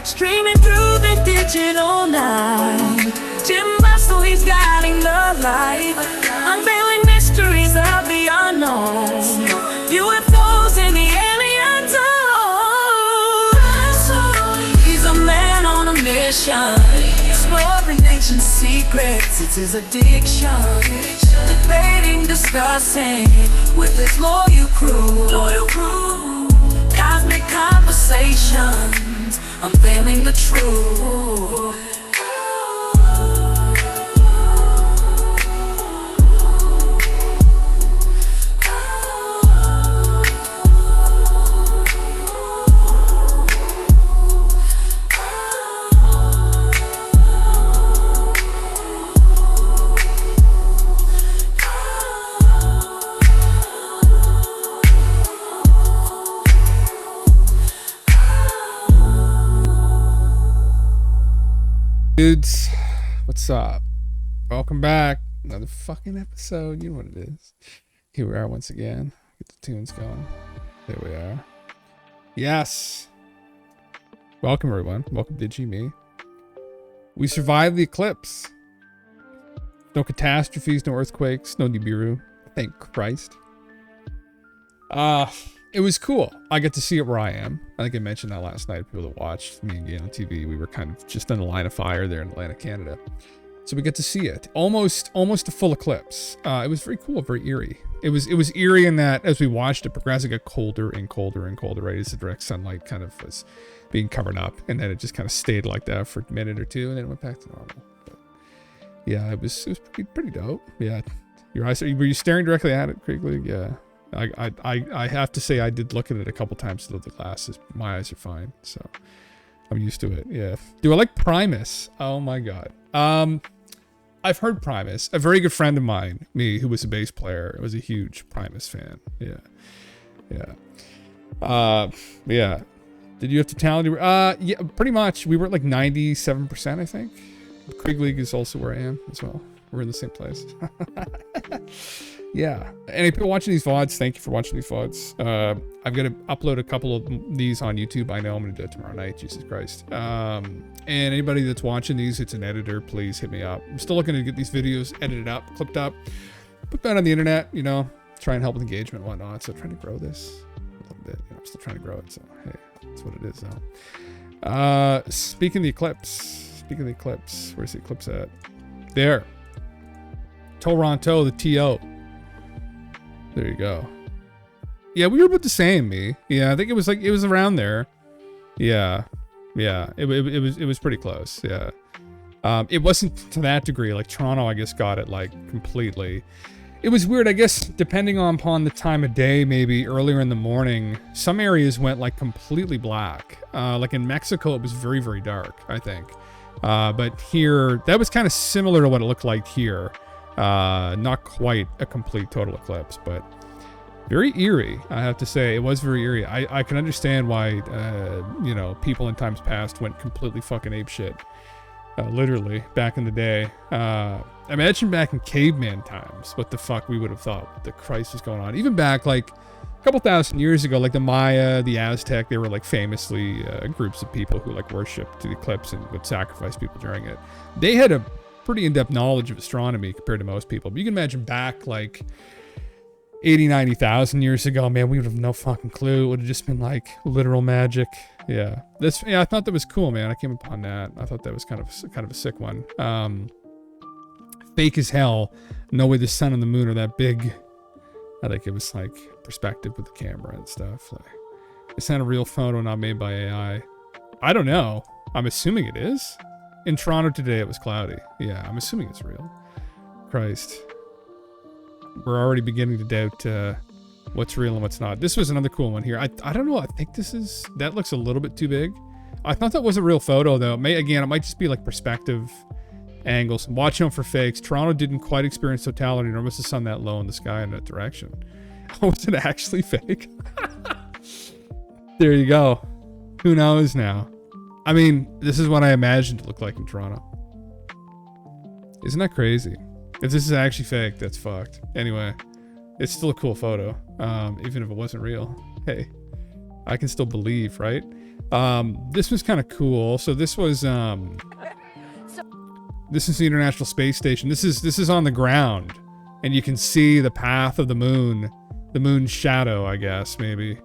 streaming through the digital night. Jim Bustle, he's guiding the light, unveiling mysteries of the unknown, UFOs in the alien zone. He's a man on a mission, exploring ancient secrets, it's his addiction. Debating, discussing with his loyal crew. Cosmic conversations, unveiling the truth. Dudes, what's up? Welcome back. Another fucking episode. You know what it is. Here we are once again. Get the tunes going. There we are. Yes. Welcome, everyone. Welcome to Digi Me. We survived the eclipse. No catastrophes, no earthquakes, no Nibiru. Thank Christ. It was cool. I get to see it where I am. I think I mentioned that last night. People that watched me and Gain on TV, we were kind of just on the line of fire there in Atlantic, Canada. So we get to see it. Almost a full eclipse. It was very cool, very eerie. It was eerie in that as we watched it progress, it got colder and colder and colder, right? As the direct sunlight kind of was being covered up. And then it just kind of stayed like that for a minute or two and then it went back to normal. But yeah, it was pretty dope. Yeah. Your eyes, were you staring directly at it, Kriegler? Yeah. I have to say I did look at it a couple times through the glasses. My eyes are fine, so I'm used to it. Yeah. Do I like Primus? Oh my god. I've heard Primus. A very good friend of mine, me, who was a bass player, was a huge Primus fan. Yeah. Yeah. Did you have to talent? Yeah, pretty much. We were at like 97%, I think. Krieg League is also where I am as well. We're in the same place. Yeah. Any people watching these VODs, thank you for watching these VODs. I've got to upload a couple of these on YouTube. I know I'm going to do it tomorrow night. Jesus Christ. And anybody that's watching these, it's an editor, please hit me up. I'm still looking to get these videos edited up, clipped up, put that on the internet, you know, try and help with engagement and whatnot. So trying to grow this a little bit. You know, I'm still trying to grow it. So, hey, that's what it is though. Speaking of the eclipse, where's the eclipse at? There. Toronto, the TO. There you go. Yeah, we were about the same, me. Yeah, I think it was around there. Yeah. It was pretty close. Yeah. It wasn't to that degree. Like Toronto, I guess, got it like completely. It was weird, I guess, depending upon the time of day, maybe earlier in the morning, some areas went like completely black. Like in Mexico, it was very, very dark, I think. But here, that was kind of similar to what it looked like here. Not quite a complete total eclipse, but very eerie, I have to say. It was very eerie. I can understand why, you know, people in times past went completely fucking apeshit. Literally, back in the day. Imagine back in caveman times, what the fuck we would have thought, what the Christ was going on. Even back, like, a couple thousand years ago, like the Maya, the Aztec, they were, like, famously groups of people who, like, worshipped the eclipse and would sacrifice people during it. They had a pretty in-depth knowledge of astronomy compared to most people. But you can imagine back like 80, 90,000 years ago, man, we would have no fucking clue. It would have just been like literal magic. Yeah. I thought that was cool, man. I came upon that. I thought that was kind of a sick one. Fake as hell. No way the sun and the moon are that big. I think it was like perspective with the camera and stuff. Like, it's not a real photo, not made by AI. I don't know. I'm assuming it is. In Toronto today, it was cloudy. Yeah, I'm assuming it's real. Christ. We're already beginning to doubt what's real and what's not. This was another cool one here. I don't know. I think that looks a little bit too big. I thought that was a real photo, though. It might just be like perspective angles. I'm watching them for fakes. Toronto didn't quite experience totality, nor was the sun that low in the sky in that direction. Was it actually fake? There you go. Who knows now? I mean, this is what I imagined it looked like in Toronto. Isn't that crazy? If this is actually fake, that's fucked. Anyway, it's still a cool photo. Even if it wasn't real. Hey, I can still believe, right? This was kind of cool. So this was this is the International Space Station. This is on the ground, and you can see the path of the moon's shadow, I guess, maybe.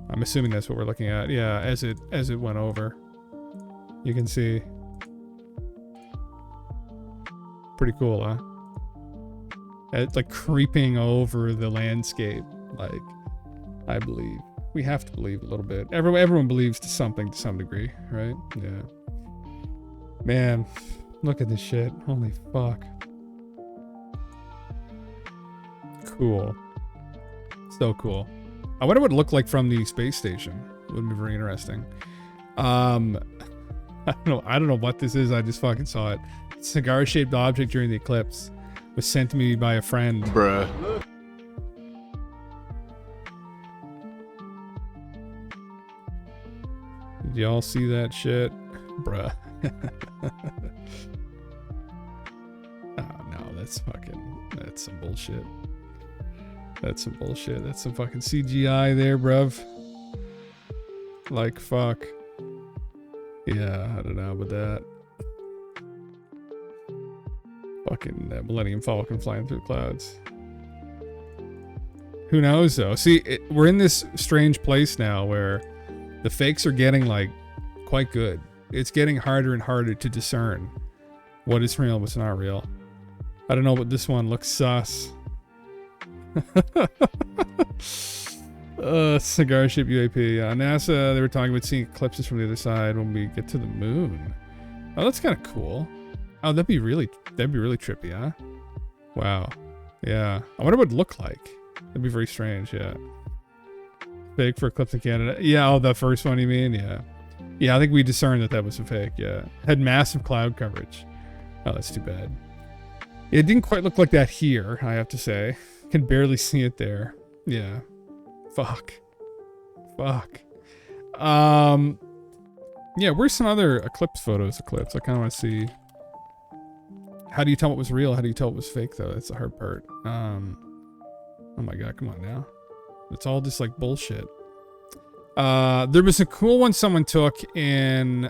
I'm assuming that's what we're looking at. Yeah, as it went over, you can see. Pretty cool, huh? It's like creeping over the landscape. Like, I believe. We have to believe a little bit. Everyone believes to something to some degree, right? Yeah. Man, look at this shit. Holy fuck. Cool. So cool. I wonder what it looked like from the space station. It would be very interesting. I don't know what this is. I just fucking saw it. Cigar-shaped object during the eclipse was sent to me by a friend. Bruh. Did y'all see that shit? Bruh. Oh no, that's some bullshit. That's some bullshit. That's some fucking CGI there, bruv. Like, fuck. Yeah, I don't know about that. Fucking Millennium Falcon flying through the clouds. Who knows, though? See, we're in this strange place now where the fakes are getting, like, quite good. It's getting harder and harder to discern what is real and what's not real. I don't know, but this one looks sus. Cigar ship UAP. NASA, they were talking about seeing eclipses from the other side when we get to the moon. Oh, that's kind of cool. Oh, that'd be really trippy, huh? Wow. Yeah. I wonder what it'd look like. That'd be very strange, yeah. Fake for eclipse in Canada. Yeah, oh, the first one you mean? Yeah. Yeah, I think we discerned that was a fake, yeah. Had massive cloud coverage. Oh, that's too bad. It didn't quite look like that here, I have to say. Can barely see it there. Yeah. Fuck. Yeah, where's some other eclipse photos? I kind of want to see. How do you tell what was real? How do you tell what was fake, though? That's the hard part. Oh my god, come on now. It's all just like bullshit. There was a cool one someone took in,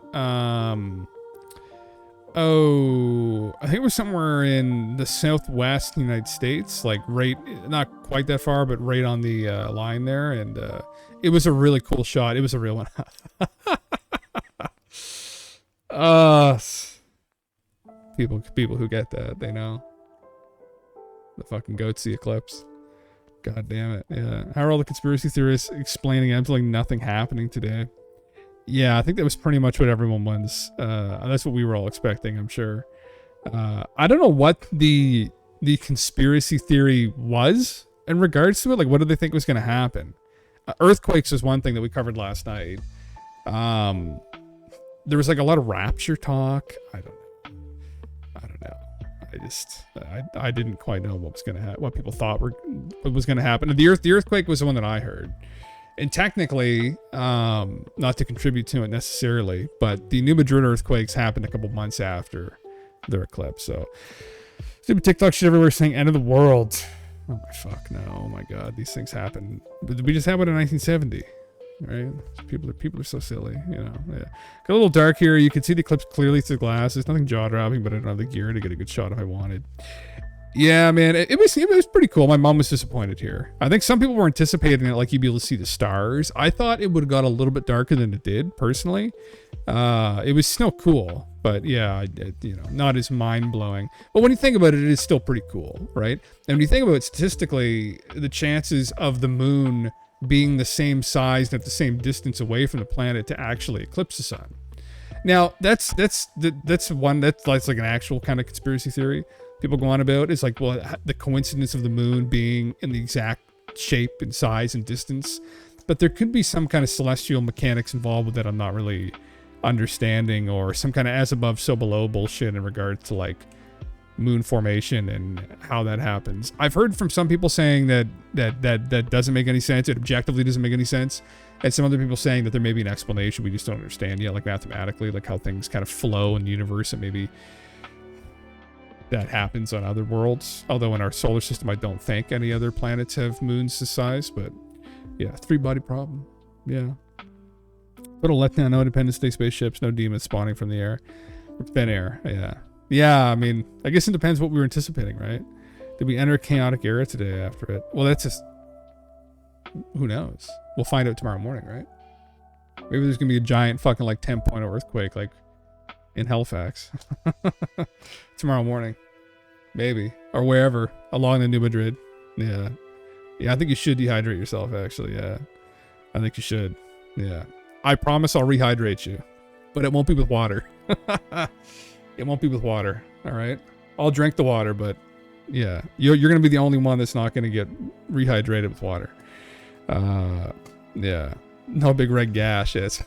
oh, I think it was somewhere in the southwest United States, like right, not quite that far, but right on the line there. And it was a really cool shot. It was a real one. People who get that, they know. The fucking goats, the eclipse. God damn it. Yeah. How are all the conspiracy theorists explaining absolutely nothing happening today? Yeah, I think that was pretty much what everyone was. That's what we were all expecting, I'm sure. I don't know what the conspiracy theory was in regards to it. Like, what did they think was going to happen? Earthquakes was one thing that we covered last night. There was like a lot of rapture talk. I don't know. I didn't quite know what was going to happen, what people thought was going to happen. And the earthquake was the one that I heard. And technically, not to contribute to it necessarily, but the New Madrid earthquakes happened a couple months after their eclipse. So, stupid TikTok shit everywhere saying end of the world. Oh my fuck, no. Oh my god, these things happen. But we just happened in 1970, right? People are so silly, you know. Yeah. Got a little dark here. You can see the eclipse clearly through the glass. There's nothing jaw dropping, but I don't have the gear to get a good shot if I wanted. Yeah, man, it was pretty cool. My mom was disappointed here. I think some people were anticipating it, like you'd be able to see the stars. I thought it would have got a little bit darker than it did, personally. It was still cool, but yeah, you know, not as mind-blowing. But when you think about it, it is still pretty cool, right? And when you think about it statistically, the chances of the moon being the same size and at the same distance away from the planet to actually eclipse the sun. Now, that's like an actual kind of conspiracy theory people go on about. Is like, well, the coincidence of the moon being in the exact shape and size and distance, but there could be some kind of celestial mechanics involved with that I'm not really understanding, or some kind of as above so below bullshit in regards to like moon formation and how that happens. I've heard from some people saying that doesn't make any sense. It objectively doesn't make any sense. And some other people saying that there may be an explanation we just don't understand yet, like mathematically, like how things kind of flow in the universe, and maybe that happens on other worlds. Although in our solar system, I don't think any other planets have moons this size, but yeah, three-body problem. Yeah. Little letdown, no Independence Day spaceships, no demons spawning from the air. Thin air, yeah. Yeah, I mean, I guess it depends what we were anticipating, right? Did we enter a chaotic era today after it? Well, that's just... Who knows? We'll find out tomorrow morning, right? Maybe there's gonna be a giant fucking like 10.0 earthquake like in Halifax. Tomorrow morning. Maybe. Or wherever. Along the New Madrid. Yeah. Yeah, I think you should dehydrate yourself, actually, yeah. I think you should. Yeah. I promise I'll rehydrate you. But it won't be with water. It won't be with water, alright? I'll drink the water, but yeah. You're gonna be the only one that's not gonna get rehydrated with water. Yeah. No big red gash, yes.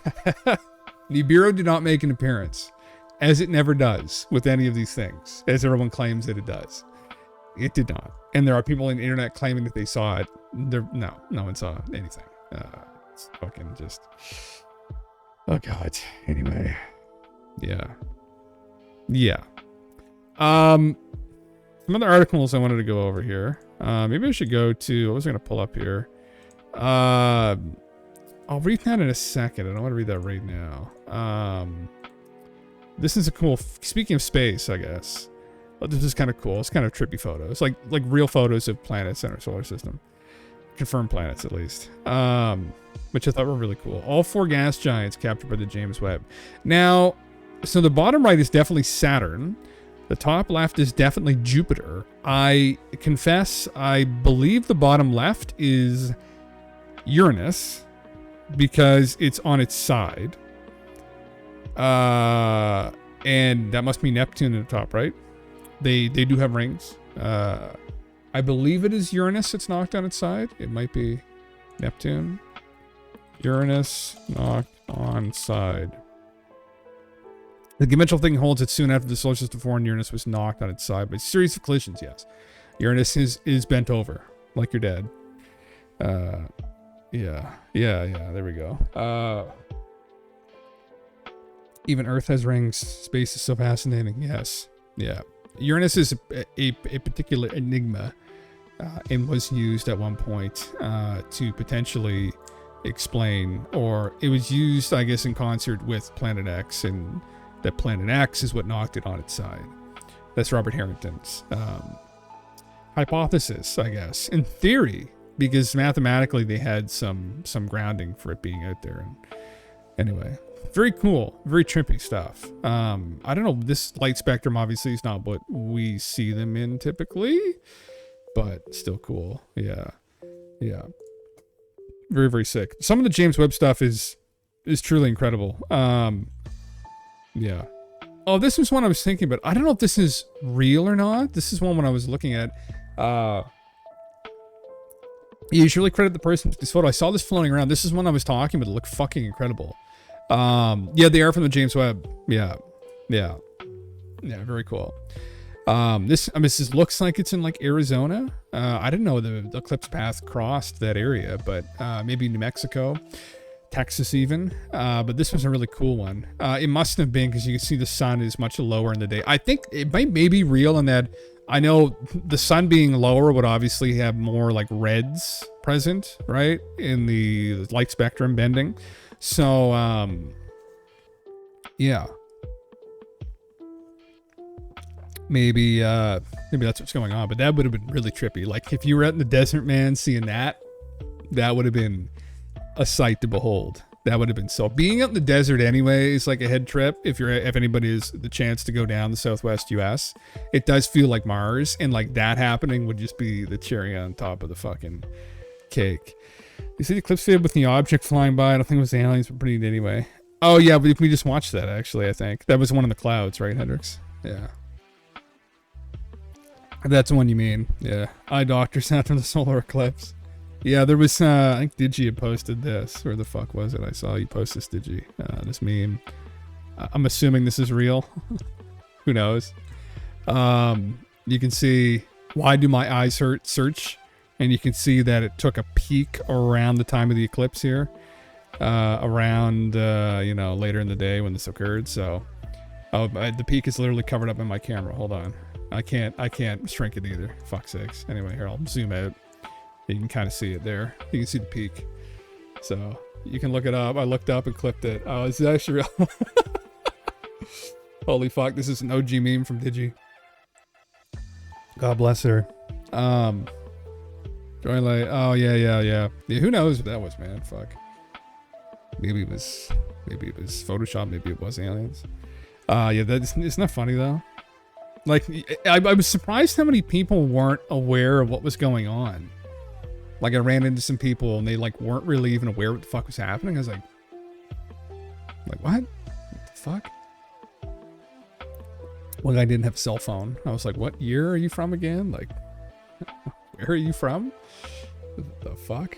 Nibiru did not make an appearance. As it never does with any of these things. As everyone claims that it does. It did not. And there are people on the internet claiming that they saw it. No one saw anything. It's fucking just... Oh god. Anyway. Yeah. Yeah. Some other articles I wanted to go over here. Maybe I should go to... I was going to pull up here. I'll read that in a second. I don't want to read that right now. This is a cool... Speaking of space, I guess. This is kind of cool. It's kind of trippy photos. Like real photos of planets in our solar system. Confirmed planets, at least. Which I thought were really cool. All 4 gas giants captured by the James Webb. Now, so the bottom right is definitely Saturn. The top left is definitely Jupiter. I confess, I believe the bottom left is Uranus. Because it's on its side. And that must be Neptune in the top, right? They do have rings. I believe it is Uranus that's knocked on its side. It might be Neptune. Uranus knocked on side. The dimensional thing holds it soon after the solar system formed. Uranus was knocked on its side by a series of collisions, yes. Uranus is bent over, like your dad. Yeah, there we go. Even Earth has rings. Space is so fascinating. Yes. Yeah. Uranus is a particular enigma and was used at one point to potentially explain, or it was used, I guess, in concert with Planet X, and that Planet X is what knocked it on its side. That's Robert Harrington's hypothesis, I guess. In theory, because mathematically they had some grounding for it being out there. And anyway, very cool, very trippy stuff. I don't know, this light spectrum obviously is not what we see them in typically, but still cool. Yeah. Very, very sick. Some of the James Webb stuff is truly incredible. Yeah. Oh, this was one I was thinking about. I don't know if this is real or not. This is one when I was looking at. You should really credit the person with this photo. I saw this floating around. This is one I was talking about. It looked fucking incredible. Yeah, they are from the James Webb. Yeah, very cool. This looks like it's in like Arizona. I didn't know the eclipse path crossed that area, but maybe New Mexico, Texas even. But this was a really cool one. It must have been, because you can see the sun is much lower in the day. I think it may be real in that I know the sun being lower would obviously have more like reds present, right? In the light spectrum bending. So, yeah. Maybe that's what's going on, but that would have been really trippy. Like if you were out in the desert, man, seeing that would have been a sight to behold. That would have been so. Being out in the desert anyway is like a head trip. If anybody has the chance to go down the Southwest US, it does feel like Mars, and like that happening would just be the cherry on top of the fucking cake. You see the eclipse video with the object flying by? I don't think it was the aliens, but pretty neat anyway. Oh yeah, but we just watched that actually. I think that was one in the clouds, right, Hendrix? Yeah. That's the one you mean. Yeah. Eye doctors after the solar eclipse. Yeah, there was, I think Digi had posted this. Where the fuck was it? I saw you post this, Digi. This meme. I'm assuming this is real. Who knows? You can see, why do my eyes hurt? Search. And you can see that it took a peak around the time of the eclipse here. Around, later in the day when this occurred. So, the peak is literally covered up in my camera. Hold on. I can't shrink it either. Fuck's sakes. Anyway, here, I'll zoom out. You can kind of see it there. You can see the peak. So you can look it up. I looked up and clipped it. Oh, it's actually real. Holy fuck, this is an OG meme from Digi. God bless her. Joy Light. Oh yeah. Who knows what that was, man? Fuck. Maybe it was Photoshop. Maybe it was aliens. Yeah, it's not funny though. Like, I was surprised how many people weren't aware of what was going on. Like, I ran into some people and they like weren't really even aware what the fuck was happening. I was like what? What the fuck? One guy didn't have a cell phone. I was like, what year are you from again? Like, where are you from? The fuck?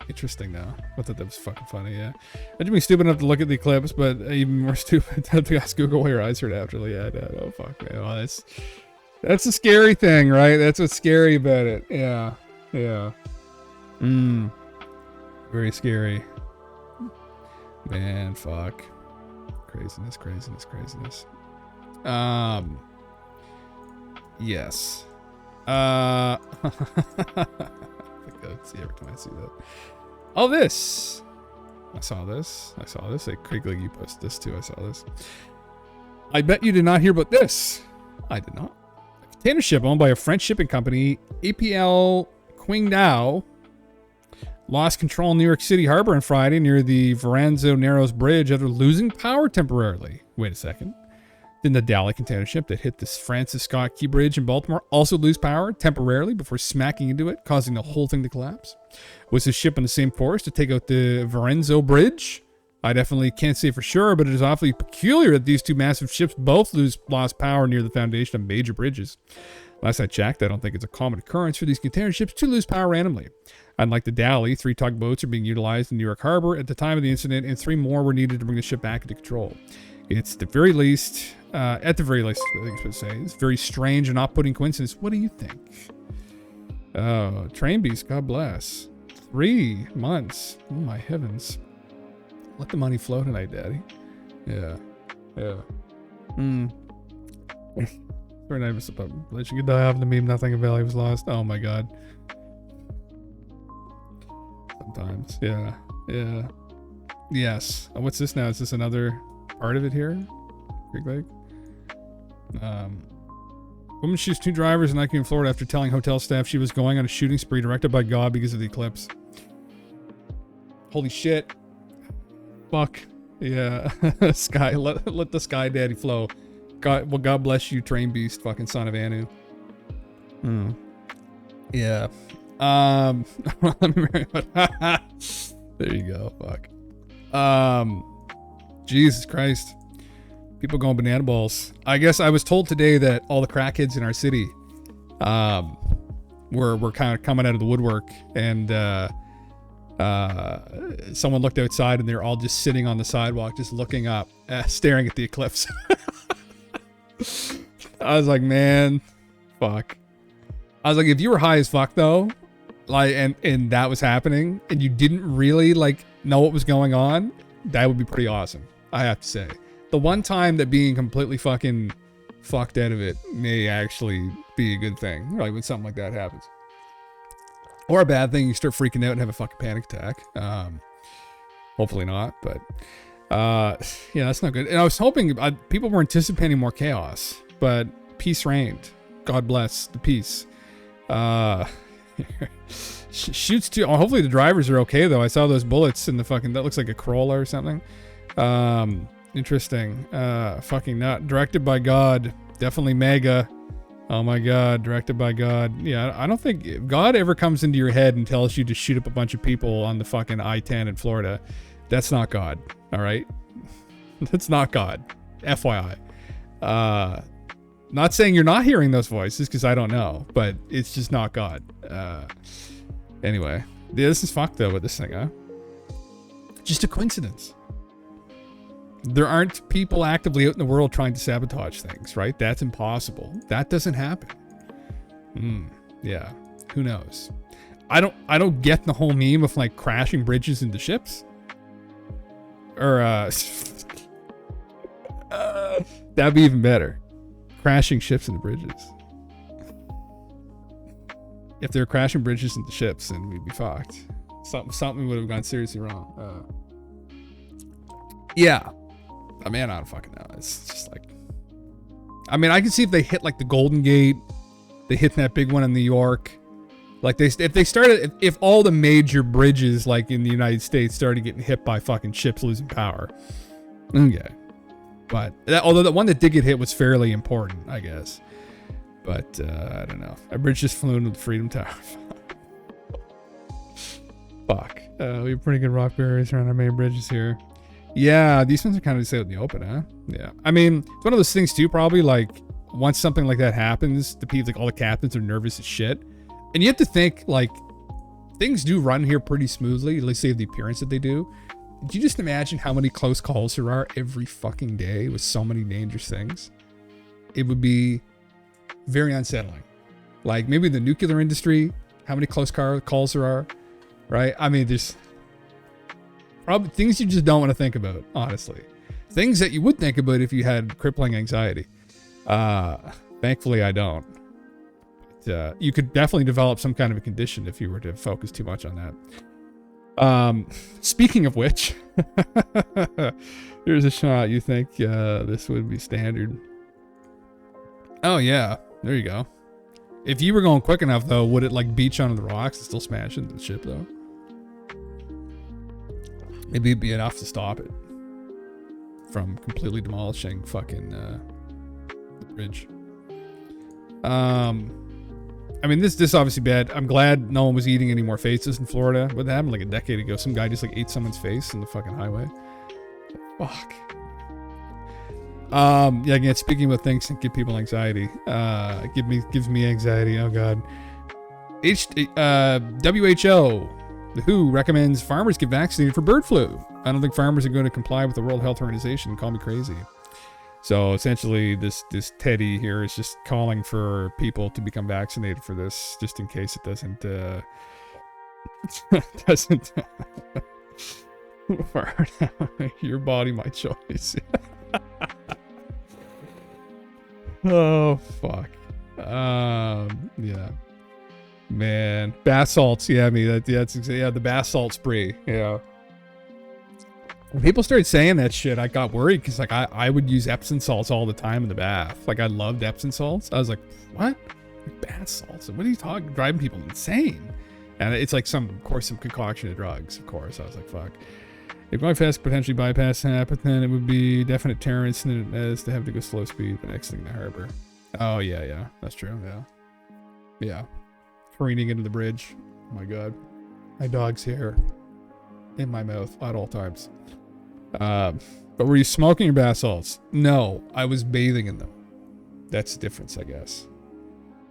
Interesting though. I thought that was fucking funny, yeah. I'd be stupid enough to look at the eclipse, but even more stupid to ask Google why your eyes hurt after. Like, yeah, oh fuck, man. Well, that's a scary thing, right? That's what's scary about it. Yeah. Very scary. Man, fuck. Craziness. Yes. I see every time I see that. Oh, this. I saw this. Hey, Craig, you posted this too. I saw this. I bet you did not hear about this. I did not. A container ship owned by a French shipping company, APL Qingdao, lost control in New York City Harbor on Friday near the Verrazano Narrows Bridge after losing power temporarily. Wait a second. Didn't the Dali container ship that hit the Francis Scott Key Bridge in Baltimore also lose power temporarily before smacking into it, causing the whole thing to collapse? Was the ship on the same course to take out the Verrazano Bridge? I definitely can't say for sure, but it is awfully peculiar that these two massive ships both lost power near the foundation of major bridges. Last I checked, I don't think it's a common occurrence for these container ships to lose power randomly. Unlike the Dali, 3 tugboats are being utilized in New York Harbor at the time of the incident, and 3 more were needed to bring the ship back into control. It's at the very least, I think it's supposed to say, it's very strange and off-putting coincidence. What do you think? Oh, Train Beast, God bless. 3 months. Oh my heavens. Let the money flow tonight, Daddy. Yeah. Very nice about let you could die off the meme, nothing of value was lost. Oh my god. Sometimes. Yeah. Yes. Oh, what's this now? Is this another part of it here? Greek Lake? Woman shoots 2 drivers in Nike in Florida after telling hotel staff she was going on a shooting spree directed by God because of the eclipse. Holy shit. Fuck. Yeah. Sky. Let the sky daddy flow. God bless you, Train Beast, fucking son of Anu. Yeah. There you go. Fuck. Jesus Christ. People going banana balls. I guess I was told today that all the crackheads in our city were kind of coming out of the woodwork, and someone looked outside and they're all just sitting on the sidewalk, just looking up, staring at the eclipse. I was like, man, fuck. I was like, if you were high as fuck though, like, and that was happening, and you didn't really like know what was going on, that would be pretty awesome. I have to say, the one time that being completely fucking fucked out of it may actually be a good thing, like when something like that happens. Or a bad thing, you start freaking out and have a fucking panic attack. Hopefully not, but yeah, that's not good. And I was hoping people were anticipating more chaos, but peace reigned. God bless the peace. Shoots too. Oh, hopefully the drivers are okay though. I saw those bullets in the fucking, that looks like a Corolla or something. Interesting. Fucking nut. Directed by God. Definitely mega. Oh my god, directed by God. Yeah, I don't think if God ever comes into your head and tells you to shoot up a bunch of people on the fucking I-10 in Florida. That's not God, all right? That's not God, FYI. Not saying you're not hearing those voices, because I don't know, but it's just not God. Anyway, yeah, this is fucked though with this thing, huh? Just a coincidence. There aren't people actively out in the world trying to sabotage things, right? That's impossible. That doesn't happen. Yeah, who knows? I don't get the whole meme of like crashing bridges into ships. Or that'd be even better. Crashing ships into bridges. If they're crashing bridges into ships, then we'd be fucked. Something would have gone seriously wrong. Yeah. I mean, I don't fucking know. It's just like, I mean, I can see if they hit like the Golden Gate, they hit that big one in New York. Like if all the major bridges like in the United States started getting hit by fucking ships losing power. Okay. But although the one that did get hit was fairly important, I guess. But I don't know. A bridge just flew into the Freedom Tower. Fuck. We have pretty good rock barriers around our main bridges here. Yeah, these ones are kind of just out in the open, huh? Yeah. I mean, it's one of those things too, probably like once something like that happens, the people, like all the captains are nervous as shit. And you have to think like things do run here pretty smoothly. At least they have the appearance that they do. Do you just imagine how many close calls there are every fucking day with so many dangerous things? It would be very unsettling. Like maybe the nuclear industry, how many close calls there are, right? I mean, there's probably things you just don't want to think about, honestly. Things that you would think about if you had crippling anxiety. Thankfully, I don't. But, you could definitely develop some kind of a condition if you were to focus too much on that. Speaking of which, here's a shot. You think this would be standard? Oh yeah, there you go. If you were going quick enough though, would it like beach onto the rocks and still smash into the ship though? Maybe it'd be enough to stop it from completely demolishing fucking the bridge. I mean, this obviously bad. I'm glad no one was eating any more faces in Florida. What happened like a decade ago? Some guy just like ate someone's face in the fucking highway. Fuck. Yeah, again, speaking about things that give people anxiety. Gives me anxiety. Oh god. WHO, the WHO recommends farmers get vaccinated for bird flu. I don't think farmers are going to comply with the World Health Organization. Call me crazy. So essentially, this Teddy here is just calling for people to become vaccinated for this, just in case it doesn't your body, my choice. Oh fuck. Yeah, man, bath salts. Yeah, I mean that's the bath salt spree. Yeah. When people started saying that shit, I got worried because like I would use Epsom salts all the time in the bath. Like I loved Epsom salts. I was like, what? Like, bath salts? What are you talking? Driving people insane. And it's like some concoction of drugs. Of course, I was like, fuck. If going fast potentially bypass happen, then it would be definite terrorist as to have to go slow speed the next thing in the harbor. Oh yeah, that's true. Yeah. Careening into the bridge. Oh my god, my dog's hair in my mouth at all times. But were you smoking your bath salts? No, I was bathing in them. That's the difference, I guess.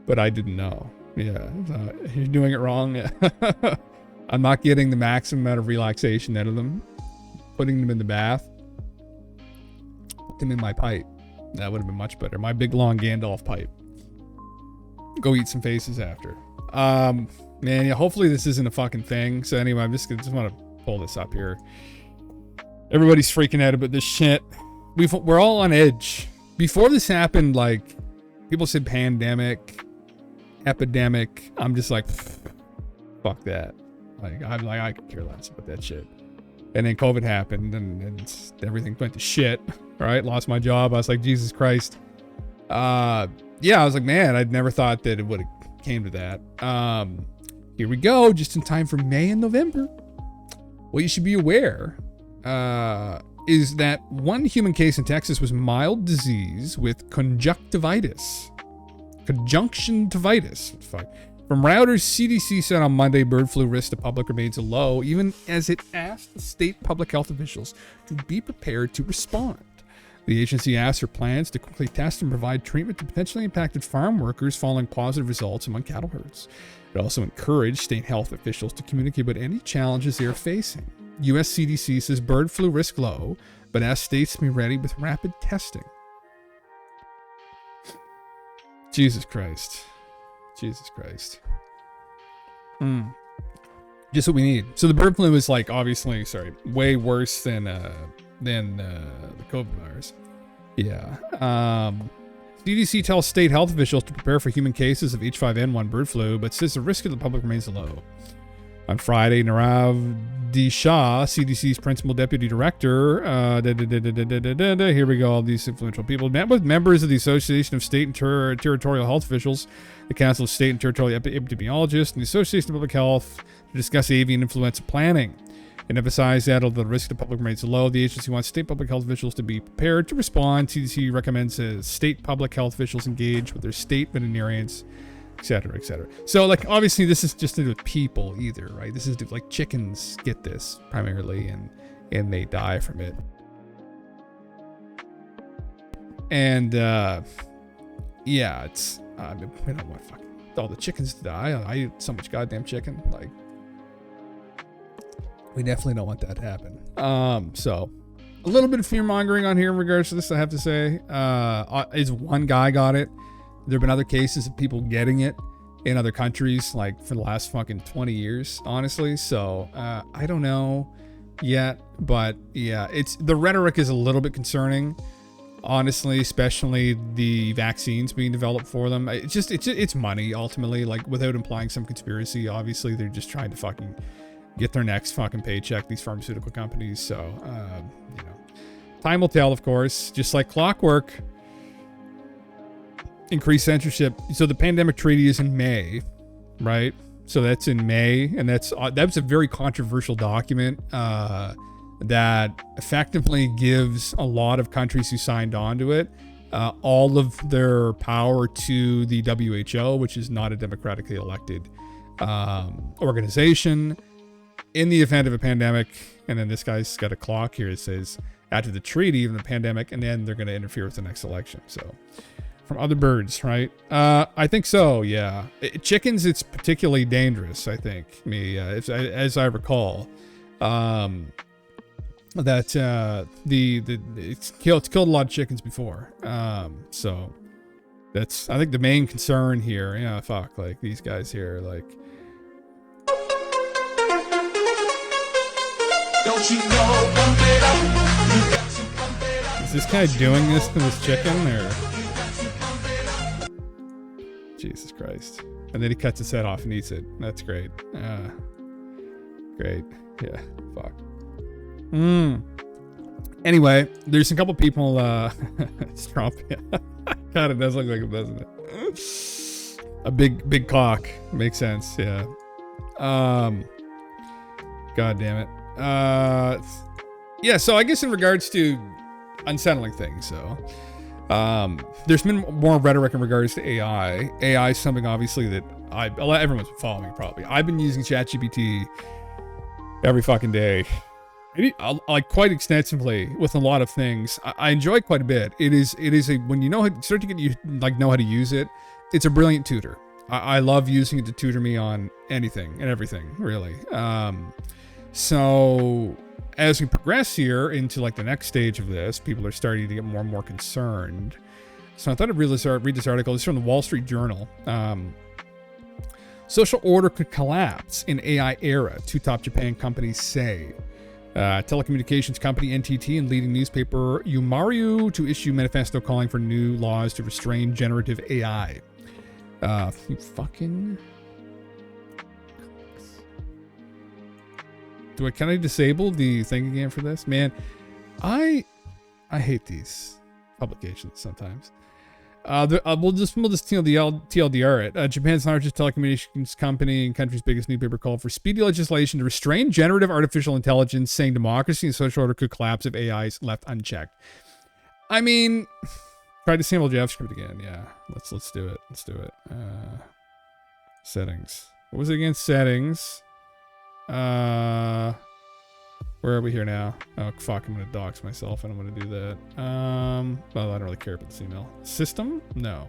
But I didn't know. Yeah, you're doing it wrong. I'm not getting the maximum amount of relaxation out of them. Putting them in the bath. Put them in my pipe. That would have been much better. My big long Gandalf pipe. Go eat some faces after. Man, yeah, hopefully this isn't a fucking thing. So anyway, I just want to pull this up here. Everybody's freaking out about this shit. We're all on edge. Before this happened, like, people said pandemic, epidemic. I'm just like, fuck that. Like, I'm like, I could care less about that shit. And then COVID happened, and everything went to shit. Right? Lost my job. I was like, Jesus Christ. Yeah, I was like, man, I'd never thought that it would have came to that. Here we go, just in time for May and November. What you should be aware is that one human case in Texas was mild disease with conjunctivitis. Conjunctivitis. Fuck. From Reuters, CDC said on Monday bird flu risk to public remains low, even as it asked the state public health officials to be prepared to respond. The agency asked for plans to quickly test and provide treatment to potentially impacted farm workers following positive results among cattle herds. It also encouraged state health officials to communicate about any challenges they are facing. U.S. CDC says bird flu risk low, but asked states to be ready with rapid testing. Jesus Christ. Just what we need. So the bird flu is like obviously, way worse than the COVID virus. Yeah. CDC tells state health officials to prepare for human cases of H5N1 bird flu, but says the risk of the public remains low. On Friday, Narav D. Shah, CDC's principal deputy director, here we go, all these influential people, met with members of the Association of State and Territorial Health Officials, the Council of State and Territorial Epidemiologists, and the Association of Public Health to discuss avian influenza planning. It emphasized that although the risk to the public remains low, the agency wants state public health officials to be prepared to respond. CDC recommends state public health officials engage with their state veterinarians, etc., etc. So, like, obviously, this is just to do with people either, right? This is like chickens get this primarily, and they die from it. And yeah, it's I don't want fucking all the chickens to die. I eat so much goddamn chicken, like. We definitely don't want that to happen. So a little bit of fear mongering on here in regards to this, I have to say. Is one guy got it. There have been other cases of people getting it in other countries, like for the last fucking 20 years, honestly. So I don't know yet, but yeah, the rhetoric is a little bit concerning, honestly, especially the vaccines being developed for them. It's money ultimately, like without implying some conspiracy. Obviously, they're just trying to fucking get their next fucking paycheck, these pharmaceutical companies. So, you know, time will tell, of course, just like clockwork. Increased censorship. So the pandemic treaty is in May, right? So that's in May, and that was a very controversial document that effectively gives a lot of countries who signed on to it all of their power to the WHO, which is not a democratically elected organization. In the event of a pandemic, and then this guy's got a clock here, it says after the treaty of the pandemic, and then they're going to interfere with the next election. So from other birds, right? I think so, yeah. Chickens, it's particularly dangerous, I think, as I recall. That it's killed a lot of chickens before. So that's, I think, the main concern here. Yeah, fuck, like these guys here, like. Don't you know, pump it up. Is this guy doing this to this chicken, or? Jesus Christ. And then he cuts his head off and eats it. That's great. Great. Yeah, fuck. Anyway, there's a couple people, it's Trump. Yeah. God, it does look like him, doesn't it? A big cock. Makes sense, yeah. God damn it. Yeah, so I guess in regards to unsettling things, so there's been more rhetoric in regards to AI. AI is something obviously that everyone's been following probably. I've been using ChatGPT every fucking day, like quite extensively with a lot of things. I enjoy it quite a bit. It is a, when you start to know how to use it, it's a brilliant tutor. I love using it to tutor me on anything and everything, really. So as we progress here into like the next stage of this, people are starting to get more and more concerned. So I thought I'd read this article. This is from the Wall Street Journal. Social order could collapse in AI era, two top Japan companies say. Telecommunications company NTT and leading newspaper Yomiuri to issue manifesto calling for new laws to restrain generative AI. Fucking... Can I disable the thing again for this? Man, I hate these publications sometimes. We'll just TLDR it. Japan's largest telecommunications company and country's biggest newspaper called for speedy legislation to restrain generative artificial intelligence, saying democracy and social order could collapse if AI is left unchecked. I mean, try to sample JavaScript again. Yeah, let's do it. Let's do it. Settings. What was it again? Settings. Where are we here now? Oh fuck, I'm gonna dox myself and I'm gonna do that. Well, I don't really care about this email. System? No.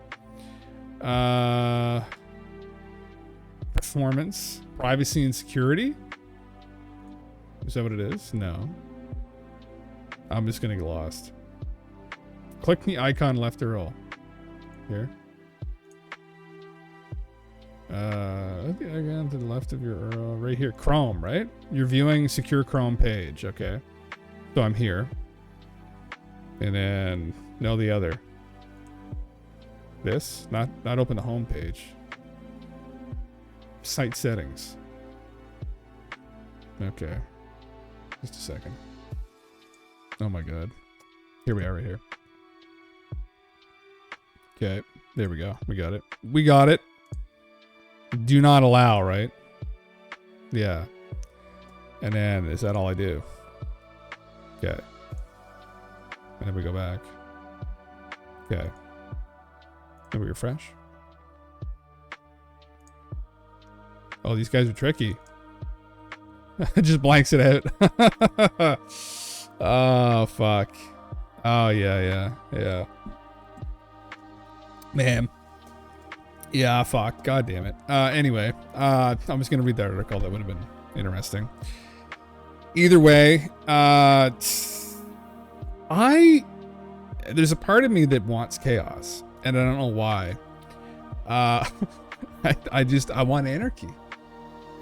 Performance, privacy and security? Is that what it is? No. I'm just gonna get lost. Click the icon left arrow. Here. Again, to the left of your arrow, right here, Chrome, right? You're viewing secure Chrome page, okay. So I'm here. And then, no, the other. This, not open the home page. Site settings. Okay. Just a second. Oh my god. Here we are right here. Okay. There we go. We got it. We got it. Do not allow, right? Yeah. And then, is that all I do? Okay. And then we go back. Okay. Then we refresh. Oh, these guys are tricky. It just blanks it out. Oh, fuck. Oh, yeah. Man. Yeah, fuck. God damn it. Anyway, I'm just going to read that article. That would have been interesting. Either way, there's a part of me that wants chaos, and I don't know why. I want anarchy.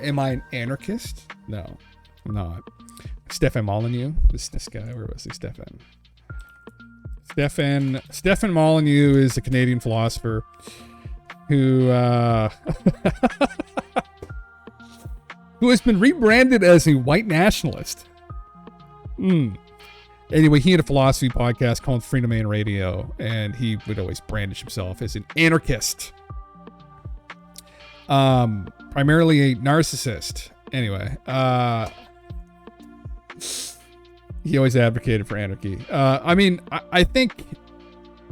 Am I an anarchist? No, I'm not. Stefan Molyneux, this guy, where was he? Stefan Molyneux is a Canadian philosopher who who has been rebranded as a white nationalist. Anyway, he had a philosophy podcast called Freedom Man Radio, and he would always brandish himself as an anarchist. Primarily a narcissist. Anyway, he always advocated for anarchy. I think,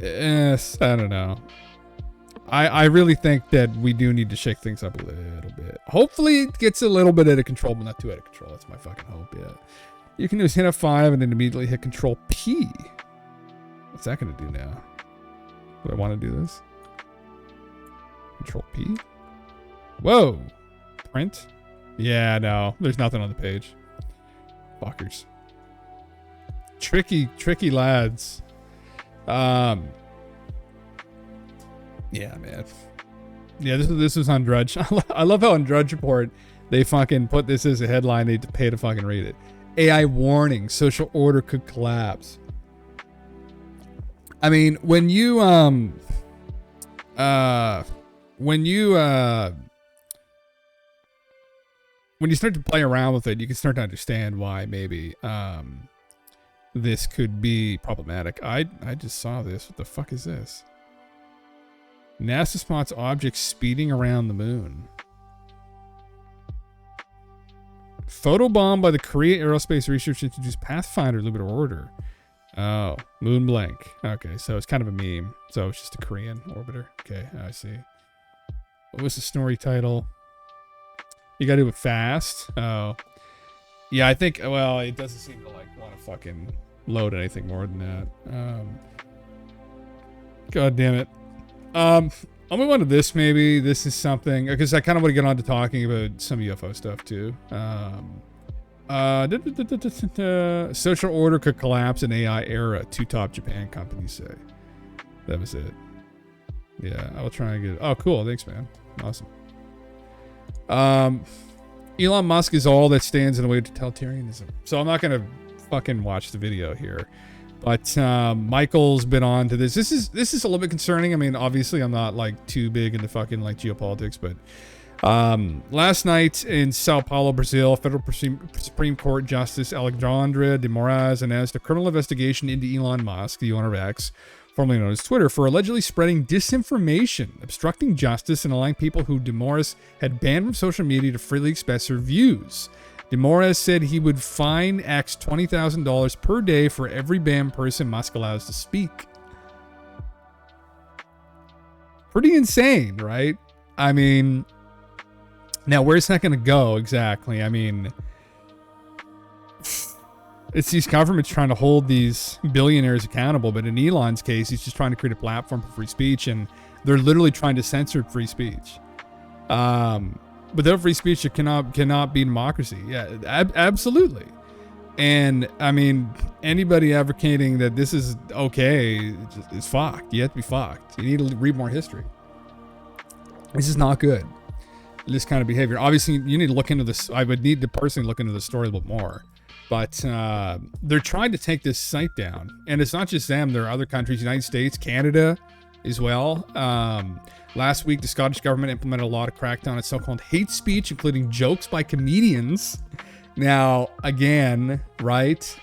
I don't know. I really think that we do need to shake things up a little bit. Hopefully it gets a little bit out of control, but not too out of control. That's my fucking hope, yeah. You can just hit F5 and then immediately hit Control P. What's that going to do now? Do I want to do this? Control P? Whoa. Print? Yeah, no. There's nothing on the page. Fuckers. Tricky lads. Yeah, man. Yeah, this was on Drudge. I love how on Drudge Report they fucking put this as a headline. They pay to fucking read it. AI warning: social order could collapse. I mean, when you start to play around with it, you can start to understand why maybe this could be problematic. I just saw this. What the fuck is this? NASA spots objects speeding around the moon. Photobomb by the Korea Aerospace Research Institute's Pathfinder Lunar Orbiter. Oh, moon blank. Okay, so it's kind of a meme. So it's just a Korean orbiter. Okay, I see. What was the story title? You gotta do it fast. Oh. Yeah, I think, well, it doesn't seem to like want to fucking load anything more than that. God damn it. I'll move on to this maybe. This is something, because I kind of want to get on to talking about some UFO stuff too. Social order could collapse in AI era, 2 top Japan companies say. That was it. Yeah, I will try and get it. Oh, cool. Thanks, man. Awesome. Elon Musk is all that stands in the way of totalitarianism. So I'm not going to fucking watch the video here. But Michael's been on to this. This is a little bit concerning. I mean, obviously, I'm not like too big into fucking like geopolitics, but last night in Sao Paulo, Brazil, Federal Supreme Court Justice Alexandre de Moraes announced a criminal investigation into Elon Musk, the owner of X, formerly known as Twitter, for allegedly spreading disinformation, obstructing justice, and allowing people who de Moraes had banned from social media to freely express their views. De Moraes said he would fine X $20,000 per day for every banned person Musk allows to speak. Pretty insane, right? I mean, now where's that going to go exactly? I mean, it's these governments trying to hold these billionaires accountable, but in Elon's case, he's just trying to create a platform for free speech, and they're literally trying to censor free speech. Without free speech, it cannot be democracy. Yeah, absolutely. And I mean, anybody advocating that this is okay is fucked. You have to be fucked. You need to read more history. This is not good. This kind of behavior. Obviously, you need to look into this. I would need to personally look into the story a little bit more. But they're trying to take this site down. And it's not just them. There are other countries, United States, Canada as well. Last week, the Scottish government implemented a law to crack down on so-called hate speech, including jokes by comedians Now, again, right?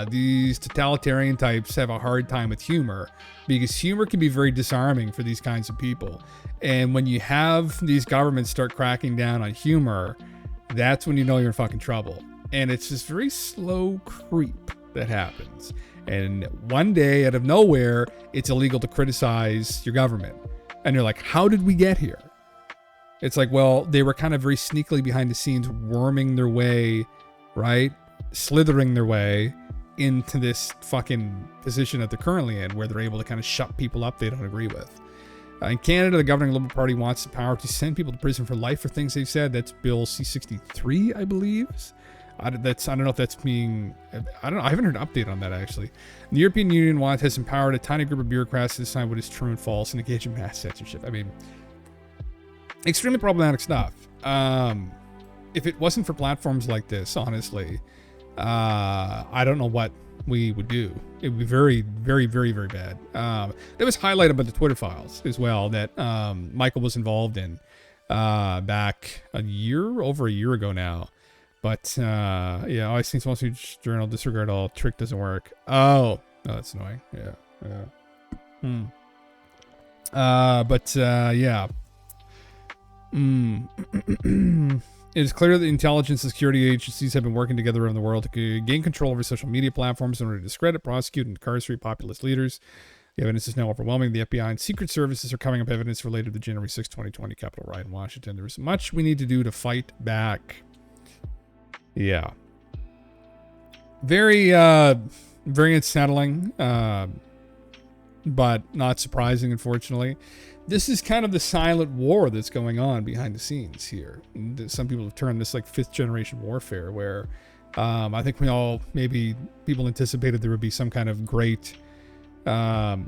These totalitarian types have a hard time with humor because humor can be very disarming for these kinds of people. And when you have these governments start cracking down on humor, that's when you know you're in fucking trouble. And it's this very slow creep that happens. And one day, out of nowhere, it's illegal to criticize your government. And you're like, how did we get here? It's like, well, they were kind of very sneakily behind the scenes worming their way, right? Slithering their way into this fucking position that they're currently in, where they're able to kind of shut people up they don't agree with. In Canada, the governing Liberal Party wants the power to send people to prison for life for things they've said. That's Bill C-63, I believe. I don't know if that's being... I haven't heard an update on that, actually. The European Union has empowered a tiny group of bureaucrats to decide what is true and false and engage in mass censorship. I mean, extremely problematic stuff. If it wasn't for platforms like this, honestly, I don't know what we would do. It would be very, very, very, very bad. That was highlighted by the Twitter files as well that Michael was involved in back over a year ago now. But yeah, always thinks Wall Street Journal disregard all trick doesn't work. Oh, that's annoying. Yeah. Yeah. It is clear that intelligence and security agencies have been working together around the world to gain control over social media platforms in order to discredit, prosecute, and incarcerate populist leaders. The evidence is now overwhelming. The FBI and Secret Services are coming up evidence related to the January 6, 2020 Capitol riot in Washington. There is much we need to do to fight back. Yeah. Very, very unsettling, but not surprising, unfortunately. This is kind of the silent war that's going on behind the scenes here. Some people have termed this like 5th generation warfare, where I think maybe people anticipated there would be some kind of great world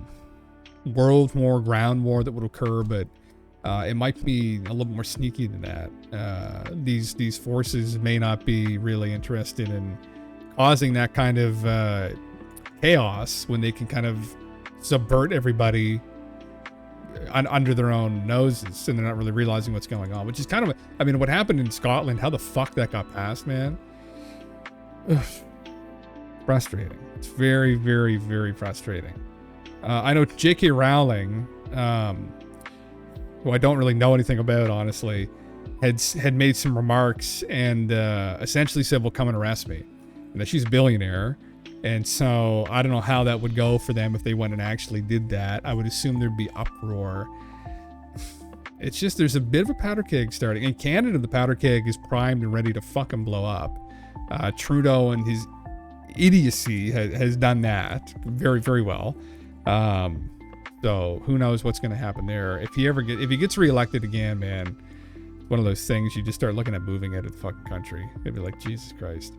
war, ground war that would occur, but it might be a little more sneaky than that. These forces may not be really interested in causing that kind of chaos when they can kind of subvert everybody under their own noses, and they're not really realizing what's going on, which is kind of, I mean, what happened in Scotland, how the fuck that got passed, man. Ugh. Frustrating. It's very, very, very frustrating. I know J.K. Rowling, who I don't really know anything about, honestly, had made some remarks and essentially said, well, come and arrest me. And that she's a billionaire. And so I don't know how that would go for them if they went and actually did that. I would assume there'd be uproar. It's just, there's a bit of a powder keg starting. In Canada, the powder keg is primed and ready to fucking blow up. Trudeau and his idiocy has done that very, very well. So who knows what's going to happen there. If he gets reelected again, man, one of those things you just start looking at moving out of the fucking country. It'd be like, Jesus Christ.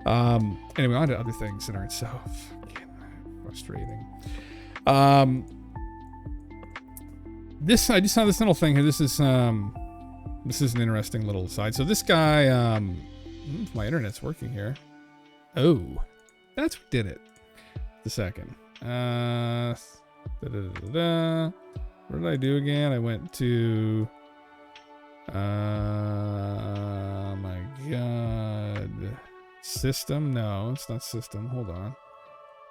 Anyway, on to other things that aren't so fucking frustrating. I just saw this little thing here. This is an interesting little side. So this guy, my internet's working here. Oh, that's what did it. The second. What did I do again? I went to, oh my God. System? No, it's not system. Hold on.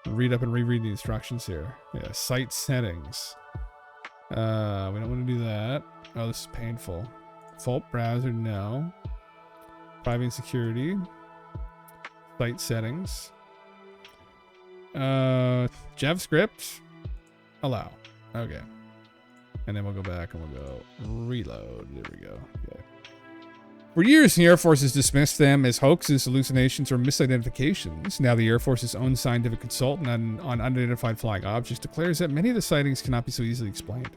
Read up and reread the instructions here. Yeah, site settings. We don't want to do that. Oh, this is painful. Default browser, no. Privacy and security. Site settings. JavaScript. Allow. Okay. And then we'll go back and we'll go reload. There we go. Okay. For years, the Air Force has dismissed them as hoaxes, hallucinations, or misidentifications. Now, the Air Force's own scientific consultant on unidentified flying objects declares that many of the sightings cannot be so easily explained.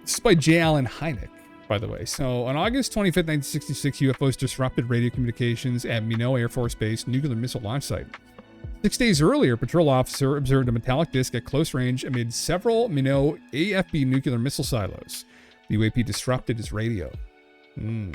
This is by J. Allen Hynek, by the way. So, on August 25th, 1966, UFOs disrupted radio communications at Minot Air Force Base nuclear missile launch site. 6 days earlier, a patrol officer observed a metallic disc at close range amid several Minot AFB nuclear missile silos. The UAP disrupted his radio. On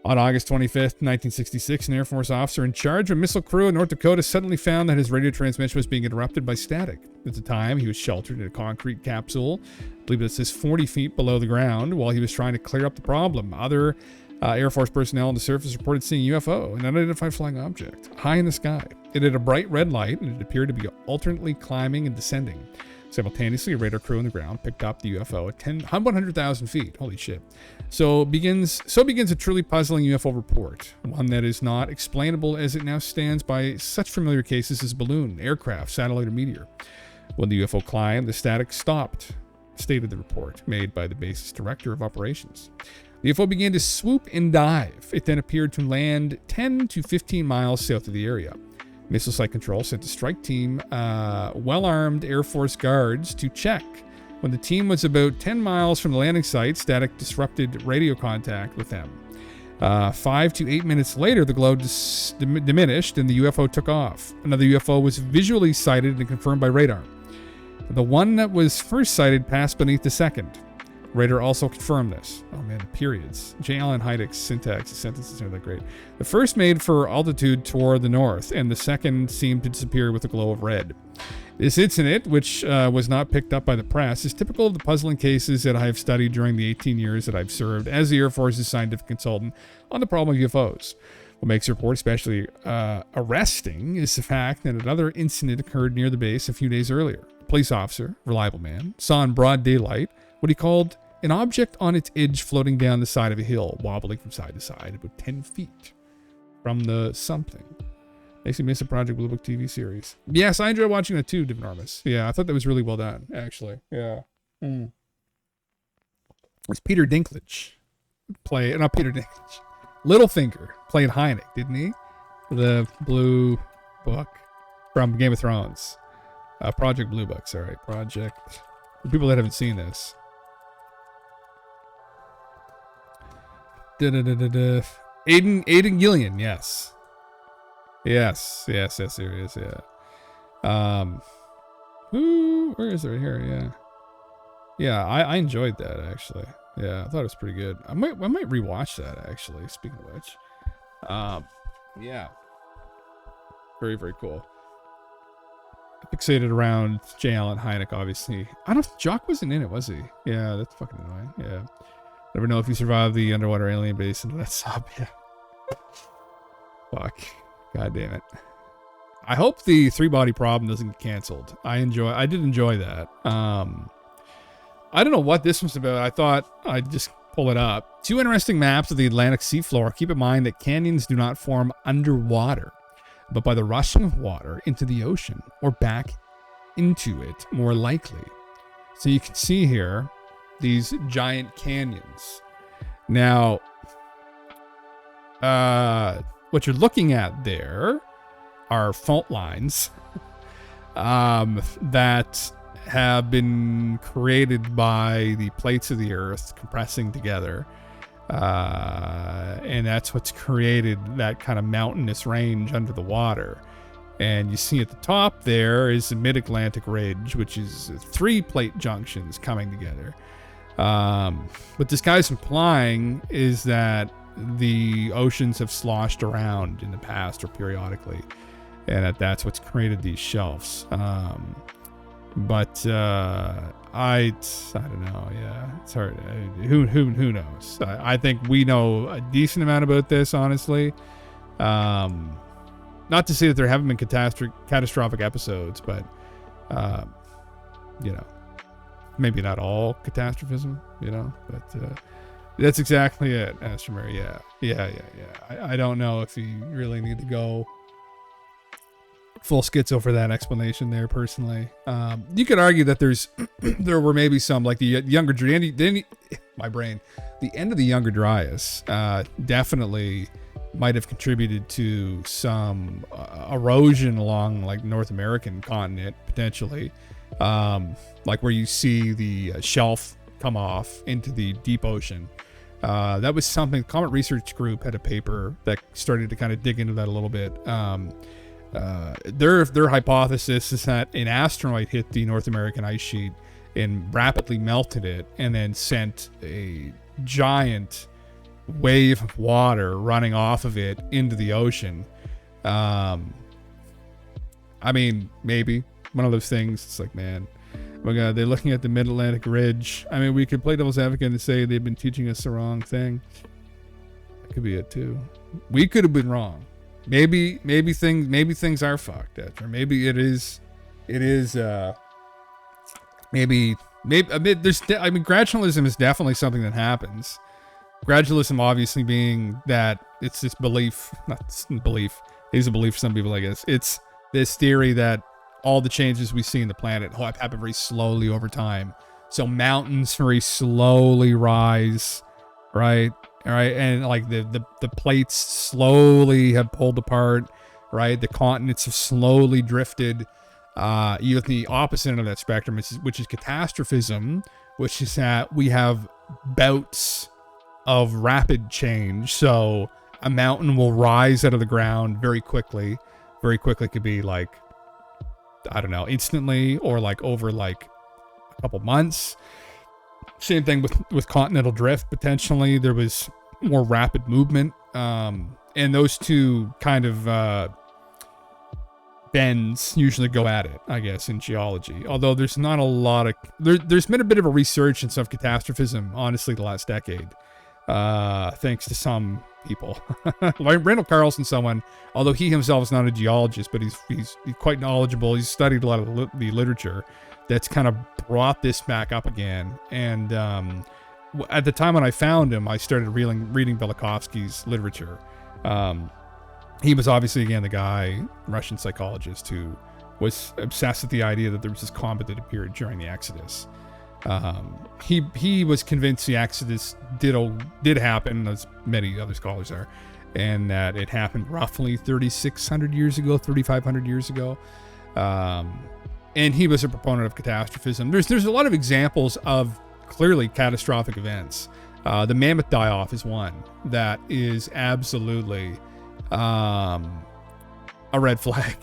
August 25th, 1966, an Air Force officer in charge of a missile crew in North Dakota suddenly found that his radio transmission was being interrupted by static. At the time, he was sheltered in a concrete capsule, I believe it says 40 feet below the ground, while he was trying to clear up the problem. Other Air Force personnel on the surface reported seeing a UFO, an unidentified flying object, high in the sky. It had a bright red light, and it appeared to be alternately climbing and descending. Simultaneously, a radar crew on the ground picked up the UFO at 100,000 feet. Holy shit. So begins a truly puzzling UFO report, one that is not explainable as it now stands by such familiar cases as balloon, aircraft, satellite, or meteor. When the UFO climbed, the static stopped, stated the report made by the base's director of operations. The UFO began to swoop and dive. It then appeared to land 10 to 15 miles south of the area. Missile Site Control sent a strike team, well-armed Air Force guards, to check. When the team was about 10 miles from the landing site, static disrupted radio contact with them. 5 to 8 minutes later, the glow diminished and the UFO took off. Another UFO was visually sighted and confirmed by radar. The one that was first sighted passed beneath the second. Radar also confirmed this. Oh man, the periods. J. Allen Hydek's syntax, the sentences aren't that great. The first made for altitude toward the north, and the second seemed to disappear with a glow of red. This incident, which was not picked up by the press, is typical of the puzzling cases that I have studied during the 18 years that I've served as the Air Force's scientific consultant on the problem of UFOs. What makes the report especially arresting is the fact that another incident occurred near the base a few days earlier. A police officer, reliable man, saw in broad daylight what he called an object on its edge floating down the side of a hill, wobbling from side to side about 10 feet from the something. Makes me miss a Project Blue Book TV series. Yes, I enjoyed watching that too, Enormous. Yeah, I thought that was really well done, actually. Yeah. It's Peter Dinklage. Not Peter Dinklage. Littlefinger played Hynek, didn't he? The Blue Book from Game of Thrones. Project Blue Book, sorry. Project. For people that haven't seen this. Aidan Gillian, yes. Yes, there is, yeah. Where is it right here? Yeah, I enjoyed that actually. Yeah, I thought it was pretty good. I might rewatch that actually, speaking of which. Yeah. Very, very cool. Fixated around J. Allen Hynek, obviously. I don't Jock wasn't in it, was he? Yeah, that's fucking annoying. Yeah. Never know if you survive the underwater alien base into that sub. Yeah. Fuck. God damn it. I hope the 3-body problem doesn't get canceled. I did enjoy that. I don't know what this was about. I thought I'd just pull it up. 2 interesting maps of the Atlantic seafloor. Keep in mind that canyons do not form underwater, but by the rushing of water into the ocean or back into it, more likely. So you can see here these giant canyons. Now, what you're looking at there are fault lines that have been created by the plates of the earth compressing together. And that's what's created that kind of mountainous range under the water. And you see at the top there is the Mid-Atlantic Ridge, which is 3 plate junctions coming together. What this guy's implying is that the oceans have sloshed around in the past or periodically, and that's what's created these shelves. But I don't know. Yeah, it's hard. Who knows? I think we know a decent amount about this, honestly. Not to say that there haven't been catastrophic episodes, but maybe not all catastrophism, but that's exactly it, Astromer. Yeah. I don't know if you really need to go full schizo for that explanation there, personally. You could argue that there were maybe some, like the younger, my brain, the end of the Younger Dryas definitely might have contributed to some erosion along like North American continent, potentially. Like where you see the shelf come off into the deep ocean. That was something, Comet Research Group had a paper that started to kind of dig into that a little bit. Their hypothesis is that an asteroid hit the North American ice sheet and rapidly melted it, and then sent a giant wave of water running off of it into the ocean. I mean, maybe one of those things. It's like, man, oh my God, they're looking at the Mid-Atlantic Ridge. I mean, we could play devil's advocate and say they've been teaching us the wrong thing. That could be it too. We could have been wrong. Maybe things are fucked, or maybe it is maybe I mean, gradualism is definitely something that happens. Gradualism obviously being that it's this belief, not belief, it is a belief for some people, I guess. It's this theory that all the changes we see in the planet happen very slowly over time. So mountains very slowly rise, right? All right, and like the plates slowly have pulled apart, right? The continents have slowly drifted. You have the opposite end of that spectrum, which is catastrophism, which is that we have bouts of rapid change. So a mountain will rise out of the ground very quickly. Very quickly could be like, I don't know, instantly, or like over like a couple months. Same thing with continental drift. Potentially there was more rapid movement, and those two kind of bends usually go at it, I guess, in geology. Although there's not a lot of there's been a bit of a resurgence of catastrophism, honestly, the last decade, thanks to some people. Like Randall Carlson, someone, although he himself is not a geologist, but he's quite knowledgeable. He's studied a lot of the literature that's kind of brought this back up again. And at the time when I found him, I started reading Velikovsky's literature. He was obviously, again, the guy, Russian psychologist, who was obsessed with the idea that there was this comet that appeared during the Exodus. He was convinced the Exodus did happen, as many other scholars are, and that it happened roughly 3,600 years ago, 3,500 years ago. And he was a proponent of catastrophism. There's a lot of examples of clearly catastrophic events. The mammoth die-off is one that is absolutely a red flag.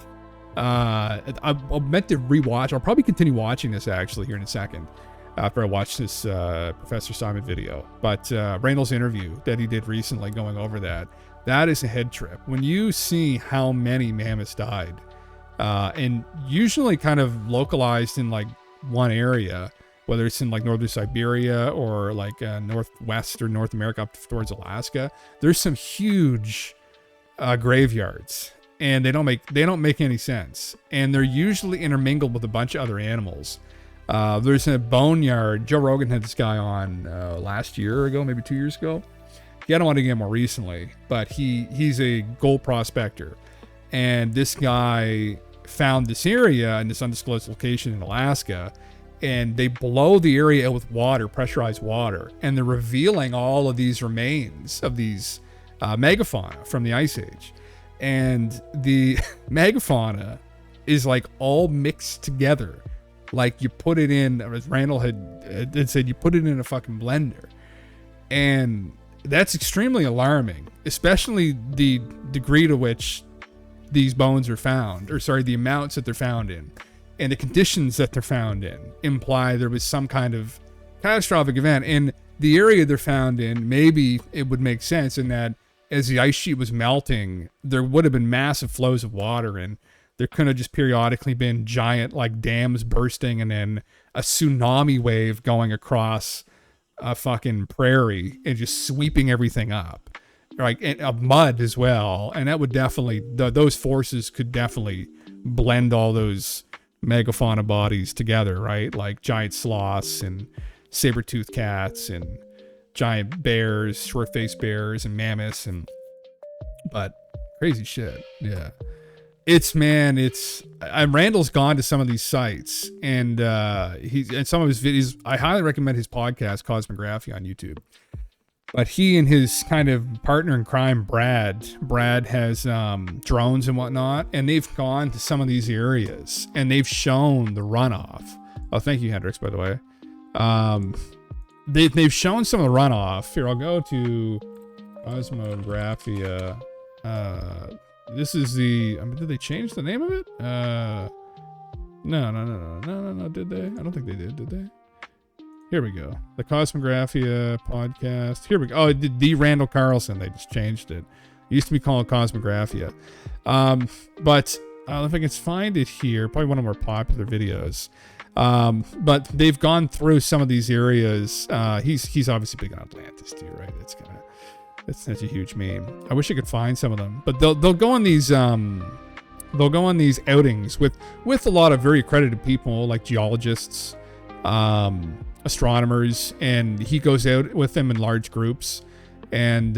I'm meant to rewatch. I'll probably continue watching this actually here in a second after I watch this Professor Simon video. But Randall's interview that he did recently going over that is a head trip. When you see how many mammoths died, and usually kind of localized in like one area, whether it's in like northern Siberia or like northwest or North America up towards Alaska, there's some huge graveyards, and they don't make any sense, and they're usually intermingled with a bunch of other animals. There's a boneyard. Joe Rogan had this guy on last year ago, maybe 2 years ago. He had him on again more recently, but he's a gold prospector, and this guy found this area in this undisclosed location in Alaska, and they blow the area with water, pressurized water, and they're revealing all of these remains of these megafauna from the Ice Age. And the megafauna is like all mixed together. Like you put it in, as Randall had said, you put it in a fucking blender. And that's extremely alarming, especially the degree to which these bones are found, or sorry, the amounts that they're found in, and the conditions that they're found in imply there was some kind of catastrophic event. In the area they're found in, maybe it would make sense in that as the ice sheet was melting, there would have been massive flows of water, and there could have just periodically been giant like dams bursting, and then a tsunami wave going across a fucking prairie and just sweeping everything up, right? And mud as well. And that would definitely, those forces could definitely blend all those megafauna bodies together, right? Like giant sloths and saber-toothed cats and giant bears, short-faced bears and mammoths, but crazy shit. Yeah. Randall's gone to some of these sites, and some of his videos, I highly recommend his podcast, Cosmography, on YouTube. But he and his kind of partner in crime, Brad has drones and whatnot, and they've gone to some of these areas, and they've shown the runoff. Oh, thank you, Hendrix, by the way. They've shown some of the runoff. Here, I'll go to Cosmographia. This is the, did they change the name of it? No, did they? I don't think they did they? Here we go. The Cosmographia podcast. Here we go. Oh, the Randall Carlson. They just changed it. It used to be called Cosmographia. But if I can find it here, probably one of our popular videos. But they've gone through some of these areas. He's obviously big on Atlantis too, right? It's kind of It's such a huge meme. I wish I could find some of them, but they'll go on these outings with a lot of very accredited people like geologists, astronomers, and he goes out with them in large groups, and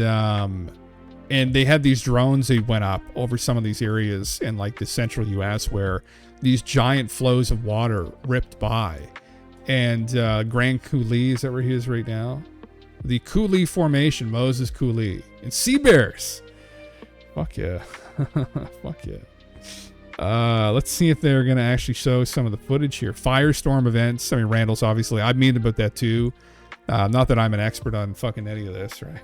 they had these drones. They went up over some of these areas in like the central U.S. where these giant flows of water ripped by, and Grand Coulee, is that where he is right now? The Coulee Formation, Moses Coulee, and sea bears. Fuck yeah. Fuck yeah. Let's see if they're going to actually show some of the footage here. Firestorm events. I mean, Randall's obviously, I've memed about that too. Not that I'm an expert on fucking any of this, right?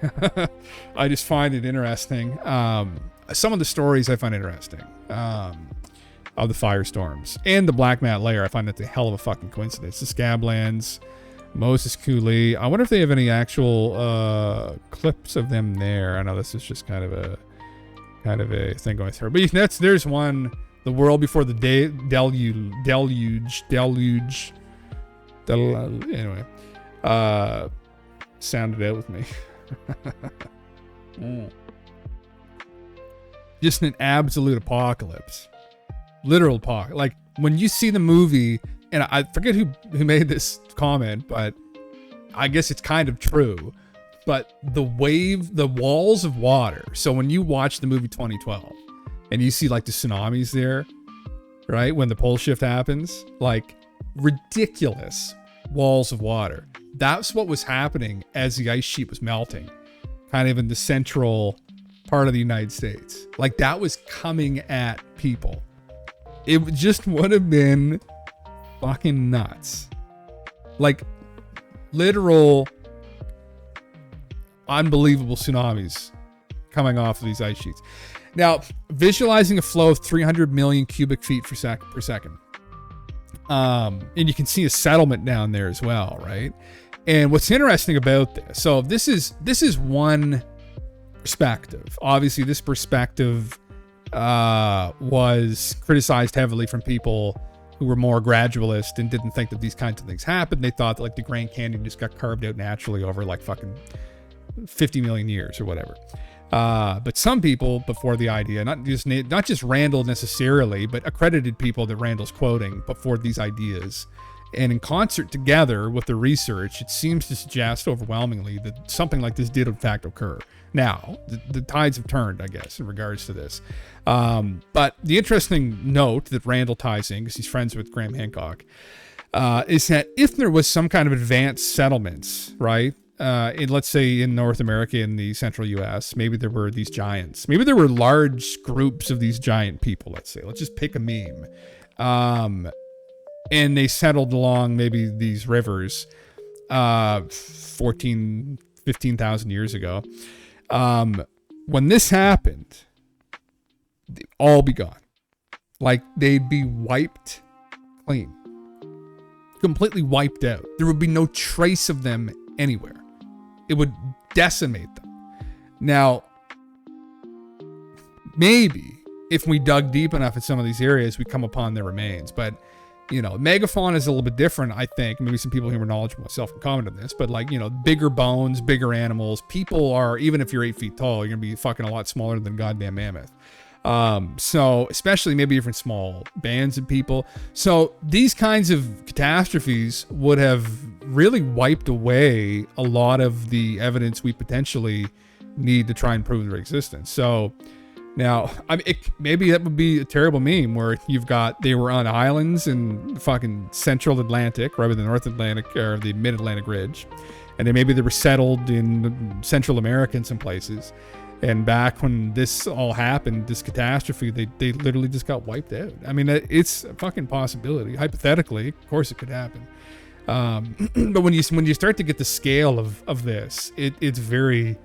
I just find it interesting. Some of the stories I find interesting of the firestorms and the Black Mat Layer. I find that's a hell of a fucking coincidence. The Scablands, Moses Coulee. I wonder if they have any actual clips of them there. I know this is just kind of a thing going through. But there's one, the world before the deluge. Anyway, sound it out with me. Just an absolute apocalypse. Literal apocalypse. Like when you see the movie, and I forget who made this comment, but I guess it's kind of true. But the walls of water. So when you watch the movie 2012 and you see like the tsunamis there, right? When the pole shift happens, like ridiculous walls of water. That's what was happening as the ice sheet was melting, kind of in the central part of the United States. Like that was coming at people. It just would have been fucking nuts. Like literal unbelievable tsunamis coming off of these ice sheets. Now, visualizing a flow of 300 million cubic feet per second. And you can see a settlement down there as well, right? And what's interesting about this, so this is one perspective. Obviously, this perspective was criticized heavily from people who were more gradualist and didn't think that these kinds of things happened. They thought that like the Grand Canyon just got carved out naturally over like fucking 50 million years or whatever. But some people before the idea, not just Randall necessarily, but accredited people that Randall's quoting before these ideas, and in concert together with the research, it seems to suggest overwhelmingly that something like this did in fact occur. Now, the tides have turned, I guess, in regards to this. But the interesting note that Randall ties in, because he's friends with Graham Hancock, is that if there was some kind of advanced settlements, right, let's say in North America, in the central U.S., maybe there were these giants. Maybe there were large groups of these giant people, let's say. Let's just pick a meme. And they settled along maybe these rivers 15,000 years ago. When this happened, they'd all be gone. Like, they'd be wiped clean. Completely wiped out. There would be no trace of them anywhere. It would decimate them. Now, maybe if we dug deep enough in some of these areas, we come upon their remains. But, you know, megafauna is a little bit different, I think. Maybe some people who are knowledgeable myself can comment on this. But, like, you know, bigger bones, bigger animals. People are, even if you're 8 feet tall, you're going to be fucking a lot smaller than goddamn mammoth. So especially maybe different small bands of people. So these kinds of catastrophes would have really wiped away a lot of the evidence we potentially need to try and prove their existence. So now, I mean, maybe that would be a terrible meme where you've got, they were on islands in fucking central Atlantic, right, with the North Atlantic or the mid-Atlantic ridge. And then maybe they were settled in Central America in some places. And back when this all happened, this catastrophe, they literally just got wiped out. I mean, it's a fucking possibility. Hypothetically, of course it could happen. But when you start to get the scale of this, it's very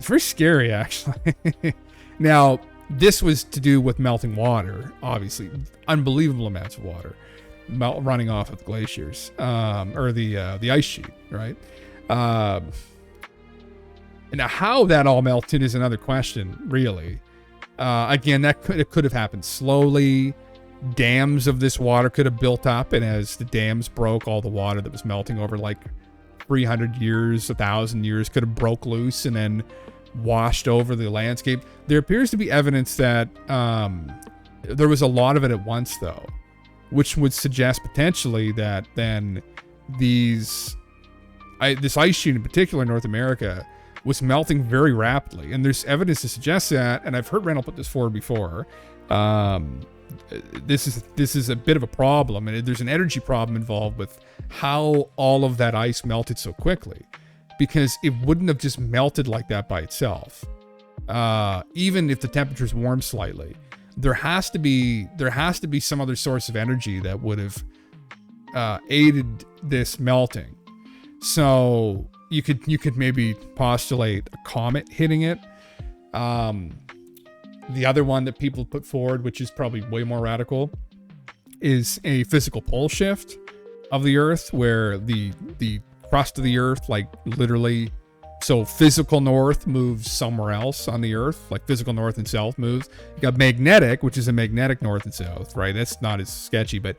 scary, actually. Now, this was to do with melting water, obviously. Unbelievable amounts of water running off of the glaciers, or the ice sheet, right? Now, how that all melted is another question, really. Again, it could have happened slowly. Dams of this water could have built up, and as the dams broke, all the water that was melting over like 300 years, 1,000 years could have broke loose and then washed over the landscape. There appears to be evidence that there was a lot of it at once, though, which would suggest potentially that then this ice sheet in particular in North America was melting very rapidly. And there's evidence to suggest that, and I've heard Randall put this forward before, this is a bit of a problem, and there's an energy problem involved with how all of that ice melted so quickly, because it wouldn't have just melted like that by itself. Even if the temperatures warmed slightly, there has to be some other source of energy that would have aided this melting. So you could maybe postulate a comet hitting it. The other one that people put forward, which is probably way more radical, is a physical pole shift of the Earth, where the crust of the Earth, like literally, so physical north moves somewhere else on the Earth, like physical north and south moves. You got magnetic, which is a magnetic north and south, right? That's not as sketchy, but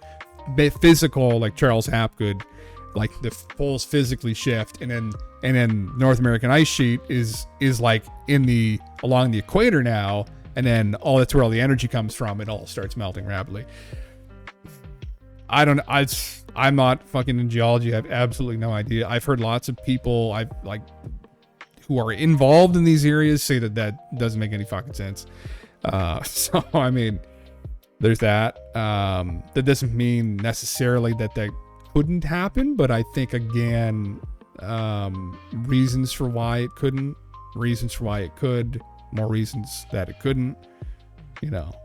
physical, like Charles Hapgood, like the poles physically shift, and then North American ice sheet is like along the equator now. And then that's where all the energy comes from. It all starts melting rapidly. I'm not fucking in geology. I have absolutely no idea. I've heard lots of people who are involved in these areas say that doesn't make any fucking sense. So I mean, there's that. That doesn't mean necessarily that couldn't happen, but I think again, reasons for why it couldn't, reasons for why it could, more reasons that it couldn't,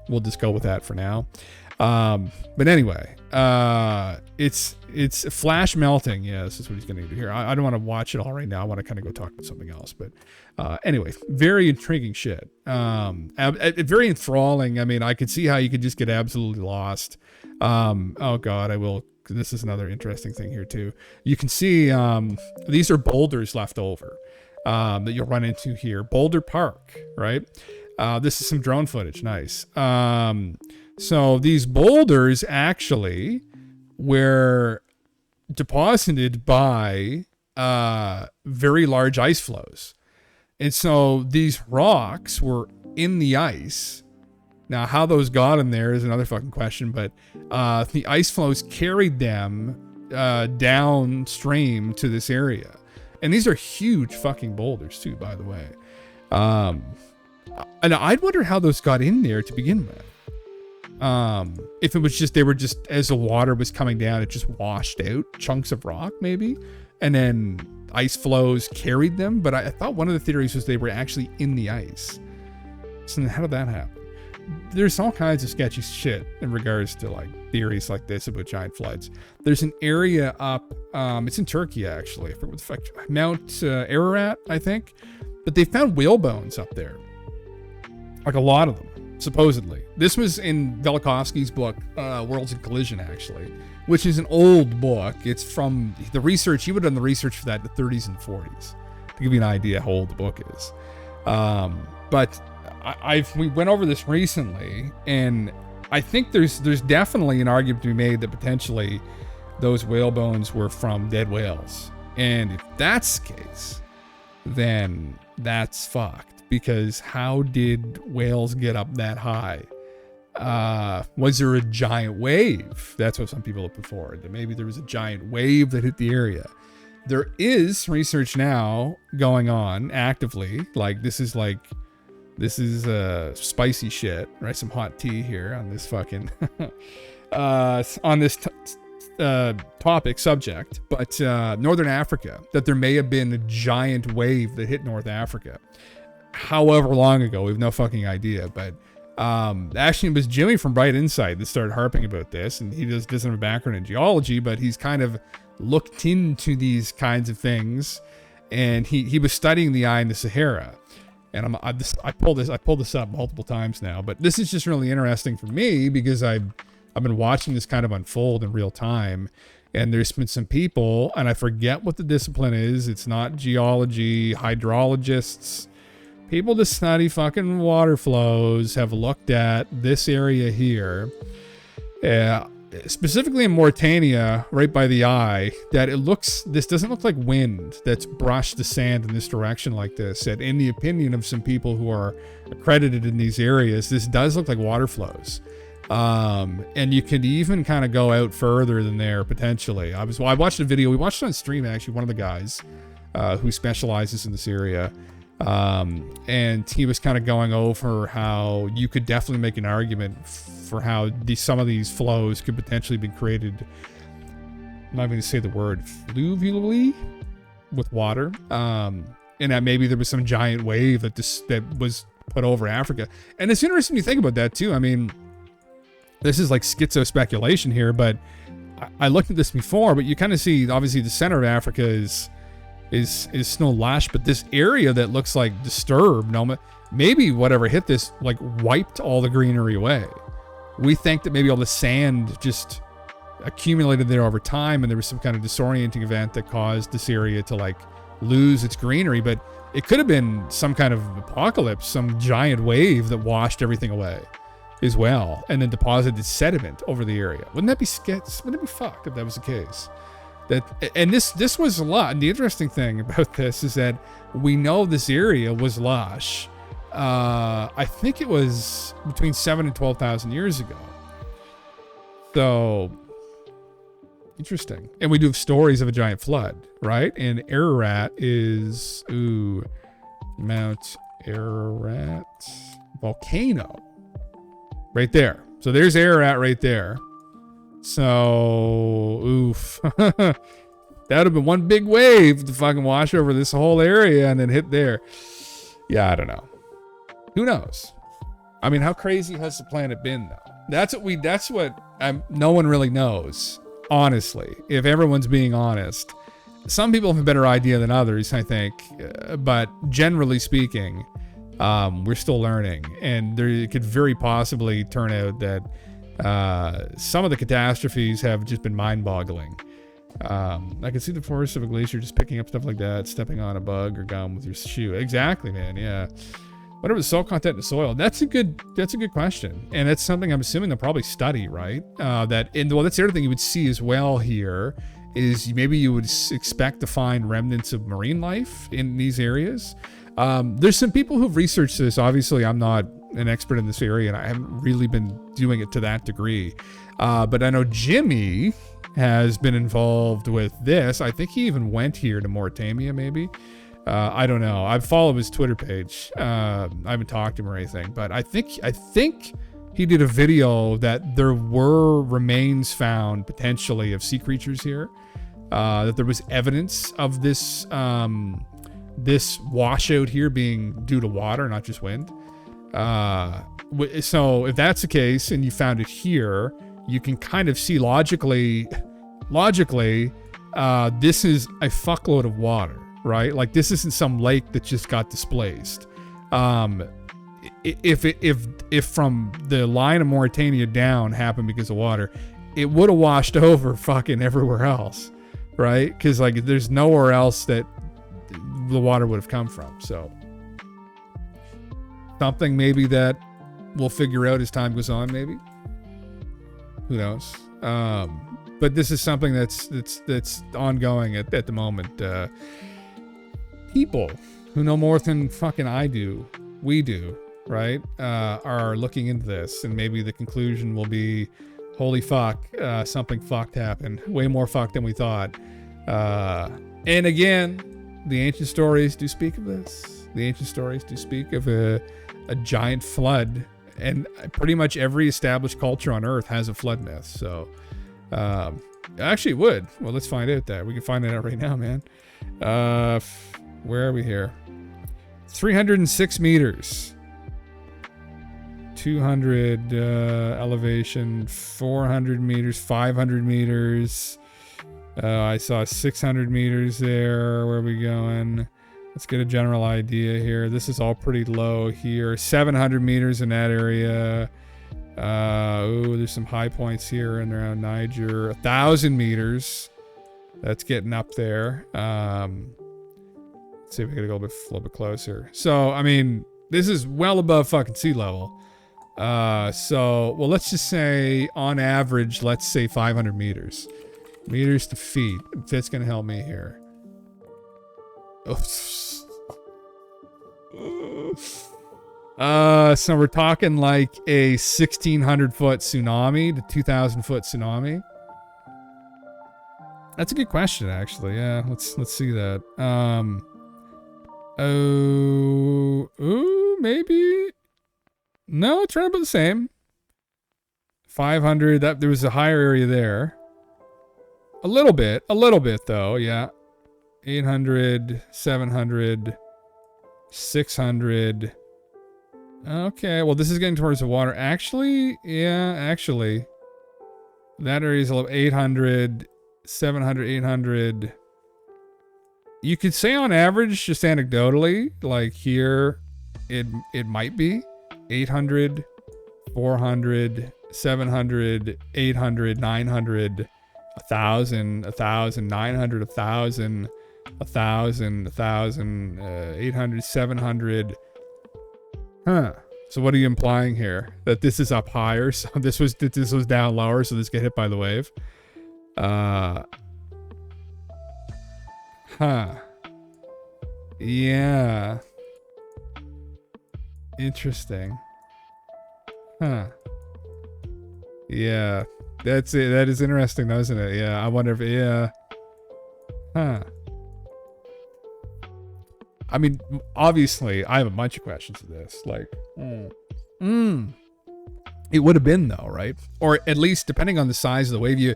we'll just go with that for now. But anyway, it's flash melting. Yeah, this is what he's going to do here. I don't want to watch it all right now. I want to kind of go talk about something else. But anyway, very intriguing shit. Very enthralling. I mean, I could see how you could just get absolutely lost. Oh God, I will. This is another interesting thing here too. You can see these are boulders left over. That you'll run into here. Boulder Park, right? This is some drone footage. Nice. So these boulders actually were deposited by very large ice flows. And so these rocks were in the ice. Now, how those got in there is another fucking question, but the ice flows carried them downstream to this area. And these are huge fucking boulders too, by the way. And I'd wonder how those got in there to begin with. If it was just, they were just, as the water was coming down, it just washed out chunks of rock maybe. And then ice flows carried them. But I thought one of the theories was they were actually in the ice. So then how did that happen? There's all kinds of sketchy shit in regards to like theories like this about giant floods. There's an area up, it's in Turkey actually, I forget what the fuck, Mount Ararat, I think, but they found whale bones up there, like a lot of them, supposedly. This was in Velikovsky's book, Worlds in Collision, actually, which is an old book. It's from the research, he would have done the research for that in the 30s and 40s, to give you an idea how old the book is. But we went over this recently, and I think there's definitely an argument to be made that potentially those whale bones were from dead whales. And if that's the case, then that's fucked, because how did whales get up that high? Was there a giant wave? That's what some people have put forward, that maybe there was a giant wave that hit the area. There is research now going on actively, like this is spicy shit, right? Some hot tea here on this fucking on this subject, but Northern Africa, that there may have been a giant wave that hit North Africa however long ago. We have no fucking idea, but actually it was Jimmy from Bright Insight that started harping about this, and he doesn't have a background in geology, but he's kind of looked into these kinds of things, and he was studying the eye in the Sahara. And I pulled this up multiple times now, but this is just really interesting for me because I've been watching this kind of unfold in real time, and there's been some people, and I forget what the discipline is. It's not geology, hydrologists. People that study fucking water flows have looked at this area here. specifically in Mauritania, right by the eye, that this doesn't look like wind that's brushed the sand in this direction like this. And in the opinion of some people who are accredited in these areas, this does look like water flows. And you could even kind of go out further than there potentially. I watched a video. We watched it on stream actually. One of the guys who specializes in this area, and he was kind of going over how you could definitely make an argument for how some of these flows could potentially be created. I'm not going to say the word fluvially with water, and that maybe there was some giant wave that was put over Africa. And it's interesting to think about that too. I mean, this is like schizo speculation here, but I looked at this before, but you kind of see, obviously the center of Africa is snow lash, but this area that looks like disturbed, maybe whatever hit this like wiped all the greenery away. We think that maybe all the sand just accumulated there over time, and there was some kind of disorienting event that caused this area to like lose its greenery, but it could have been some kind of apocalypse, some giant wave that washed everything away as well, and then deposited sediment over the area. Wouldn't that be Wouldn't it be fucked if that was the case? This was a lot. And the interesting thing about this is that we know this area was lush. I think it was between 7,000 and 12,000 years ago. So interesting. And we do have stories of a giant flood, right? And Ararat is Mount Ararat volcano. Right there. So there's Ararat right there. So, oof. That would have been one big wave to fucking wash over this whole area and then hit there. Yeah, I don't know. Who knows? I mean, how crazy has the planet been, though? That's what no one really knows, honestly, if everyone's being honest. Some people have a better idea than others, I think. But generally speaking, we're still learning, and it could very possibly turn out that some of the catastrophes have just been mind-boggling. I can see the force of a glacier just picking up stuff like that, stepping on a bug or gum with your shoe. Exactly, man. Yeah. Whatever the salt content in the soil. That's a good question, and that's something I'm assuming they'll probably study, right? That's the other thing you would see as well here is maybe you would expect to find remnants of marine life in these areas. There's some people who've researched this. Obviously, I'm not an expert in this area, and I haven't really been doing it to that degree. But I know Jimmy has been involved with this. I think he even went here to Mauritania, maybe. I don't know. I follow his Twitter page. I haven't talked to him or anything, but I think he did a video that there were remains found potentially of sea creatures here. That there was evidence of this this washout here being due to water, not just wind. So if that's the case and you found it here, you can kind of see logically, this is a fuckload of water, right? Like this isn't some lake that just got displaced. If from the line of Mauritania down happened because of water, it would have washed over fucking everywhere else, right? Because like there's nowhere else that the water would have come from. So something maybe that we'll figure out as time goes on, maybe. Who knows? But this is something that's ongoing at the moment. People who know more than fucking we do, right? Are looking into this, and maybe the conclusion will be, holy fuck, something fucked happened. Way more fucked than we thought. And again, the ancient stories do speak of this. The ancient stories do speak of a giant flood, and pretty much every established culture on Earth has a flood myth. So, actually it would. Well, let's find out that. We can find it out right now, man. Where are we here? 306 meters. 200 elevation, 400 meters, 500 meters. I saw 600 meters there. Where are we going? Let's get a general idea here. This is all pretty low here. 700 meters in that area. There's some high points here and around Niger. 1,000 meters. That's getting up there. Let's see if we can go a little bit closer. So, I mean, this is well above fucking sea level. So, well, let's just say on average, let's say 500 meters. Meters to feet. That's going to help me here. Oops. So we're talking like a 1,600 foot tsunami to 2,000 foot tsunami. That's a good question, actually. Yeah, let's see that. Maybe. No, it's right about the same. 500. That there was a higher area there. A little bit though. Yeah. 800, 700, 600. Okay, well, this is getting towards the water. Actually, that area is 800, 700, 800. You could say on average, just anecdotally, like here, it might be 800, 400, 700, 800, 900, 1,000, 1,000, 900, 1,000, 1,000, 1,000, 800, 700. Huh. So what are you implying here? That this is up higher, so this was down lower, so this get hit by the wave? Huh. Yeah. Interesting. Huh. Yeah. That's it. That is interesting, though, isn't it? Yeah. I wonder if, yeah. Huh. I mean, obviously, I have a bunch of questions to this. Like, it would have been, though, right? Or at least, depending on the size of the wave, you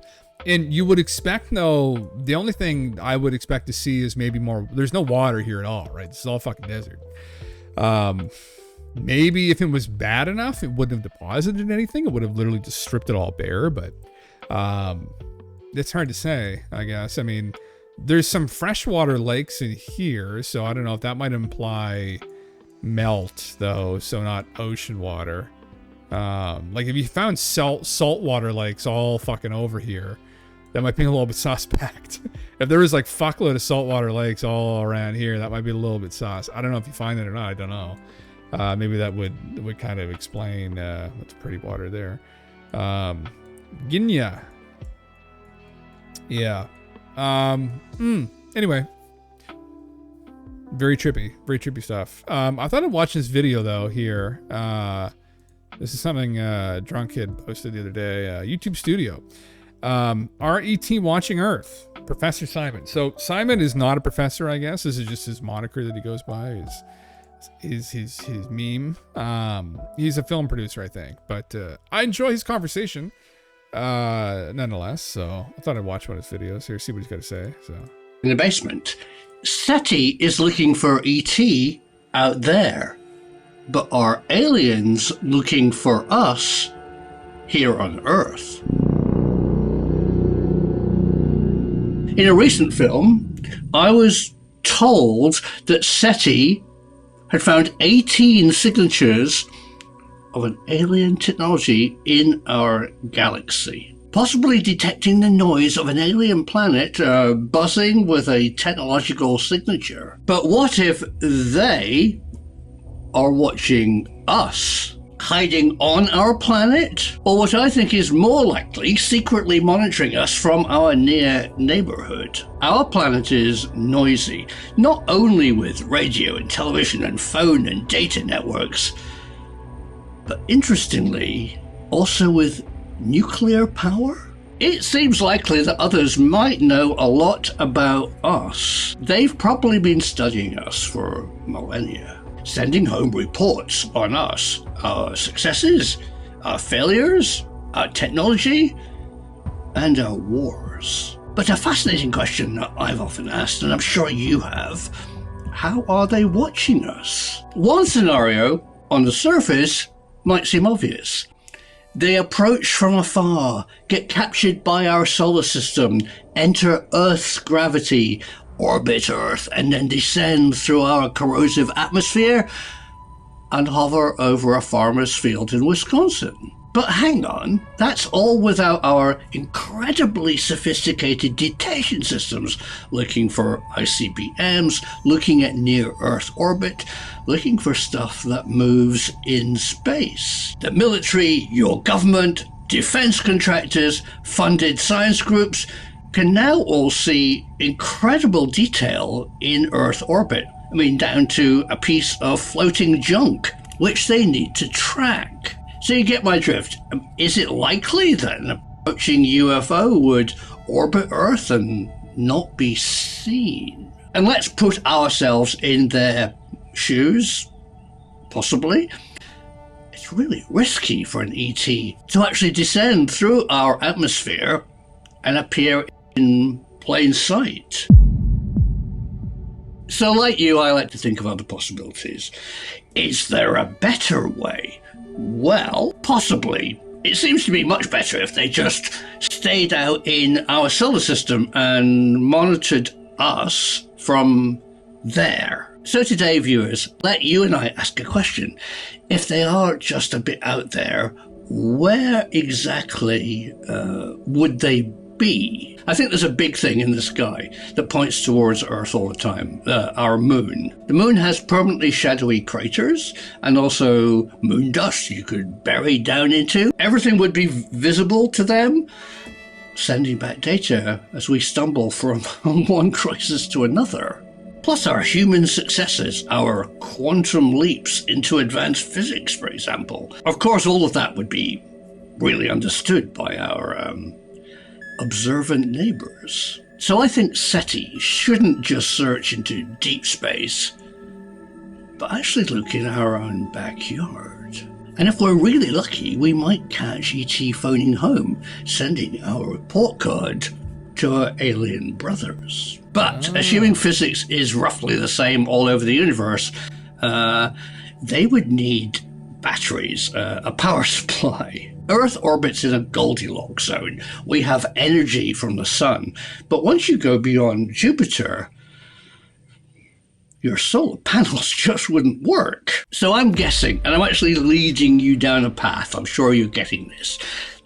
would expect, no, the only thing I would expect to see is maybe more, there's no water here at all, right? This is all fucking desert. Maybe if it was bad enough, it wouldn't have deposited anything. It would have literally just stripped it all bare, but it's hard to say, I guess. I mean, there's some freshwater lakes in here, so I don't know if that might imply melt, though, so not ocean water. Like if you found saltwater lakes all fucking over here, that might be a little bit suspect. If there was like fuckload of saltwater lakes all around here, that might be a little bit sus. I don't know if you find it or not. I don't know. Maybe that would kind of explain what's pretty water there. Ginya. Yeah. Anyway. Very trippy stuff. I thought I'd watch this video though here. This is something Drunk Kid posted the other day. YouTube Studio. RET Watching Earth. Professor Simon. So Simon is not a professor, I guess. This is just his moniker that he goes by. His meme. He's a film producer, I think. But I enjoy his conversation. Nonetheless, so I thought I'd watch one of his videos here, see what he's got to say. So in the basement, SETI is looking for ET out there, but are aliens looking for us here on Earth? In a recent film, I was told that SETI had found 18 signatures of an alien technology in our galaxy, possibly detecting the noise of an alien planet buzzing with a technological signature. But what if they are watching us, hiding on our planet? Or what I think is more likely, secretly monitoring us from our near neighborhood. Our planet is noisy, not only with radio and television and phone and data networks, but interestingly, also with nuclear power? It seems likely that others might know a lot about us. They've probably been studying us for millennia, sending home reports on us, our successes, our failures, our technology, and our wars. But a fascinating question that I've often asked, and I'm sure you have, how are they watching us? One scenario, on the surface, might seem obvious. They approach from afar, get captured by our solar system, enter Earth's gravity, orbit Earth, and then descend through our corrosive atmosphere and hover over a farmer's field in Wisconsin. But hang on, that's all without our incredibly sophisticated detection systems, looking for ICBMs, looking at near-Earth orbit, looking for stuff that moves in space. The military, your government, defense contractors, funded science groups can now all see incredible detail in Earth orbit. I mean, down to a piece of floating junk, which they need to track. So you get my drift. Is it likely that an approaching UFO would orbit Earth and not be seen? And let's put ourselves in their shoes, possibly. It's really risky for an ET to actually descend through our atmosphere and appear in plain sight. So like you, I like to think of other possibilities. Is there a better way? Well, possibly. It seems to be much better if they just stayed out in our solar system and monitored us from there. So today, viewers, let you and I ask a question. If they are just a bit out there, where exactly would they be? I think there's a big thing in the sky that points towards Earth all the time, our moon. The moon has permanently shadowy craters and also moon dust you could bury down into. Everything would be visible to them, sending back data as we stumble from one crisis to another. Plus our human successes, our quantum leaps into advanced physics, for example. Of course, all of that would be really understood by our observant neighbors. So I think SETI shouldn't just search into deep space, but actually look in our own backyard. And if we're really lucky, we might catch ET phoning home, sending our report card to our alien brothers. But assuming physics is roughly the same all over the universe, they would need batteries, a power supply. Earth orbits in a Goldilocks zone. We have energy from the sun. But once you go beyond Jupiter, your solar panels just wouldn't work. So I'm guessing, and I'm actually leading you down a path, I'm sure you're getting this,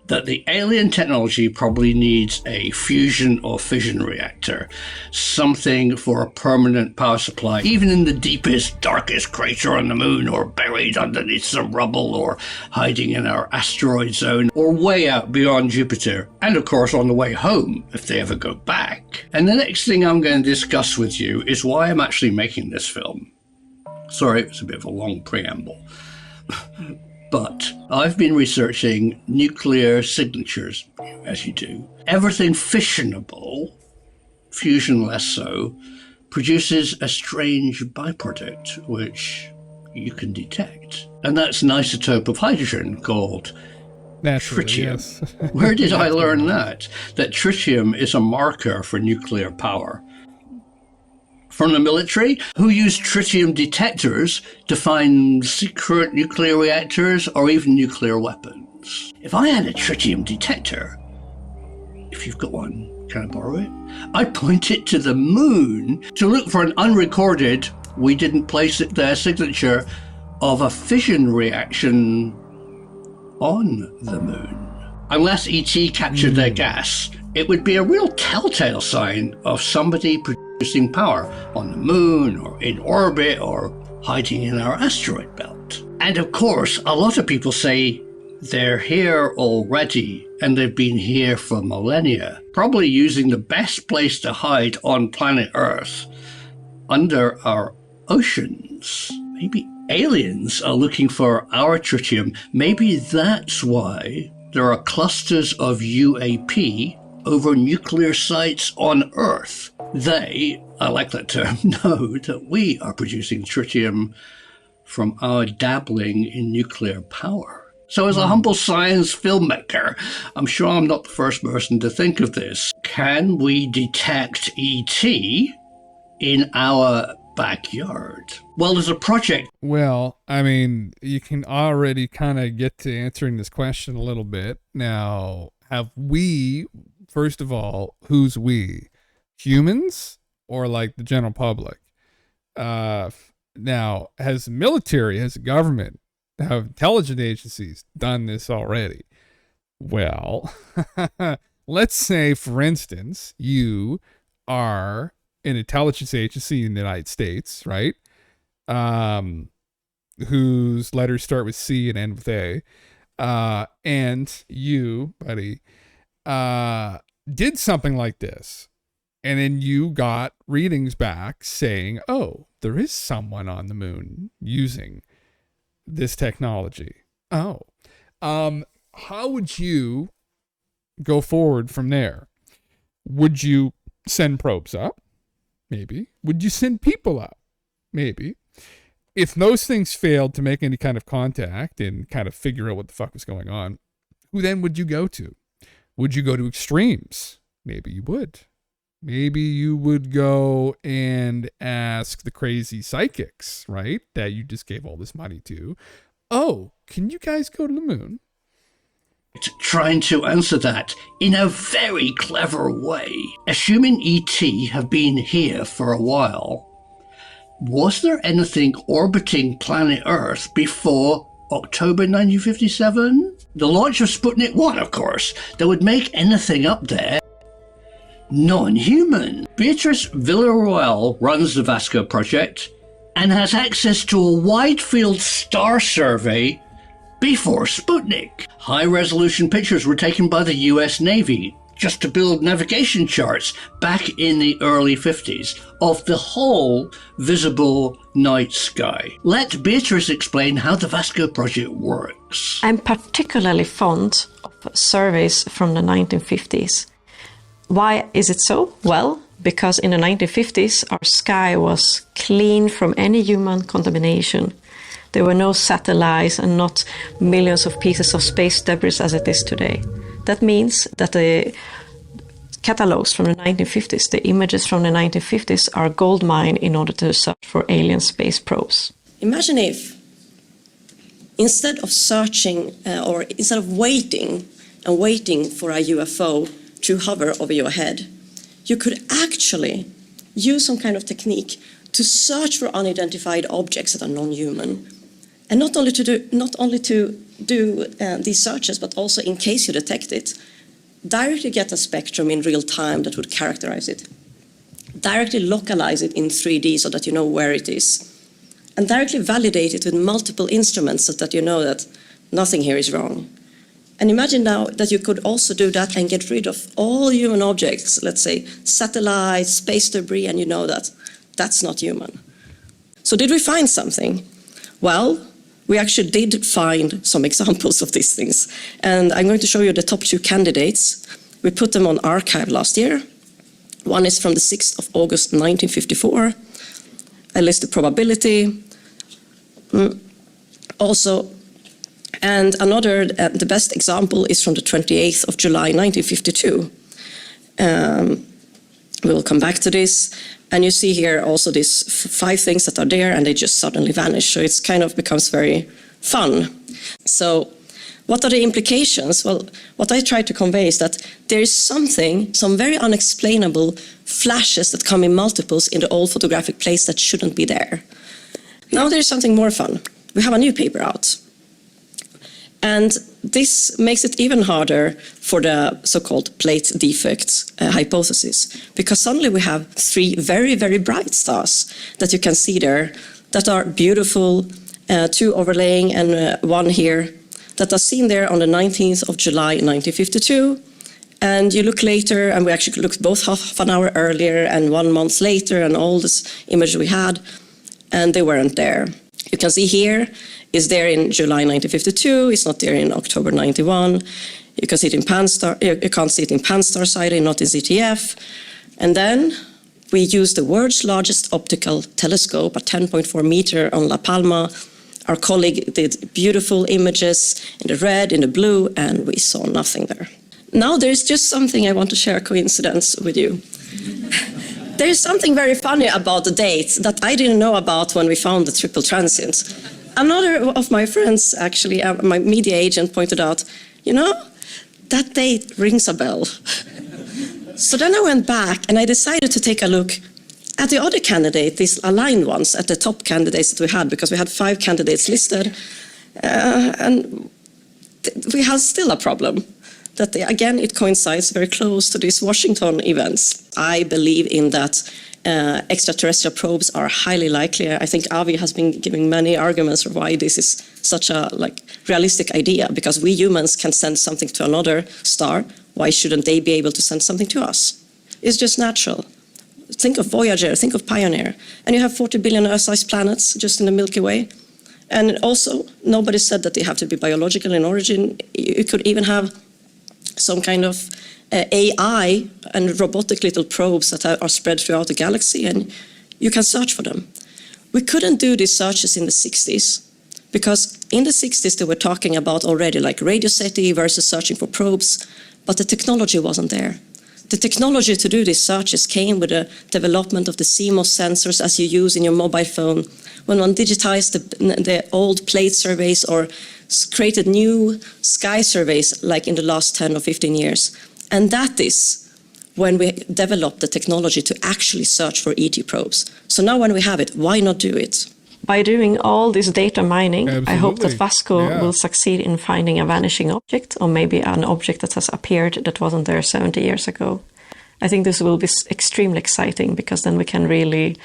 that the alien technology probably needs a fusion or fission reactor, something for a permanent power supply, even in the deepest, darkest crater on the moon, or buried underneath some rubble, or hiding in our asteroid zone, or way out beyond Jupiter, and of course on the way home, if they ever go back. And the next thing I'm going to discuss with you is why I'm actually making this film. Sorry, it was a bit of a long preamble. But I've been researching nuclear signatures, as you do. Everything fissionable, fusion less so, produces a strange byproduct, which you can detect. And that's an isotope of hydrogen called tritium. Yes. Where did I learn that? That tritium is a marker for nuclear power. From the military, who use tritium detectors to find secret nuclear reactors or even nuclear weapons. If I had a tritium detector, if you've got one, can I borrow it? I'd point it to the moon to look for an unrecorded, we didn't place it there signature of a fission reaction on the moon. Unless ET captured their gas, it would be a real telltale sign of somebody producing power on the moon or in orbit or hiding in our asteroid belt. And of course, a lot of people say they're here already and they've been here for millennia, probably using the best place to hide on planet Earth, under our oceans. Maybe aliens are looking for our tritium. Maybe that's why there are clusters of UAP over nuclear sites on Earth. They, I like that term, know that we are producing tritium from our dabbling in nuclear power. So as a humble science filmmaker, I'm sure I'm not the first person to think of this. Can we detect ET in our backyard? Well, there's a project. Well, I mean, you can already kind of get to answering this question a little bit. Now, have we, first of all, who's we? Humans or like the general public? Now, has the military, has the government have intelligence agencies done this already? Well, let's say, for instance, you are an intelligence agency in the United States, right? Whose letters start with C and end with A. And you, buddy, did something like this. And then you got readings back saying, oh, there is someone on the moon using this technology. Oh, how would you go forward from there? Would you send probes up? Maybe. Would you send people up? Maybe. If those things failed to make any kind of contact and kind of figure out what the fuck was going on, who then would you go to? Would you go to extremes? Maybe you would. Maybe you would go and ask the crazy psychics, right? That you just gave all this money to. Oh, can you guys go to the moon? Trying to answer that in a very clever way. Assuming ET have been here for a while, was there anything orbiting planet Earth before October 1957? The launch of Sputnik 1, of course, that would make anything up there non-human. Beatrice Villarroel runs the Vasco project and has access to a wide-field star survey before Sputnik. High-resolution pictures were taken by the US Navy just to build navigation charts back in the early 50s of the whole visible night sky. Let Beatrice explain how the Vasco project works. I'm particularly fond of surveys from the 1950s. Why is it so? Well, because in the 1950s our sky was clean from any human contamination. There were no satellites and not millions of pieces of space debris as it is today. That means that the catalogs from the 1950s, the images from the 1950s, are a gold mine in order to search for alien space probes. Imagine if, instead of searching or instead of waiting for a UFO to hover over your head, you could actually use some kind of technique to search for unidentified objects that are non-human. And not only to do these searches, but also, in case you detect it, directly get a spectrum in real time that would characterize it. Directly localize it in 3D so that you know where it is. And directly validate it with multiple instruments so that you know that nothing here is wrong. And imagine now that you could also do that and get rid of all human objects, let's say satellites, space debris, and you know that that's not human. So did we find something? Well, we actually did find some examples of these things. And I'm going to show you the top 2 candidates. We put them on archive last year. One is from the 6th of August 1954. I list the probability. Also, and another, the best example is from the 28th of July 1952. We'll come back to this. And you see here also these 5 things that are there and they just suddenly vanish. So it's kind of becomes very fun. So what are the implications? Well, what I try to convey is that there is some very unexplainable flashes that come in multiples in the old photographic plates that shouldn't be there. Now there's something more fun. We have a new paper out. And this makes it even harder for the so-called plate defect hypothesis, because suddenly we have 3 very, very bright stars that you can see there that are beautiful, 2 overlaying and 1 here, that are seen there on the 19th of July 1952. And you look later, and we actually looked both half an hour earlier and 1 month later, and all this image we had, and they weren't there. You can see here, is there in July 1952, it's not there in October 91. You can see it in Pan-STAR, you can't see it in Pan-STAR Siding, not in ZTF. And then we used the world's largest optical telescope, a 10.4 meter on La Palma. Our colleague did beautiful images in the red, in the blue, and we saw nothing there. Now there's just something I want to share a coincidence with you. There's something very funny about the date that I didn't know about when we found the triple transient. Another of my friends, actually, my media agent, pointed out, that date rings a bell. So then I went back and I decided to take a look at the other candidate, these aligned ones, at the top candidates that we had, because we had 5 candidates listed. And we have still a problem. That again, it coincides very close to these Washington events. I believe in that extraterrestrial probes are highly likely. I think Avi has been giving many arguments for why this is such a realistic idea, because we humans can send something to another star. Why shouldn't they be able to send something to us? It's just natural. Think of Voyager, think of Pioneer, and you have 40 billion Earth-sized planets just in the Milky Way. And also, nobody said that they have to be biological in origin. You could even have some kind of AI and robotic little probes that are spread throughout the galaxy, and you can search for them. We couldn't do these searches in the 60s, because in the 60s they were talking about already like radio SETI versus searching for probes, but the technology wasn't there. The technology to do these searches came with the development of the CMOS sensors as you use in your mobile phone, when one digitized the old plate surveys or created new sky surveys like in the last 10 or 15 years. And that is when we developed the technology to actually search for ET probes. So now when we have it, why not do it? By doing all this data mining, I hope that Absolutely. Vasco will succeed in finding a vanishing object, or maybe an object that has appeared that wasn't there 70 years ago. I think this will be extremely exciting, because then we can really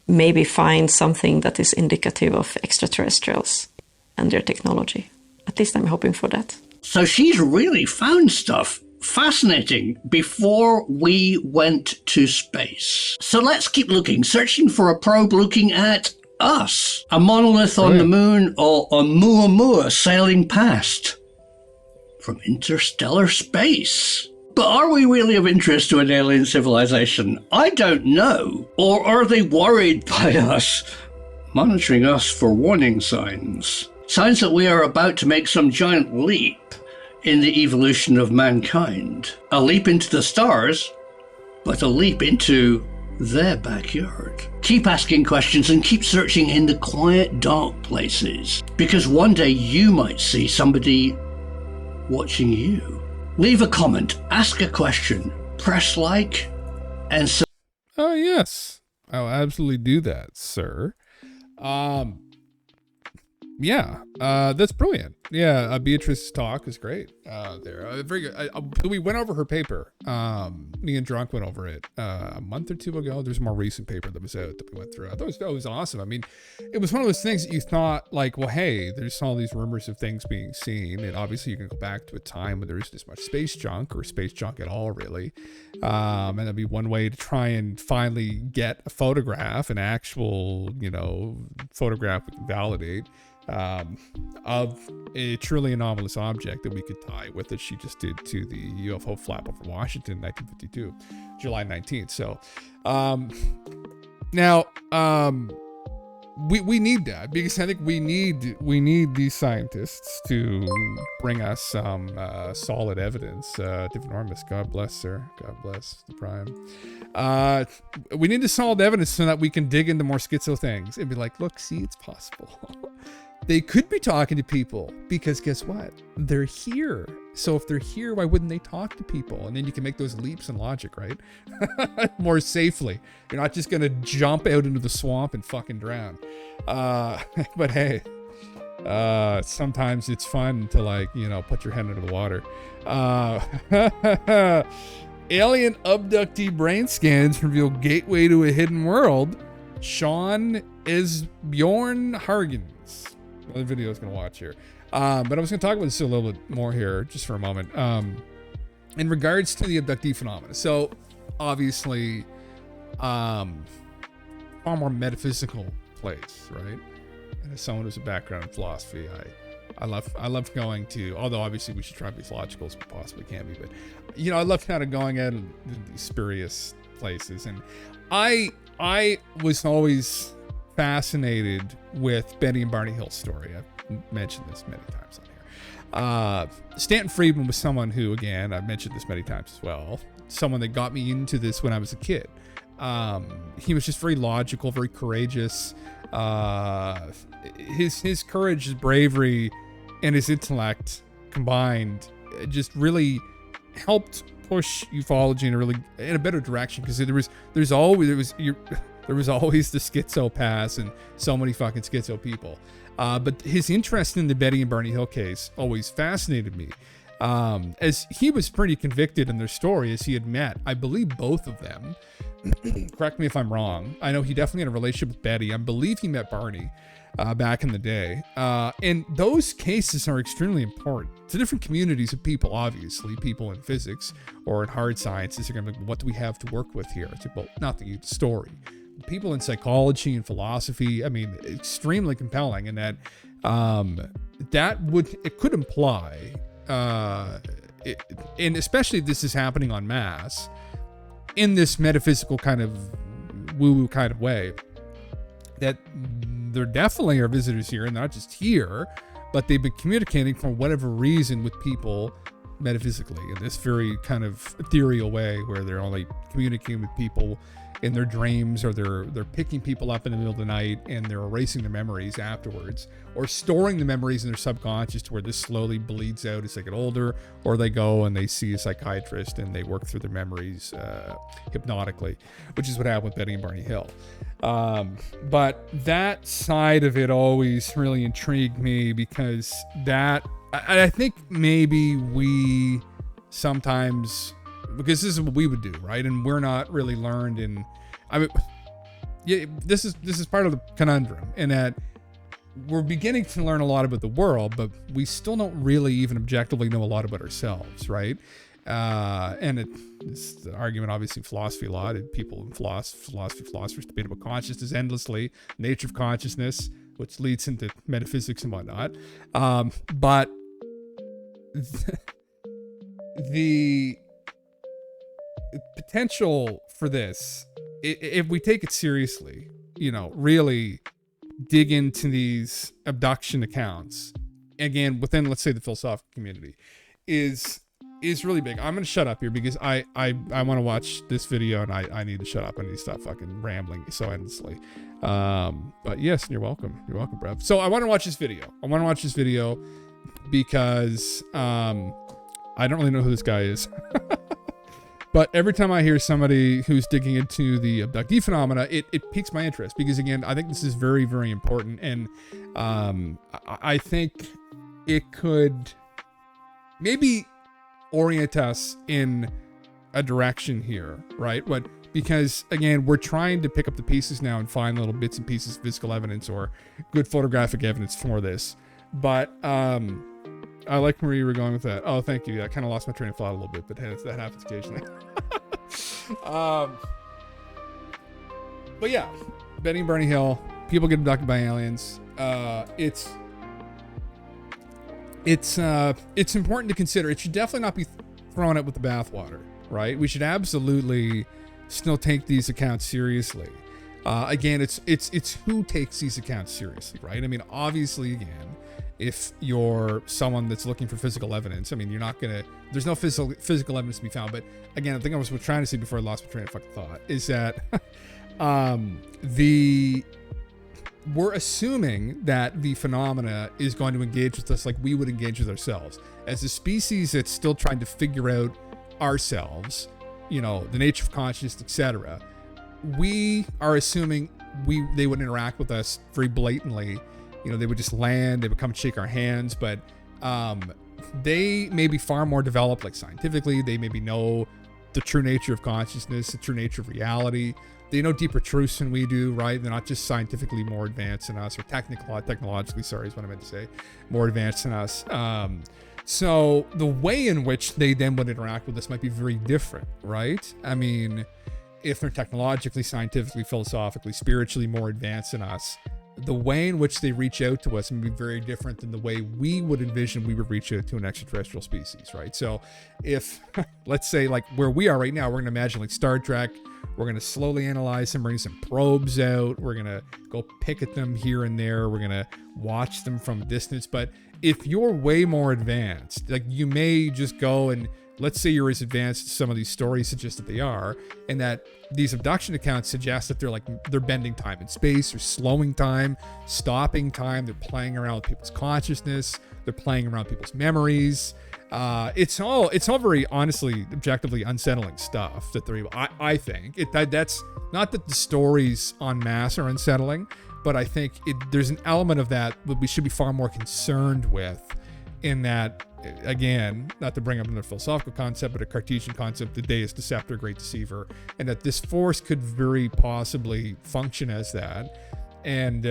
maybe find something that is indicative of extraterrestrials and their technology. At least I'm hoping for that. So she's really found stuff fascinating before we went to space. So let's keep looking, searching for a probe looking at us. A monolith on the moon, or Oumuamua sailing past from interstellar space. But are we really of interest to an alien civilization? I don't know. Or are they worried by us, monitoring us for warning signs? Signs that we are about to make some giant leap in the evolution of mankind. A leap into the stars, but a leap into their backyard. Keep asking questions and keep searching in the quiet, dark places, because one day you might see somebody watching you. Leave a comment, ask a question, press like, and Oh yes, I'll absolutely do that, sir. Yeah, that's brilliant. Yeah, Beatrice's talk is great. Very good. We went over her paper. Me and Drunk went over it a month or two ago. There's a more recent paper that was out that we went through. I thought it was awesome. I mean, it was one of those things that you thought like, well, hey, there's all these rumors of things being seen, and obviously you can go back to a time when there isn't as much space junk or space junk at all, really. And that'd be one way to try and finally get a photograph, an actual, photograph we can validate. Of a truly anomalous object that we could tie with, as she just did to the UFO flap over Washington, 1952, July 19th. So, now, we need that, because I think we need these scientists to bring us some solid evidence. Enormous, God bless, sir. God bless the Prime. We need the solid evidence so that we can dig into more schizo things and be like, look, see, it's possible. They could be talking to people, because guess what? They're here. So if they're here, why wouldn't they talk to people? And then you can make those leaps in logic, right? More safely. You're not just going to jump out into the swamp and fucking drown. But hey, sometimes it's fun to put your head under the water. Alien abductee brain scans reveal gateway to a hidden world. Sean is Bjorn Hargens. Another video I was going to watch here. But I was going to talk about this a little bit more here, just for a moment. In regards to the abductee phenomena. So, obviously, far more metaphysical place, right? And as someone who's a background in philosophy, I love going to, although obviously we should try to be as logical as we possibly can be, but, I love kind of going out in these spurious places. And I was always fascinated with Betty and Barney Hill's story. I've mentioned this many times on here. Stanton Friedman was someone who, again, I've mentioned this many times as well, someone that got me into this when I was a kid. He was just very logical, very courageous. His courage, his bravery, and his intellect combined just really helped push ufology in a better direction, because There was always the schizo pass and so many fucking schizo people. But his interest in the Betty and Barney Hill case always fascinated me. As he was pretty convicted in their story, as he had met, I believe, both of them. Correct me if I'm wrong. I know he definitely had a relationship with Betty. I believe he met Barney back in the day. And those cases are extremely important to different communities of people, obviously. People in physics or in hard sciences are going to be, what do we have to work with here? It's about not the story. People in psychology and philosophy, I mean, extremely compelling in that it could imply, and especially if this is happening en masse, in this metaphysical kind of woo-woo kind of way, that there definitely are visitors here, and not just here, but they've been communicating for whatever reason with people metaphysically in this very kind of ethereal way, where they're only communicating with people in their dreams, or they're picking people up in the middle of the night and they're erasing their memories afterwards, or storing the memories in their subconscious to where this slowly bleeds out as they get older, or they go and they see a psychiatrist and they work through their memories hypnotically, which is what happened with Betty and Barney Hill. But that side of it always really intrigued me, because that, I think maybe we sometimes, because this is what we would do, right? And we're not really learned in, I mean, yeah, this is part of the conundrum, in that we're beginning to learn a lot about the world, but we still don't really even objectively know a lot about ourselves, right? And it's the argument, obviously, philosophy a lot, and people in philosophers debate about consciousness endlessly, nature of consciousness, which leads into metaphysics and whatnot. But the potential for this, if we take it seriously, really dig into these abduction accounts, again, within, let's say, the philosophical community, is really big. I'm gonna shut up here because I want to watch this video, and I need to shut up. I need to stop fucking rambling so endlessly. But yes, you're welcome, Brev. So I want to watch this video. Because I don't really know who this guy is. But every time I hear somebody who's digging into the abductee phenomena, it piques my interest, because, again, I think this is very, very important. And I think it could maybe orient us in a direction here, right? Because, again, we're trying to pick up the pieces now and find little bits and pieces of physical evidence or good photographic evidence for this. But I like where you were going with that. Oh, thank you. I kind of lost my train of thought a little bit, but that happens occasionally. But yeah, Betty and Barney Hill, people get abducted by aliens. It's important to consider. It should definitely not be thrown out with the bathwater, right? We should absolutely still take these accounts seriously. Again, it's who takes these accounts seriously, right? I mean, obviously, again, if you're someone that's looking for physical evidence, I mean, there's no physical evidence to be found. But again, I think I was trying to say before I lost my train of fucking thought, is that we're assuming that the phenomena is going to engage with us like we would engage with ourselves. As a species that's still trying to figure out ourselves, the nature of consciousness, etc., we are assuming they would interact with us very blatantly. They would just land, they would come and shake our hands, but they may be far more developed, like scientifically. They maybe know the true nature of consciousness, the true nature of reality. They know deeper truths than we do, right? They're not just scientifically more advanced than us, or technologically, sorry, is what I meant to say, more advanced than us. So the way in which they then would interact with us might be very different, right? I mean, if they're technologically, scientifically, philosophically, spiritually more advanced than us, the way in which they reach out to us may be very different than the way we would envision we would reach out to an extraterrestrial species, right? So if, let's say, like where we are right now, we're going to imagine like Star Trek, we're going to slowly analyze them, bring some probes out, we're going to go pick at them here and there, we're going to watch them from a distance. But if you're way more advanced, like you may just go and, let's say you're as advanced as some of these stories suggest that they are, and that these abduction accounts suggest that they're bending time and space, or slowing time, stopping time, they're playing around with people's consciousness, they're playing around with people's memories. It's all very honestly, objectively unsettling stuff that they're able. I think that's not that the stories en masse are unsettling, but I think there's an element of that we should be far more concerned with. In that, again, not to bring up another philosophical concept, but a Cartesian concept, the Deus Deceptor, Great Deceiver, and that this force could very possibly function as that. And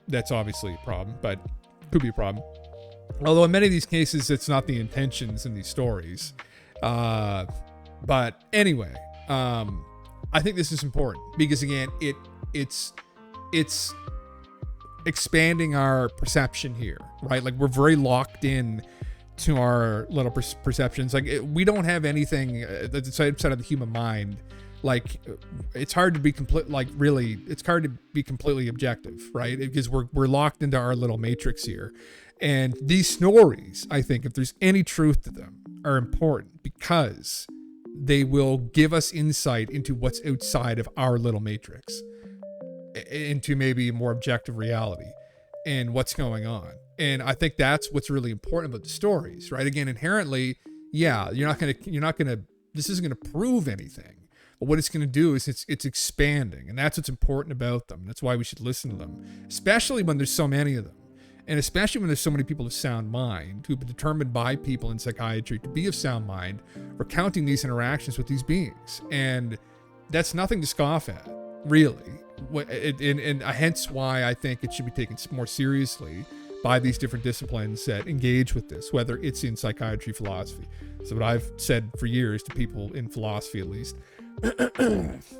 that's obviously a problem, but could be a problem. Although in many of these cases, it's not the intentions in these stories. But anyway, I think this is important because, again, it's expanding our perception here, right? Like, we're very locked in to our little perceptions. Like, we don't have anything that's outside of the human mind. Like, it's hard to be it's hard to be completely objective, right? Because we're locked into our little matrix here. And these stories, I think, if there's any truth to them, are important because they will give us insight into what's outside of our little matrix, into maybe a more objective reality and what's going on. And I think that's what's really important about the stories, right? Again, inherently, yeah, this isn't gonna prove anything. But what it's going to do is it's expanding, and that's what's important about them. That's why we should listen to them, especially when there's so many of them, and especially when there's so many people of sound mind who've been determined by people in psychiatry to be of sound mind, recounting these interactions with these beings. And that's nothing to scoff at, really. And hence why I think it should be taken more seriously by these different disciplines that engage with this, whether it's in psychiatry, philosophy. So what I've said for years to people in philosophy, at least,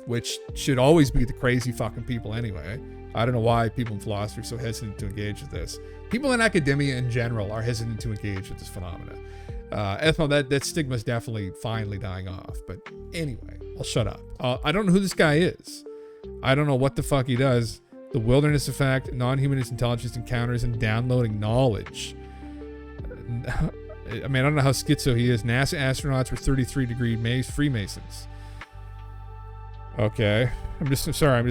which should always be the crazy fucking people anyway. I don't know why people in philosophy are so hesitant to engage with this. People in academia in general are hesitant to engage with this phenomena. That stigma is definitely finally dying off. But anyway, I'll shut up. I don't know who this guy is. I don't know what the fuck he does. The Wilderness Effect, Non-Humanist Intelligence Encounters, and Downloading Knowledge. I mean, I don't know how schizo he is. NASA astronauts were 33-degree Freemasons. Okay. I'm just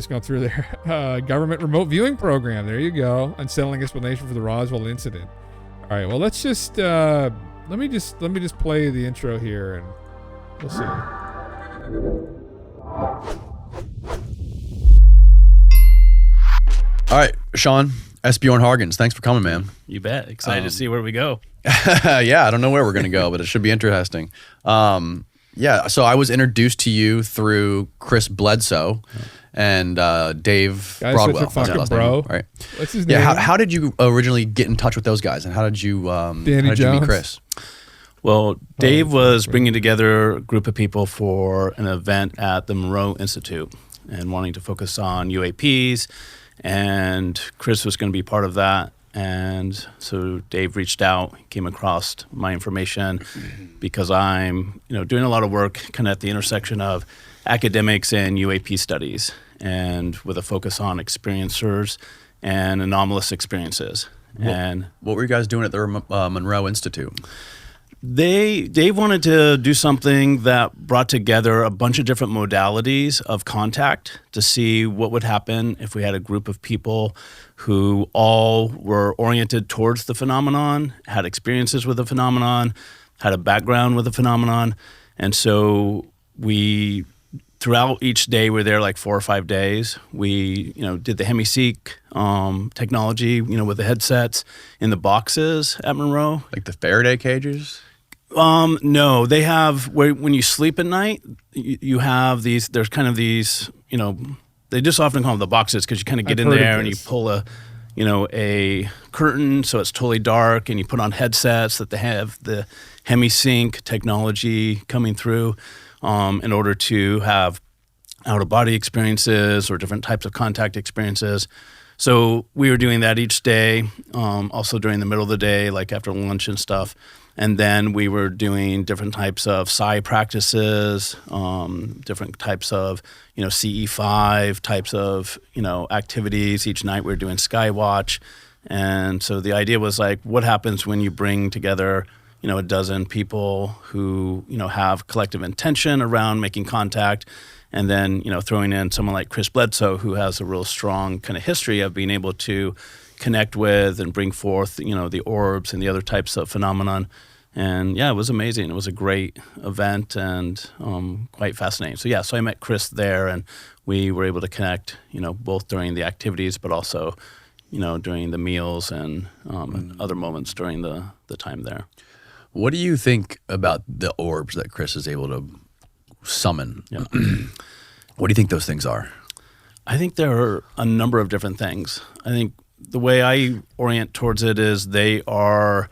going through there. Government remote viewing program. There you go. Unsettling explanation for the Roswell incident. All right. Well, let's just let me just play the intro here, and we'll see. All right, Sean S. Bjorn Hargens, thanks for coming, man. You bet. Excited to see where we go. Yeah, I don't know where we're going to go, but it should be interesting. Yeah, so I was introduced to you through Chris Bledsoe and Dave Guys, Broadwell. such a fucking bro. Right. What's his name? Yeah, how did you originally get in touch with those guys, and how did you meet Chris? Well, Dave was bringing together a group of people for an event at the Monroe Institute and wanting to focus on UAPs, and Chris was going to be part of that. And so Dave reached out, came across my information because I'm, doing a lot of work kind of at the intersection of academics and UAP studies, and with a focus on experiencers and anomalous experiences. And what were you guys doing at the Monroe Institute? Dave wanted to do something that brought together a bunch of different modalities of contact to see what would happen if we had a group of people who all were oriented towards the phenomenon, had experiences with the phenomenon, had a background with the phenomenon. And so we, throughout each day, we were there like 4 or 5 days. We, did the HemiSeq technology, with the headsets in the boxes at Monroe. Like the Faraday cages? No, they have when you sleep at night, you have these. There's kind of these. They just often call them the boxes because you kind of get in there and you pull a curtain so it's totally dark, and you put on headsets that they have the HemiSync technology coming through in order to have out-of-body experiences or different types of contact experiences. So we were doing that each day, also during the middle of the day, like after lunch and stuff. And then we were doing different types of psi practices, different types of, CE5 types of, activities. Each night we were doing Skywatch. And so the idea was like, what happens when you bring together, a dozen people who, have collective intention around making contact, and then, throwing in someone like Chris Bledsoe, who has a real strong kind of history of being able to connect with and bring forth, the orbs and the other types of phenomenon. And yeah, it was amazing. It was a great event and quite fascinating. So I met Chris there, and we were able to connect, both during the activities, but also, during the meals and other moments during the time there. What do you think about the orbs that Chris is able to summon? Yeah. What do you think those things are? I think there are a number of different things. I think the way I orient towards it is they are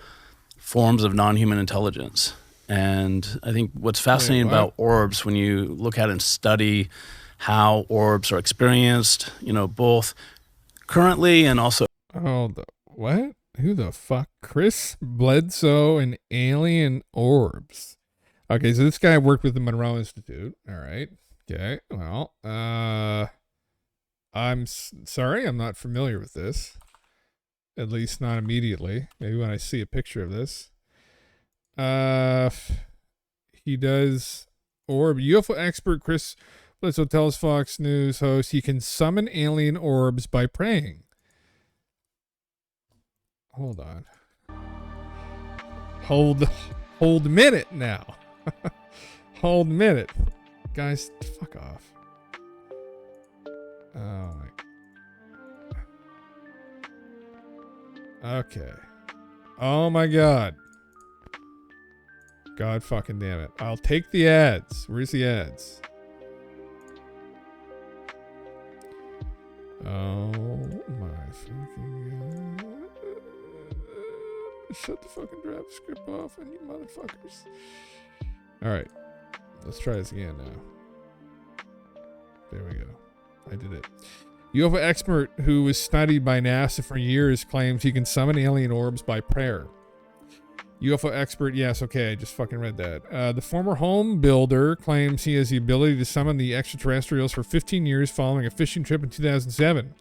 forms of non-human intelligence. And I think what's fascinating about orbs, when you look at and study how orbs are experienced, both currently and also. Oh, what? Who the fuck? Chris Bledsoe and alien orbs. Okay, so this guy worked with the Monroe Institute. All right. Okay. Well, I'm sorry, I'm not familiar with this. At least not immediately. Maybe when I see a picture of this. He does orb. UFO expert Chris Bledsoe tells Fox News host he can summon alien orbs by praying. Hold on. Hold a minute now. Hold a minute. Guys, fuck off. Oh my. Okay. Oh my god. God fucking damn it. I'll take the ads. Where's the ads? Oh my fucking god. Shut the fucking draft script off and you motherfuckers. Alright. Let's try this again now. There we go. I did it. UFO expert who was studied by NASA for years claims he can summon alien orbs by prayer. UFO expert, yes, okay, I just fucking read that. The former home builder claims he has the ability to summon the extraterrestrials for 15 years following a fishing trip in 2007.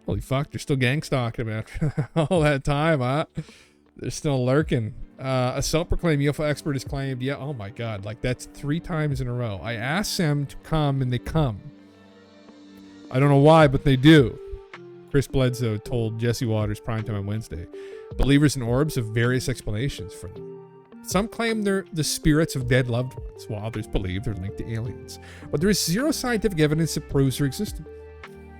Holy fuck, they're still gang stalking him after all that time, huh? They're still lurking. A self-proclaimed UFO expert has claimed, yeah, oh my god, like that's 3 times in a row. I asked them to come and they come. I don't know why, but they do. Chris Bledsoe told Jesse Waters Primetime on Wednesday. Believers in orbs have various explanations for them. Some claim they're the spirits of dead loved ones, while others believe they're linked to aliens. But there is zero scientific evidence that proves their existence.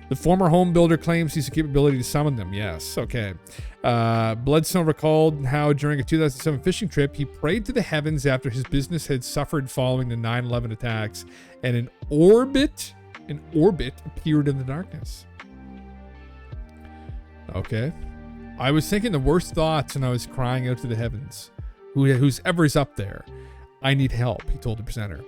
The former home builder claims he's a capability to summon them. Yes, okay. Bledsoe recalled how during a 2007 fishing trip, he prayed to the heavens after his business had suffered following the 9/11 attacks, and an orbit appeared in the darkness. Okay. I was thinking the worst thoughts and I was crying out to the heavens. Who's ever's up there? I need help, he told the presenter.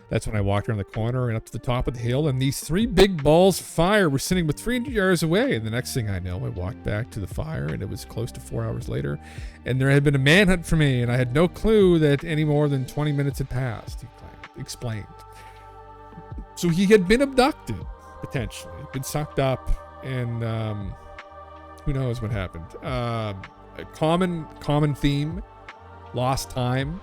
That's when I walked around the corner and up to the top of the hill, and these 3 big balls of fire were sitting but 300 yards away. And the next thing I know, I walked back to the fire, and it was close to 4 hours later, and there had been a manhunt for me, and I had no clue that any more than 20 minutes had passed, he explained. So he had been abducted, potentially, been sucked up, and who knows what happened. A common theme, lost time.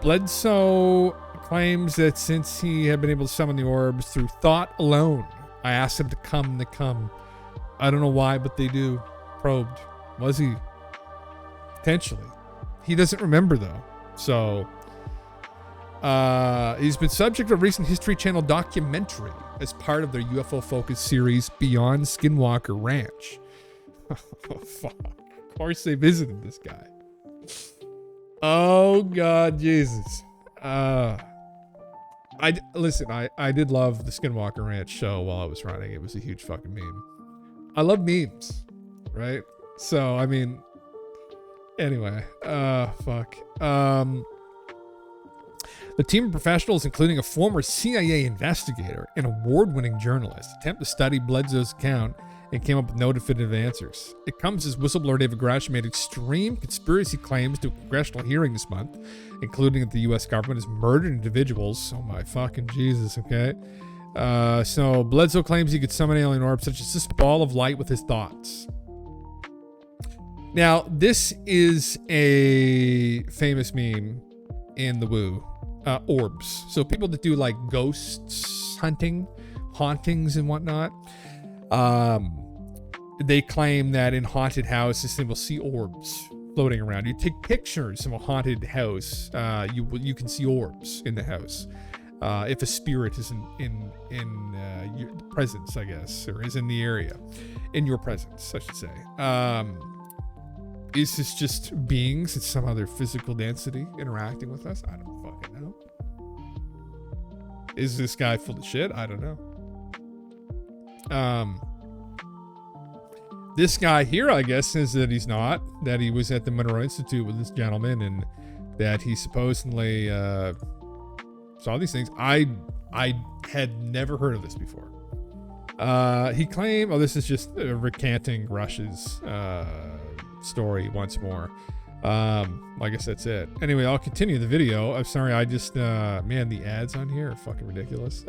Bledsoe claims that since he had been able to summon the orbs through thought alone, I asked him to come, they come. I don't know why, but they do. Probed. Was he? Potentially. He doesn't remember, though. So, he's been subject to a recent History Channel documentary as part of their UFO-focused series Beyond Skinwalker Ranch. Oh, fuck. Of course they visited this guy. Oh, God, Jesus. I did love the Skinwalker Ranch show while I was running. It was a huge fucking meme. I love memes, right? So, I mean, anyway, fuck. The team of professionals, including a former CIA investigator and award-winning journalist, attempt to study Bledsoe's account and came up with no definitive answers. It comes as whistleblower David Grush made extreme conspiracy claims to a congressional hearing this month, including that the U.S. government has murdered individuals. Oh my fucking Jesus, okay? So Bledsoe claims he could summon alien orbs such as this ball of light with his thoughts. Now, this is a famous meme in the woo. Orbs. So people that do like ghosts hunting, hauntings and whatnot, they claim that in haunted houses they will see orbs floating around. You take pictures of a haunted house. You can see orbs in the house. If a spirit is in your presence, I guess, or is in the area, in your presence, I should say. Is this just beings at some other physical density interacting with us? I don't fucking know. Is this guy full of shit? I don't know. This guy here, I guess, says that he's not, that he was at the Monroe Institute with this gentleman, and that he supposedly saw these things. I had never heard of this before. He claimed, this is just recanting Rush's story once more. I guess that's it. Anyway, I'll continue the video. I'm sorry, I just, man, the ads on here are fucking ridiculous.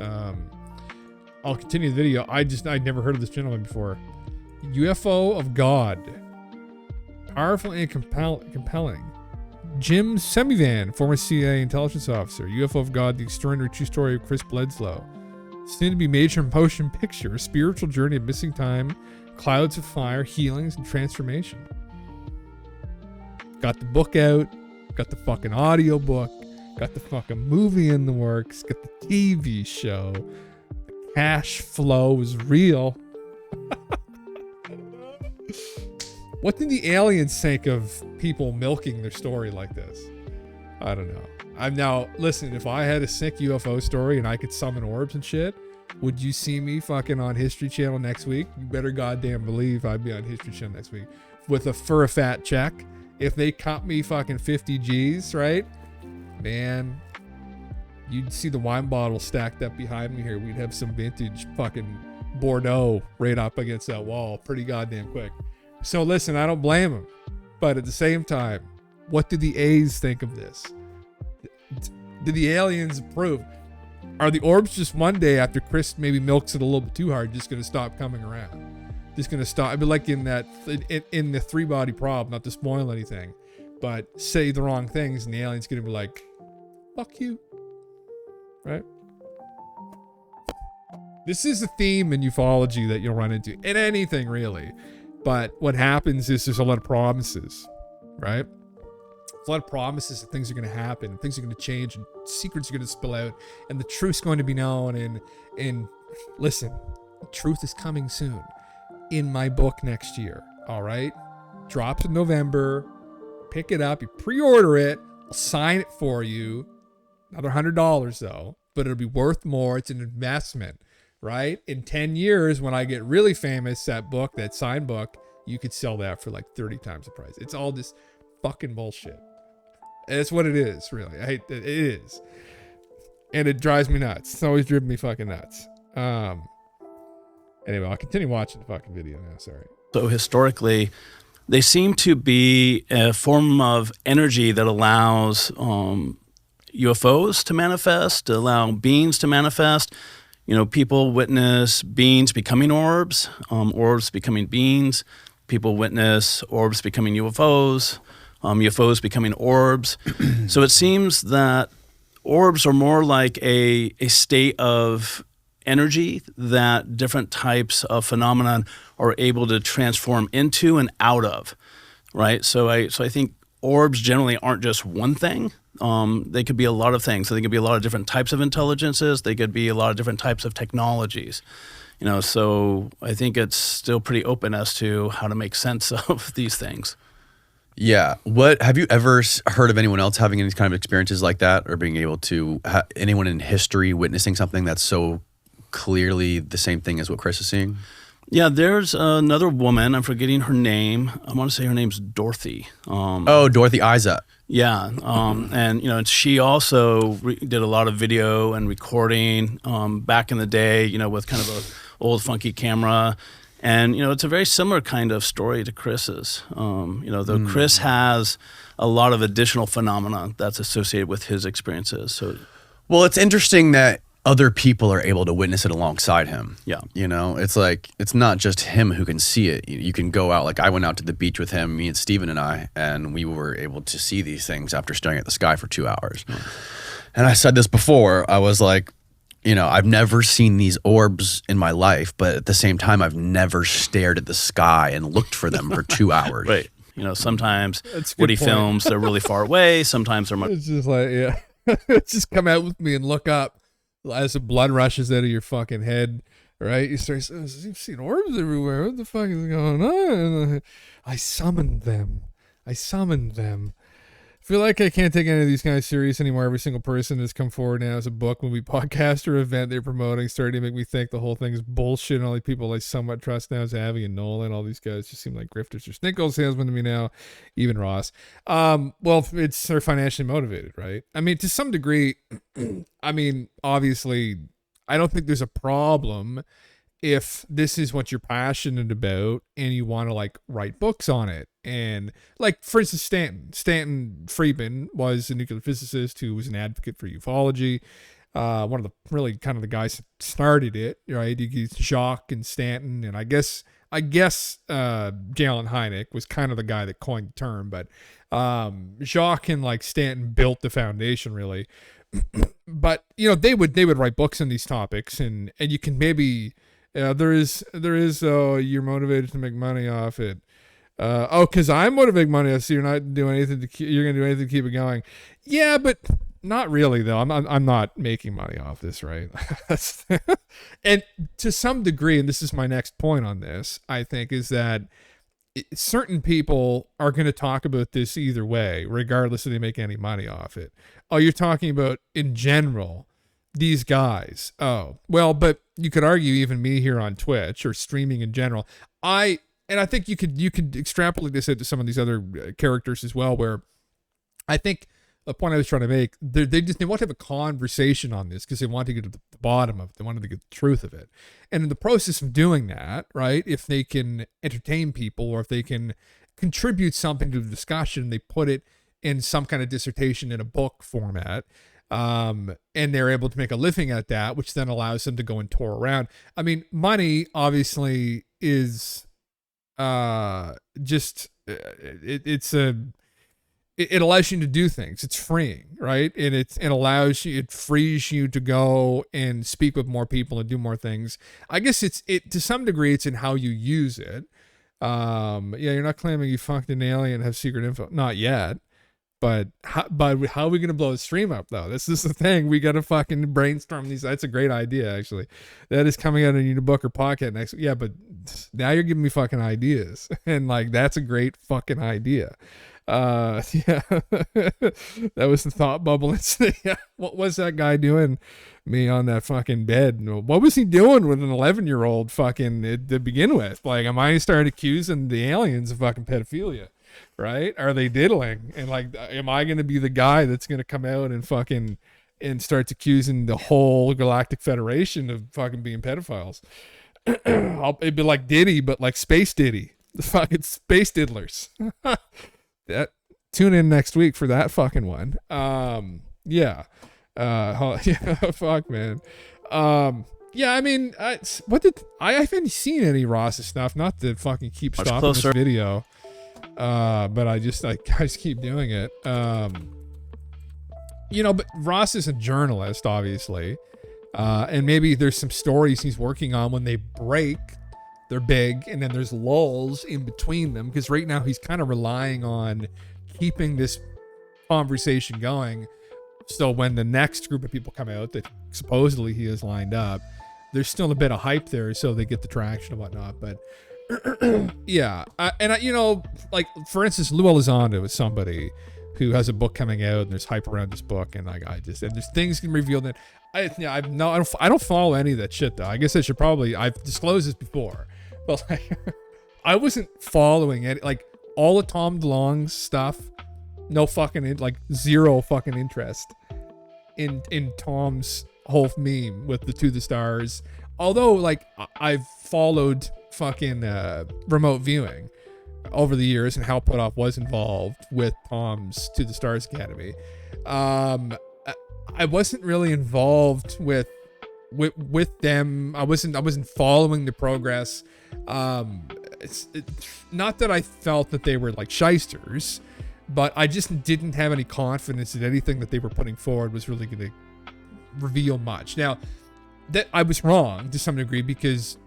I'll continue the video. I'd never heard of this gentleman before. UFO of God. Powerful and compelling. Jim Semivan, former CIA intelligence officer. UFO of God, the extraordinary true story of Chris Bledsoe. Soon to be major motion picture, spiritual journey of missing time, clouds of fire, healings, and transformation. Got the book out, got the fucking audio book, got the fucking movie in the works, got the TV show. The cash flow is real. What did the aliens think of people milking their story like this? I don't know. I'm now, listen, if I had a sick UFO story and I could summon orbs and shit, would you see me fucking on History Channel next week? You better goddamn believe I'd be on History Channel next week with a fat check. If they cut me fucking 50 G's, right? Man, you'd see the wine bottle stacked up behind me here. We'd have some vintage fucking Bordeaux right up against that wall pretty goddamn quick. So listen, I don't blame them. But at the same time, what did the A's think of this? Did the aliens approve? Are the orbs just one day after Chris maybe milks it a little bit too hard just going to stop coming around? Just going to stop. I'd be like in that, in the 3-body prob, not to spoil anything, but say the wrong things and the alien's going to be like, fuck you. Right? This is a theme in ufology that you'll run into in anything really. But what happens is there's a lot of promises, right? There's a lot of promises that things are going to happen, things are going to change, and secrets are going to spill out, and the truth's going to be known. And listen, the truth is coming soon in my book next year. All right, drops in November. Pick it up, you pre-order it. I'll sign it for you. Another $100 though, but it'll be worth more. It's an investment. Right? In 10 years, when I get really famous, that book, that signed book, you could sell that for like 30 times the price. It's all just fucking bullshit. And it's what it is, really. I hate that it is. And it drives me nuts. It's always driven me fucking nuts. Anyway, I'll continue watching the fucking video now. Sorry. So historically, they seem to be a form of energy that allows UFOs to manifest, to allow beings to manifest. You know, people witness beings becoming orbs, orbs becoming beings. People witness orbs becoming UFOs, UFOs becoming orbs. So it seems that orbs are more like a state of energy that different types of phenomenon are able to transform into and out of, right? So I think orbs generally aren't just one thing. They could be a lot of things. So they could be a lot of different types of intelligences. They could be a lot of different types of technologies. You know, so I think it's still pretty open as to how to make sense of these things. Yeah. What have you ever heard of anyone else having any kind of experiences like that, or being able to anyone in history witnessing something that's so clearly the same thing as what Chris is seeing? Yeah, there's another woman. I'm forgetting her name. I want to say her name's Dorothy. Dorothy Isa. Yeah, and you know, she also did a lot of video and recording back in the day. You know, with kind of a old funky camera, and you know, it's a very similar kind of story to Chris's. You know, though Chris has a lot of additional phenomena that's associated with his experiences. So, well, it's interesting that other people are able to witness it alongside him. Yeah. You know, it's like, it's not just him who can see it. You can go out, like I went out to the beach with him, me and Steven and I, and we were able to see these things after staring at the sky for 2 hours. And I said this before, I was like, you know, I've never seen these orbs in my life, but at the same time, I've never stared at the sky and looked for them for 2 hours. Right. You know, sometimes That's a good what he point. films, they're really far away. Sometimes they're much. It's just like, yeah. Just come out with me and look up as the blood rushes out of your fucking head, right? You start saying, you've seen orbs everywhere. What the fuck is going on? I summoned them. I feel like I can't take any of these guys serious anymore. Every single person that's come forward now as a book, movie, podcast, or event they're promoting starting to make me think the whole thing is bullshit. And all the people I somewhat trust now is Avi and Nolan. All these guys just seem like grifters or snake oil salesmen to me now, even Ross. Well, it's they're financially motivated, right? I mean, to some degree, I mean, obviously, I don't think there's a problem if this is what you're passionate about and you want to like write books on it. And like, for instance, Stanton Friedman was a nuclear physicist who was an advocate for ufology. One of the really kind of the guys that started it, right? Jacques and Stanton. And I guess J. Allen Hynek was kind of the guy that coined the term, but Jacques and like Stanton built the foundation really. But you know, they would write books on these topics, and you can maybe there is you're motivated to make money off it. Because I'm motivated money. So you're not doing anything you're gonna do anything to keep it going. Yeah, but not really though. I'm not making money off this, right? And to some degree, and this is my next point on this, I think, is that certain people are going to talk about this either way, regardless if they make any money off it. Oh, you're talking about in general, these guys. Oh, well, but you could argue even me here on Twitch or streaming in general. I think you could extrapolate this into some of these other characters as well, where I think the point I was trying to make, they want to have a conversation on this because they want to get to the bottom of it. They want to get the truth of it. And in the process of doing that, right, if they can entertain people or if they can contribute something to the discussion, they put it in some kind of dissertation in a book format, and they're able to make a living at that, which then allows them to go and tour around. I mean, money obviously is just it allows you to do things. It's freeing, right? And it frees you to go and speak with more people and do more things. I guess it to some degree it's in how you use it. Yeah, you're not claiming you fucked an alien and have secret info. Not yet. But how are we gonna blow the stream up though? This is the thing. We gotta fucking brainstorm these. That's a great idea, actually. That is coming out in your book or pocket next. Yeah, but now you're giving me fucking ideas, and like that's a great fucking idea. Yeah, that was the thought bubble. Yeah, what was that guy doing? Me on that fucking bed? What was he doing with an 11-year-old fucking to begin with? Like, am I starting accusing the aliens of fucking pedophilia? Right? Are they diddling? And like, am I going to be the guy that's going to come out and fucking and starts accusing the whole Galactic Federation of fucking being pedophiles? It'd be like Diddy, but like Space Diddy, the fucking space diddlers. That tune in next week for that fucking one. Yeah. Yeah. Fuck, man. Yeah. I mean, I haven't seen any Ross's stuff. Not to fucking keep Much stopping closer. this video. But I just keep doing it. You know, but Ross is a journalist, obviously. And maybe there's some stories he's working on when they break, they're big, and then there's lulls in between them, because right now he's kind of relying on keeping this conversation going. So when the next group of people come out that supposedly he has lined up, there's still a bit of hype there, so they get the traction and whatnot. But yeah, you know, like for instance, Lou Elizondo is somebody who has a book coming out, and there's hype around this book, and like and there's things can reveal that I don't follow any of that shit though. I guess I've disclosed this before, but like I wasn't following it, like all of Tom DeLonge's stuff. No fucking like zero fucking interest in Tom's whole meme with the To the Stars. Although like I've followed fucking remote viewing over the years, and Hal Puthoff was involved with Tom's To the Stars Academy. I wasn't really involved with them. I wasn't following the progress. It's not that I felt that they were like shysters, but I just didn't have any confidence that anything that they were putting forward was really going to reveal much. Now, that I was wrong to some degree, because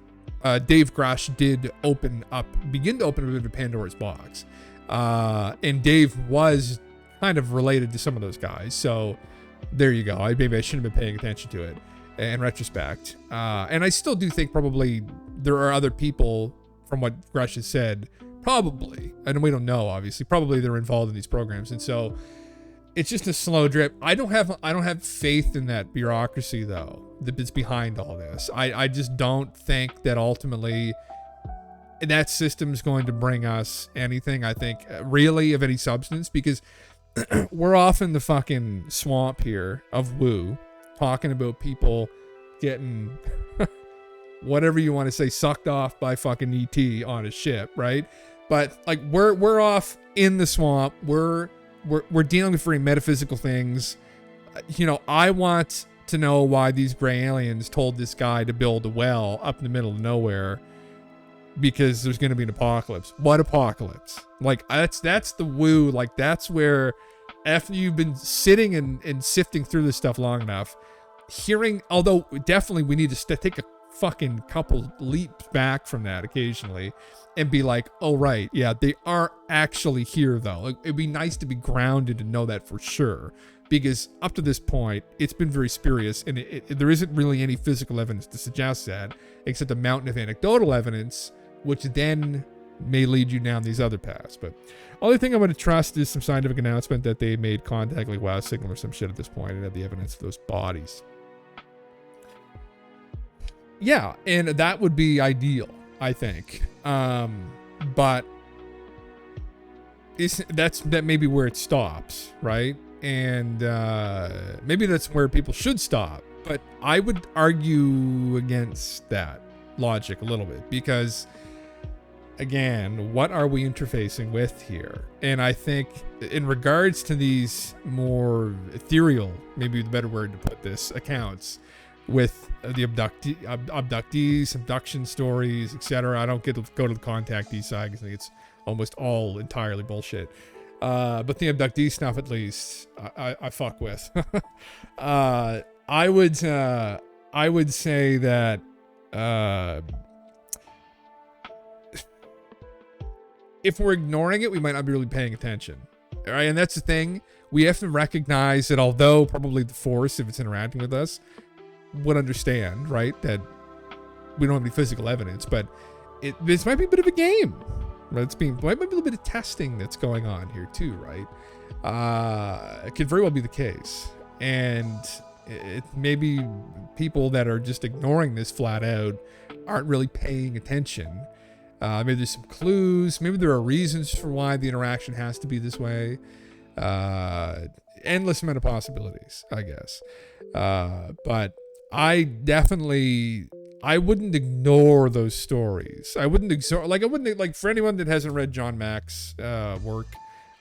Dave Grush did begin to open a bit of Pandora's box. And Dave was kind of related to some of those guys. So there you go. Maybe I shouldn't have been paying attention to it in retrospect. And I still do think probably there are other people, from what Gresh has said, probably, and we don't know, obviously, probably they're involved in these programs. And so it's just a slow drip. I don't have faith in that bureaucracy, though, that's behind all this. I just don't think that ultimately that system's going to bring us anything, I think, really, of any substance, because we're off in the fucking swamp here of woo, talking about people getting whatever you want to say, sucked off by fucking ET on a ship, right? But like we're off in the swamp. We're dealing with very metaphysical things. You know, I want to know why these gray aliens told this guy to build a well up in the middle of nowhere, because there's going to be an apocalypse. What apocalypse? Like that's the woo. Like that's where, after you've been sitting and sifting through this stuff long enough, hearing, although definitely we need to take a fucking couple leaps back from that occasionally and be like, oh right, yeah, they are actually here though. Like, it'd be nice to be grounded and know that for sure, because up to this point it's been very spurious, and there isn't really any physical evidence to suggest that, except a mountain of anecdotal evidence, which then may lead you down these other paths. But only thing I'm going to trust is some scientific announcement that they made contact, like WOW signal or some shit at this point, and have the evidence of those bodies. Yeah, and that would be ideal, I think. But that may be where it stops, right? And maybe that's where people should stop. But I would argue against that logic a little bit, because again, what are we interfacing with here? And I think in regards to these more ethereal, maybe the better word to put this, accounts with the abductees, abduction stories, etc. I don't get to go to the contactee side because I think it's almost all entirely bullshit. But the abductee stuff, at least, I fuck with. I would say that if we're ignoring it, we might not be really paying attention. All right, and that's the thing. We have to recognize that although probably the Force, if it's interacting with us, would understand, right, that we don't have any physical evidence, but this might be a bit of a game. Might be a little bit of testing that's going on here too, right? It could very well be the case, and it maybe people that are just ignoring this flat out aren't really paying attention. Maybe there's some clues. Maybe there are reasons for why the interaction has to be this way. Endless amount of possibilities, I guess. But I wouldn't ignore those stories. I wouldn't for anyone that hasn't read John Mack's work,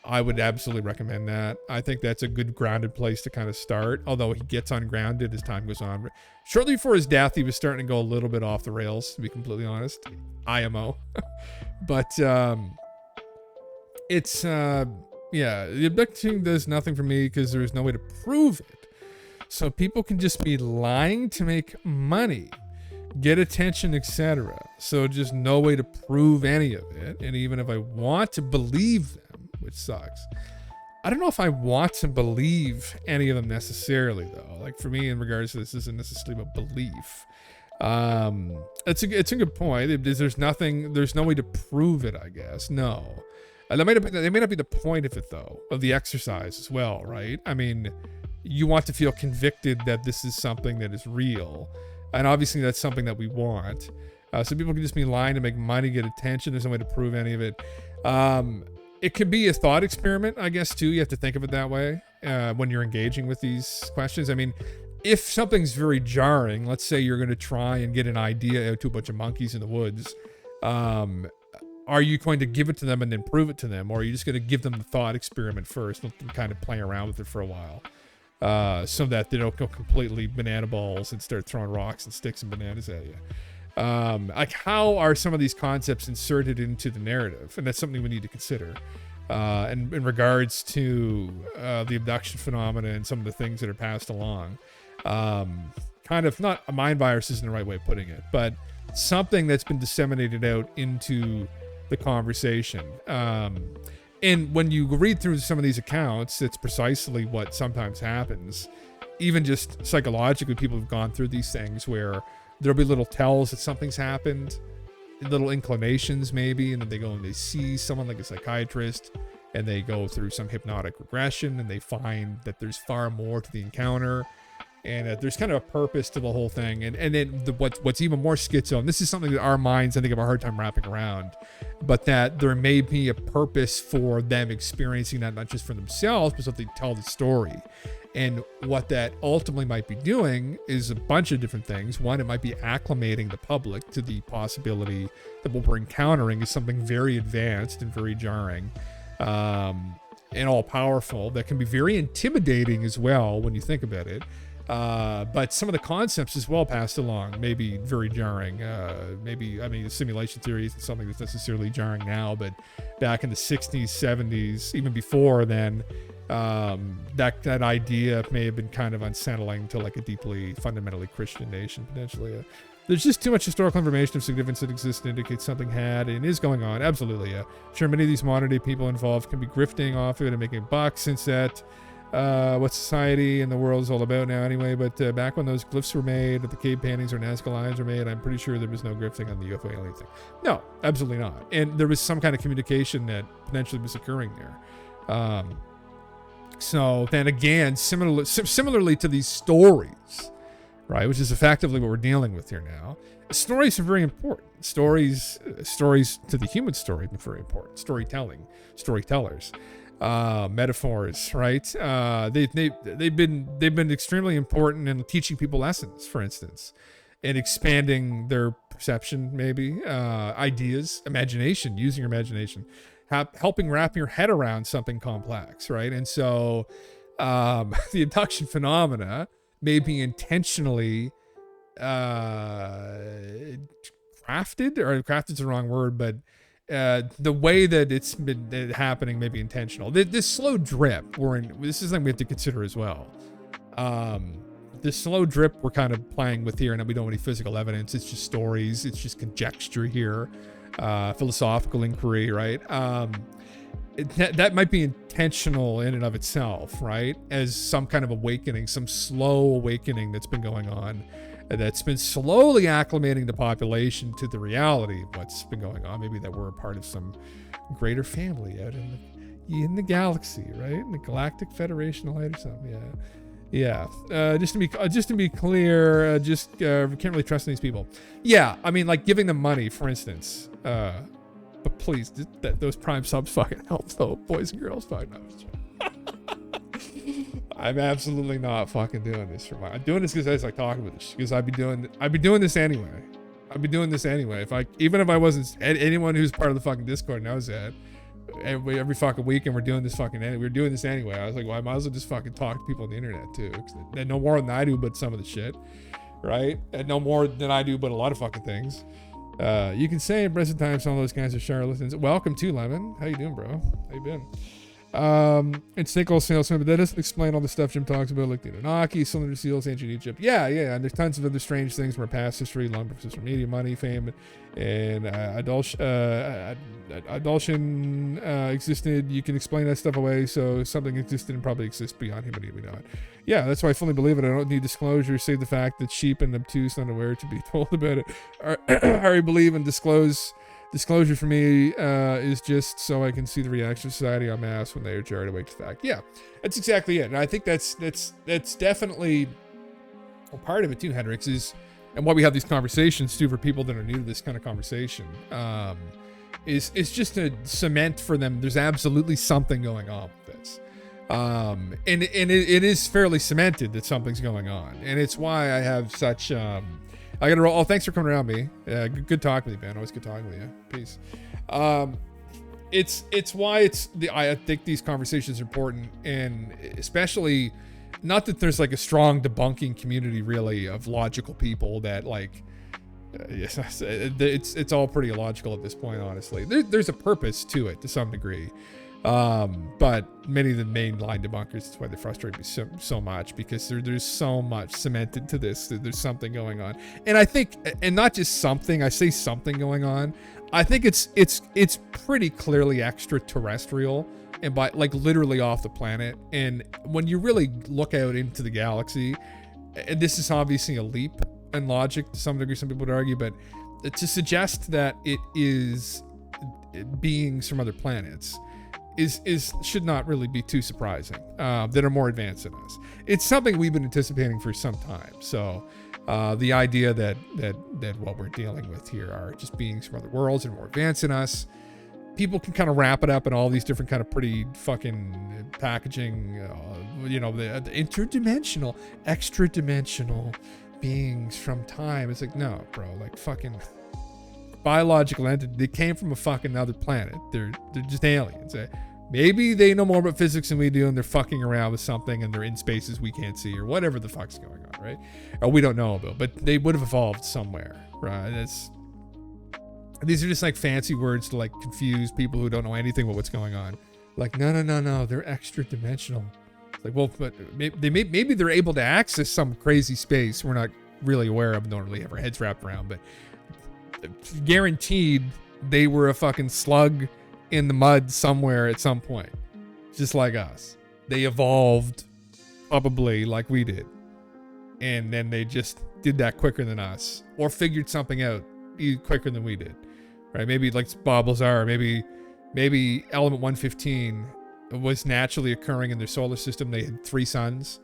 I would absolutely recommend that. I think that's a good grounded place to kind of start, although he gets ungrounded as time goes on. Shortly before his death, he was starting to go a little bit off the rails, to be completely honest. IMO. But it's the abducting does nothing for me because there is no way to prove it. So people can just be lying to make money, get attention, etc. So just no way to prove any of it. And even if I want to believe them, which sucks, I don't know if I want to believe any of them necessarily, though. Like for me, in regards to this isn't necessarily about belief. It's a good point. There's no way to prove it, I guess. No. That may not be the point of it, though, of the exercise as well, right? I mean, you want to feel convicted that this is something that is real. And obviously that's something that we want. So people can just be lying to make money, get attention. There's no way to prove any of it. It could be a thought experiment, I guess, too. You have to think of it that way when you're engaging with these questions. I mean, if something's very jarring, let's say you're going to try and get an idea out to a bunch of monkeys in the woods, are you going to give it to them and then prove it to them? Or are you just going to give them the thought experiment first, let them kind of play around with it for a while? So that they don't go completely banana balls and start throwing rocks and sticks and bananas at you. Like, how are some of these concepts inserted into the narrative? And that's something we need to consider. And in regards to the abduction phenomena and some of the things that are passed along. Kind of, not a mind virus isn't the right way of putting it, but something that's been disseminated out into the conversation. And And when you read through some of these accounts, it's precisely what sometimes happens. Even just psychologically, people have gone through these things where there'll be little tells that something's happened, little inclinations maybe, and then they go and they see someone like a psychiatrist, and they go through some hypnotic regression, and they find that there's far more to the encounter, and there's kind of a purpose to the whole thing. And then what's even more schizo, and this is something that our minds, I think, have a hard time wrapping around, but that there may be a purpose for them experiencing that, not just for themselves, but so they tell the story. And what that ultimately might be doing is a bunch of different things. One, it might be acclimating the public to the possibility that what we're encountering is something very advanced and very jarring, and all powerful, that can be very intimidating as well when you think about it. But some of the concepts as well passed along, maybe very jarring. The simulation theory isn't something that's necessarily jarring now, but back in the 60s, 70s, even before then, that idea may have been kind of unsettling to like a deeply fundamentally Christian nation, potentially. There's just too much historical information of significance that exists to indicate something had and is going on. Absolutely, yeah. Sure, many of these modern day people involved can be grifting off of it and making bucks, since that what society and the world is all about now anyway. But back when those glyphs were made, the cave paintings or Nazca lines were made, I'm pretty sure there was no grifting on the UFO alien thing. No, absolutely not. And there was some kind of communication that potentially was occurring there. So then again, similarly to these stories, right, which is effectively what we're dealing with here now, stories are very important. Stories to the human story are very important. Storytellers, metaphors, right? They've been extremely important in teaching people lessons, for instance, and expanding their perception, maybe, ideas, imagination, using your imagination, helping wrap your head around something complex, right? And so the abduction phenomena may be intentionally crafted is the wrong word, but the way that it's been happening may be intentional. This slow drip, this is something we have to consider as well. This slow drip we're kind of playing with here, and we don't have any physical evidence. It's just stories. It's just conjecture here. Philosophical inquiry, right? That might be intentional in and of itself, right? As some kind of awakening, some slow awakening that's been going on, that's been slowly acclimating the population to the reality of what's been going on. Maybe that we're a part of some greater family out in the galaxy, right? In the Galactic Federation light or something. Yeah. Just to be clear, we can't really trust these people. Yeah, I mean, like giving them money, for instance. But please, those Prime subs fucking help, though, boys and girls. Fuck no. I'm absolutely not fucking doing this for I'm doing this because I just like talking with this. Because I'd be doing this anyway. Even if I wasn't, anyone who's part of the fucking Discord knows that. Every fucking weekend we're doing this anyway. I was like, well, I might as well just fucking talk to people on the internet too. They know more than I do, but some of the shit, right? And know more than I do, but a lot of fucking things. You can say in present times some of those guys are charlatans. Welcome to Lemon. How you doing, bro? How you been? It's Nickel Salesman, but that doesn't explain all the stuff Jim talks about, like the Anunnaki, cylinder seals, ancient Egypt. Yeah, and there's tons of other strange things from our past history, long emphasis from media, money, fame, and adulation existed. You can explain that stuff away, so something existed and probably exists beyond humanity, we know it. Yeah, that's why I fully believe it. I don't need disclosure, save the fact that sheep and obtuse unaware to be told about it. I already believe and disclosure for me is just so I can see the reaction of society en masse when they are jarred awake to fact. Yeah, that's exactly it. And I think that's definitely a part of it too, Hendrix, and why we have these conversations too for people that are new to this kind of conversation, is just to cement for them there's absolutely something going on with this. And it is fairly cemented that something's going on. And it's why I have such I gotta roll. Oh, thanks for coming around, me. Good talking with you, man. Always good talking with you. Peace. It's why I think these conversations are important, and especially not that there's like a strong debunking community really of logical people that like. It's all pretty illogical at this point, honestly. There's a purpose to it to some degree. But many of the mainline debunkers, that's why they frustrate me so much, because there's so much cemented to this. There's something going on. And I think, and not just something, I say something going on. I think it's pretty clearly extraterrestrial, and by like literally off the planet. And when you really look out into the galaxy, and this is obviously a leap in logic to some degree, some people would argue, but to suggest that it is beings from other planets is should not really be too surprising, that are more advanced than us. It's something we've been anticipating for some time. So the idea that what we're dealing with here are just beings from other worlds and more advanced than us, people can kind of wrap it up in all these different kind of pretty fucking packaging, the interdimensional, extra dimensional beings from time. It's like, no, bro, like fucking biological entity. They came from a fucking other planet. They're just aliens. Maybe they know more about physics than we do, and they're fucking around with something, and they're in spaces we can't see, or whatever the fuck's going on, right? Or we don't know about, but they would have evolved somewhere, right? These are just like fancy words to like confuse people who don't know anything about what's going on. Like, no, they're extra dimensional. It's like, well, but maybe they're able to access some crazy space we're not really aware of, don't really have our heads wrapped around, but guaranteed they were a fucking slug in the mud somewhere at some point, just like us. They evolved probably like we did, and then they just did that quicker than us, or figured something out quicker than we did, right? Maybe like Bob Lazar, maybe element 115 was naturally occurring in their solar system. They had 3 suns,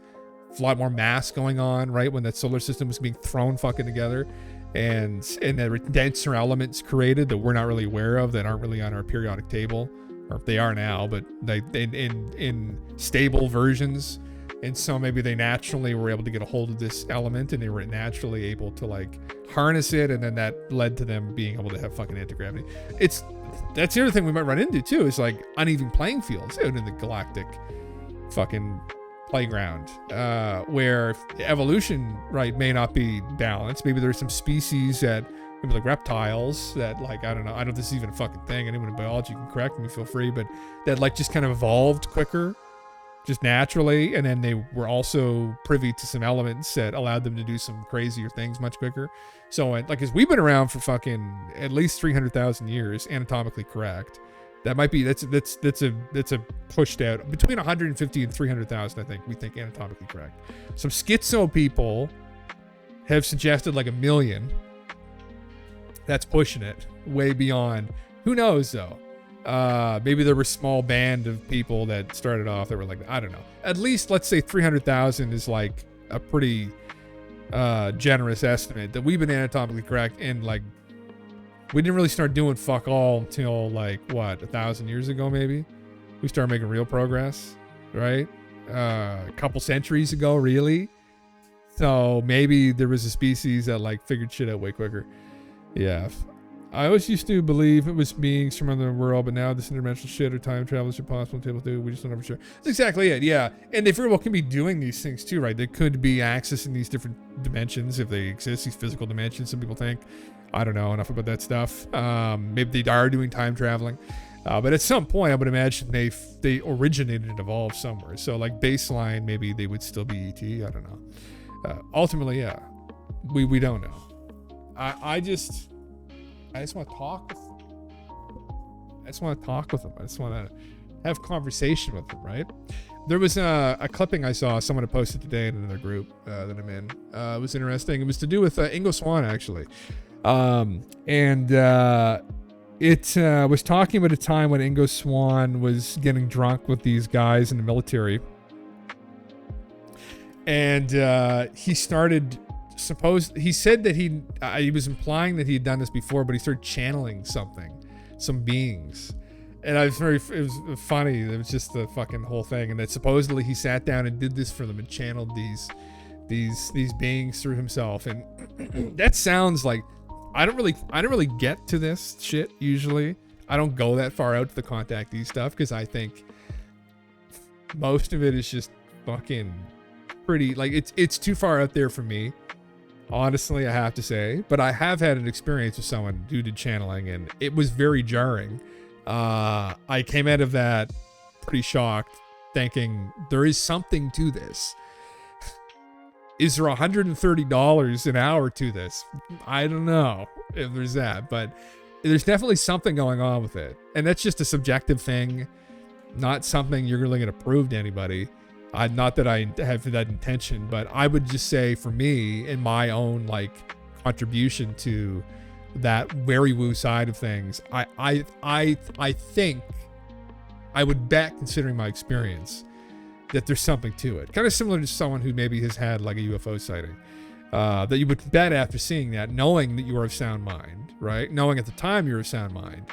a lot more mass going on, right, when that solar system was being thrown fucking together, and there were denser elements created that we're not really aware of, that aren't really on our periodic table, or they are now, but they in stable versions. And so maybe they naturally were able to get a hold of this element, and they were naturally able to like harness it, and then that led to them being able to have fucking anti-gravity. That's the other thing we might run into too, is like uneven playing fields out in the galactic fucking playground, where evolution, right, may not be balanced. Maybe there's some species that, maybe like reptiles, that like, I don't know if this is even a fucking thing. Anyone in biology can correct me, feel free, but that like just kind of evolved quicker, just naturally, and then they were also privy to some elements that allowed them to do some crazier things much quicker. So like, as we've been around for fucking at least 300,000 years, anatomically correct, that might be, that's a pushed out between 150 and 300,000. I think we think anatomically correct. Some schizo people have suggested like 1 million. That's pushing it way beyond. Who knows though? Maybe there were a small band of people that started off that were like, I don't know. At least let's say 300,000 is like a pretty generous estimate that we've been anatomically correct, and like we didn't really start doing fuck all until like what, 1,000 years ago maybe. We started making real progress, right? A couple centuries ago, really. So maybe there was a species that like figured shit out way quicker. Yeah. I always used to believe it was beings from another world, but now this interdimensional shit or time travelers are possible and able to do. We just don't know for sure. That's exactly it, yeah. And they very well can be doing these things too, right? They could be accessing these different dimensions if they exist, these physical dimensions, some people think. I don't know enough about that stuff. Maybe they are doing time traveling. But at some point, I would imagine they originated and evolved somewhere. So like baseline, maybe they would still be ET. I don't know. Ultimately, yeah. We don't know. I just want to talk with them. I just want to have conversation with them, right? There was a clipping I saw someone had posted today in another group that I'm in. It was interesting. It was to do with Ingo Swann, actually. It was talking about a time when Ingo Swann was getting drunk with these guys in the military. And he started... he said that he was implying that he had done this before, but he started channeling some beings, and it was funny. It was just the fucking whole thing, and that supposedly he sat down and did this for them and channeled these beings through himself. And that sounds like, I don't really get to this shit usually. I don't go that far out to the contactee stuff, because I think most of it is just fucking pretty, like, it's too far out there for me. Honestly, I have to say, but I have had an experience with someone who did channeling, and it was very jarring. I came out of that pretty shocked, thinking there is something to this. Is there $130 an hour to this? I don't know if there's that, but there's definitely something going on with it. And that's just a subjective thing, not something you're really going to prove to anybody. Not that I have that intention, but I would just say for me, in my own like contribution to that very woo side of things, I think I would bet, considering my experience, that there's something to it. Kind of similar to someone who maybe has had like a UFO sighting. That you would bet after seeing that, knowing that you are of sound mind, right? Knowing at the time you're of sound mind,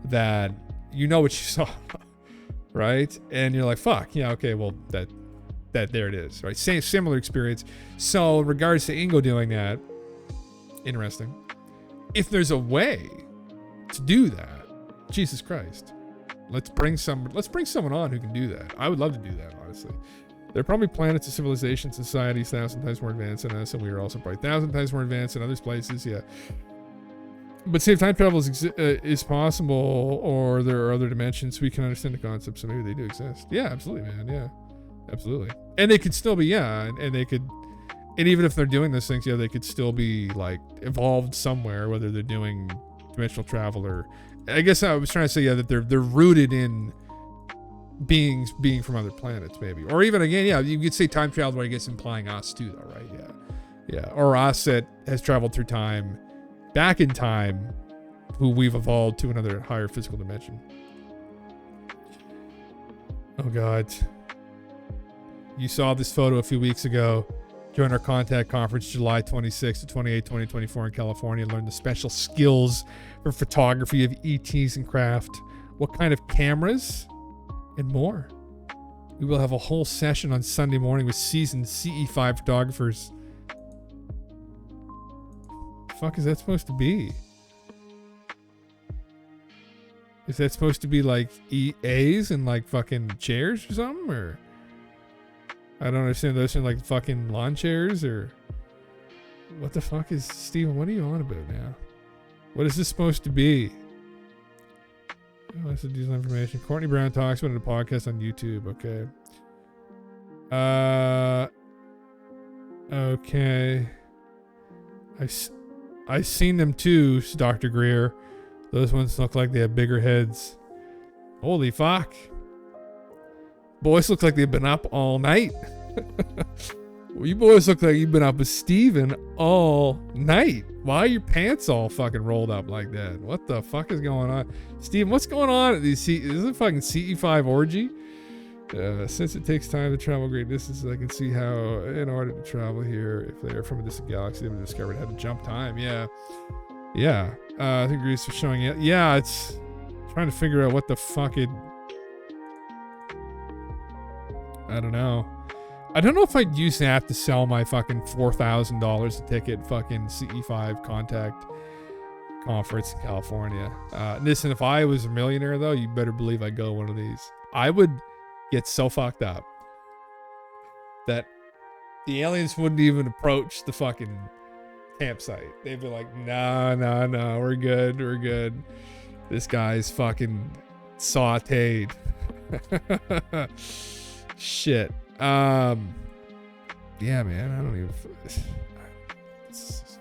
that you know what you saw, right? And you're like, fuck, yeah, okay, well, that there it is, right? Same similar experience. So in regards to Ingo doing that, interesting. If there's a way to do that, Jesus Christ, let's bring someone on who can do that. I would love to do that, honestly. There are probably planets and civilizations, societies 1,000 times more advanced than us, and we are also probably 1,000 times more advanced in other places, yeah. But see, if time travel is possible, or there are other dimensions, we can understand the concept, so maybe they do exist. Yeah, absolutely, man, yeah. Absolutely. And they could still be, yeah, and they could, and even if they're doing those things, yeah, they could still be, like, evolved somewhere, whether they're doing dimensional travel or, I guess I was trying to say, yeah, that they're rooted in being from other planets, maybe, or even again, yeah, you could say time travel, but I guess implying us too, though, right? Yeah, or us that has traveled through time, back in time, who we've evolved to another higher physical dimension. Oh God, you saw this photo a few weeks ago. Join our Contact Conference July 26 to 28, 2024 in California. Learn the special skills for photography of ETs and craft. What kind of cameras? And more. We will have a whole session on Sunday morning with seasoned CE5 photographers. The fuck is that supposed to be? Is that supposed to be like EAs and like fucking chairs or something? Or I don't understand. Those are like fucking lawn chairs or what the fuck is Steven? What are you on about now? What is this supposed to be? That's the diesel information. Courtney Brown talks about it in a podcast on YouTube. Okay. Okay. I seen them too, Dr. Greer. Those ones look like they have bigger heads. Holy fuck. Boys look like they've been up all night. Well, you boys look like you've been up with Steven all night. Why are your pants all fucking rolled up like that? What the fuck is going on? Steven, what's going on at these is it a fucking CE5 orgy? Since it takes time to travel great distances, I can see how in order to travel here, if they are from a distant galaxy, they would have discovered how to jump time. Yeah. Yeah. I think Greece was showing it. Yeah, it's trying to figure out what the fuck it... I don't know. I don't know if I'd use that to sell my fucking $4,000 a ticket fucking CE5 Contact Conference in California. Listen, if I was a millionaire though, you better believe I'd go one of these. I would get so fucked up that the aliens wouldn't even approach the fucking campsite. They'd be like, no, we're good. This guy's fucking sauteed. Shit. Yeah, man, I don't even. It's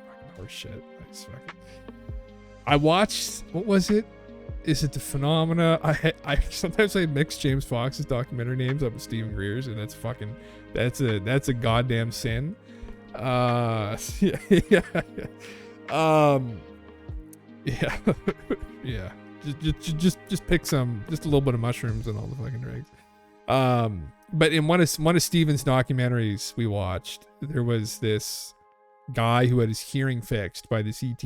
fucking horse shit. I watched. What was it? Is it The Phenomena? I sometimes I mix James Fox's documentary names up with Stephen Greer's, and that's fucking. That's a goddamn sin. Yeah. Yeah. Just pick some, just a little bit of mushrooms and all the fucking drugs. But in one of Steven's documentaries we watched, there was this guy who had his hearing fixed by this ET,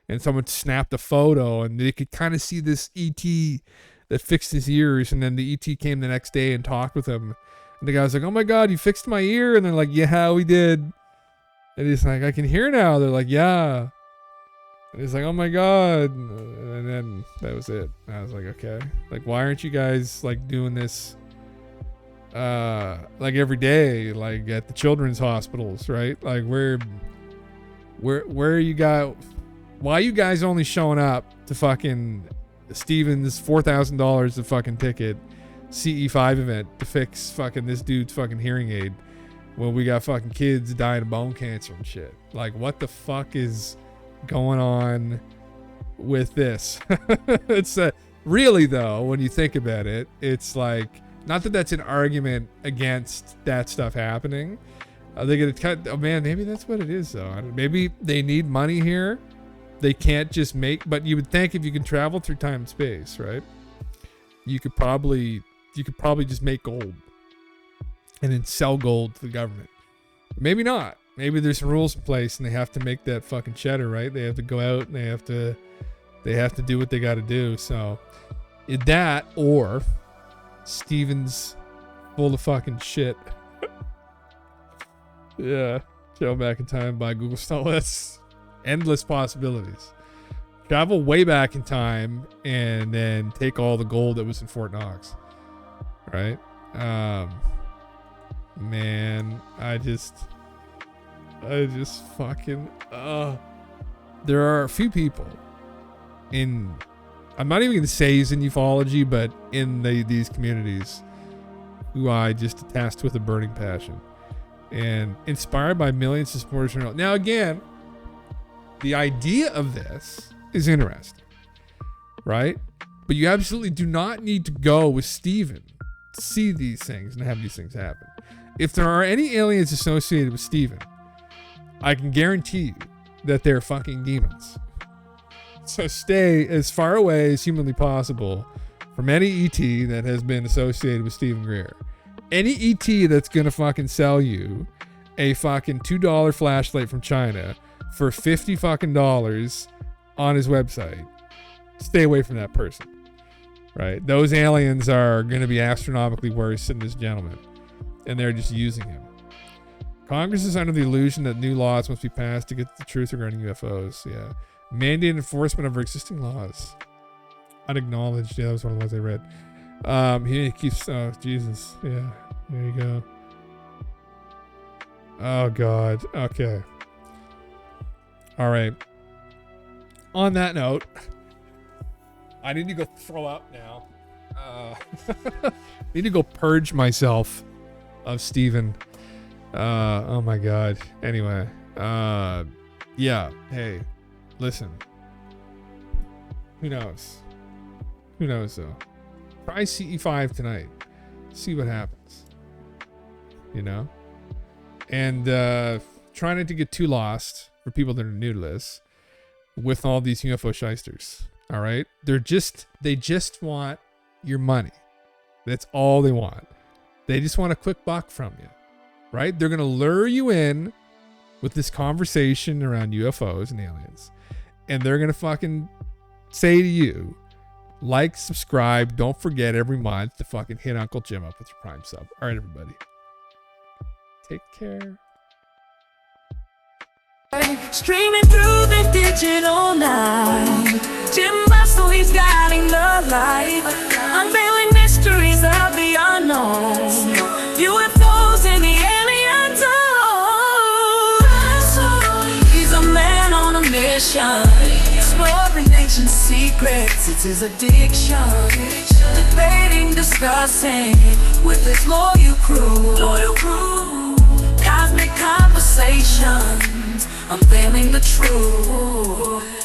and someone snapped a photo, and they could kind of see this ET that fixed his ears. And then the ET came the next day and talked with him, and the guy was like, "Oh my God, you fixed my ear!" And they're like, "Yeah, we did." And he's like, "I can hear now." They're like, "Yeah." And he's like, "Oh my God," and then that was it. And I was like, "Okay, like, why aren't you guys like doing this?" Like every day, like at the children's hospitals, right? Like where are you guys? Why are you guys only showing up to fucking Steven's $4,000 a fucking ticket CE5 event to fix fucking this dude's fucking hearing aid when we got fucking kids dying of bone cancer and shit? Like what the fuck is going on with this. It's really though, when you think about it, it's like, not that that's an argument against that stuff happening. They get to cut. Oh man, maybe that's what it is though. Maybe they need money here. They can't just make. But you would think if you can travel through time and space, right? You could probably just make gold and then sell gold to the government. But maybe not. Maybe there's some rules in place and they have to make that fucking cheddar, right? They have to go out and they have to do what they got to do. So that, or Steven's full of fucking shit. Yeah, travel back in time by Google Stylus. Endless possibilities. Travel way back in time and then take all the gold that was in Fort Knox. Right? Man, I just fucking there are a few people in, I'm not even gonna say he's in ufology, but in these communities who I just attached with a burning passion and inspired by millions of supporters. Now again, the idea of this is interesting, right? But you absolutely do not need to go with Steven to see these things and have these things happen. If there are any aliens associated with Steven, I can guarantee you that they're fucking demons. So stay as far away as humanly possible from any ET that has been associated with Steven Greer. Any ET that's gonna fucking sell you a fucking $2 flashlight from China for $50 fucking dollars on his website, stay away from that person. Right? Those aliens are gonna be astronomically worse than this gentleman, and they're just using him. Congress is under the illusion that new laws must be passed to get the truth regarding UFOs. Yeah. Mandate enforcement of our existing laws. Unacknowledged. Yeah, that was one of the ones I read. He keeps, oh, Jesus. Yeah, there you go. Oh, God. Okay. All right. On that note, I need to go throw up now. Need to go purge myself of Steven. Oh my God. Anyway, yeah. Hey, listen. Who knows? Who knows though? Try CE5 tonight. See what happens. You know? And try not to get too lost for people that are new to this with all these UFO shysters. All right? They just want your money. That's all they want. They just want a quick buck from you. Right? They're going to lure you in with this conversation around UFOs and aliens. And they're going to fucking say to you, like, subscribe, don't forget every month to fucking hit Uncle Jim up with your Prime sub. All right, everybody. Take care. Streaming through the digital night, Jim Bustle, he's guiding the light, unveiling mysteries of the unknown, UFOs and the alien zone. He's a man on a mission, exploring ancient secrets, it's his addiction, debating, discussing with his loyal crew, cosmic conversations, unveiling the truth.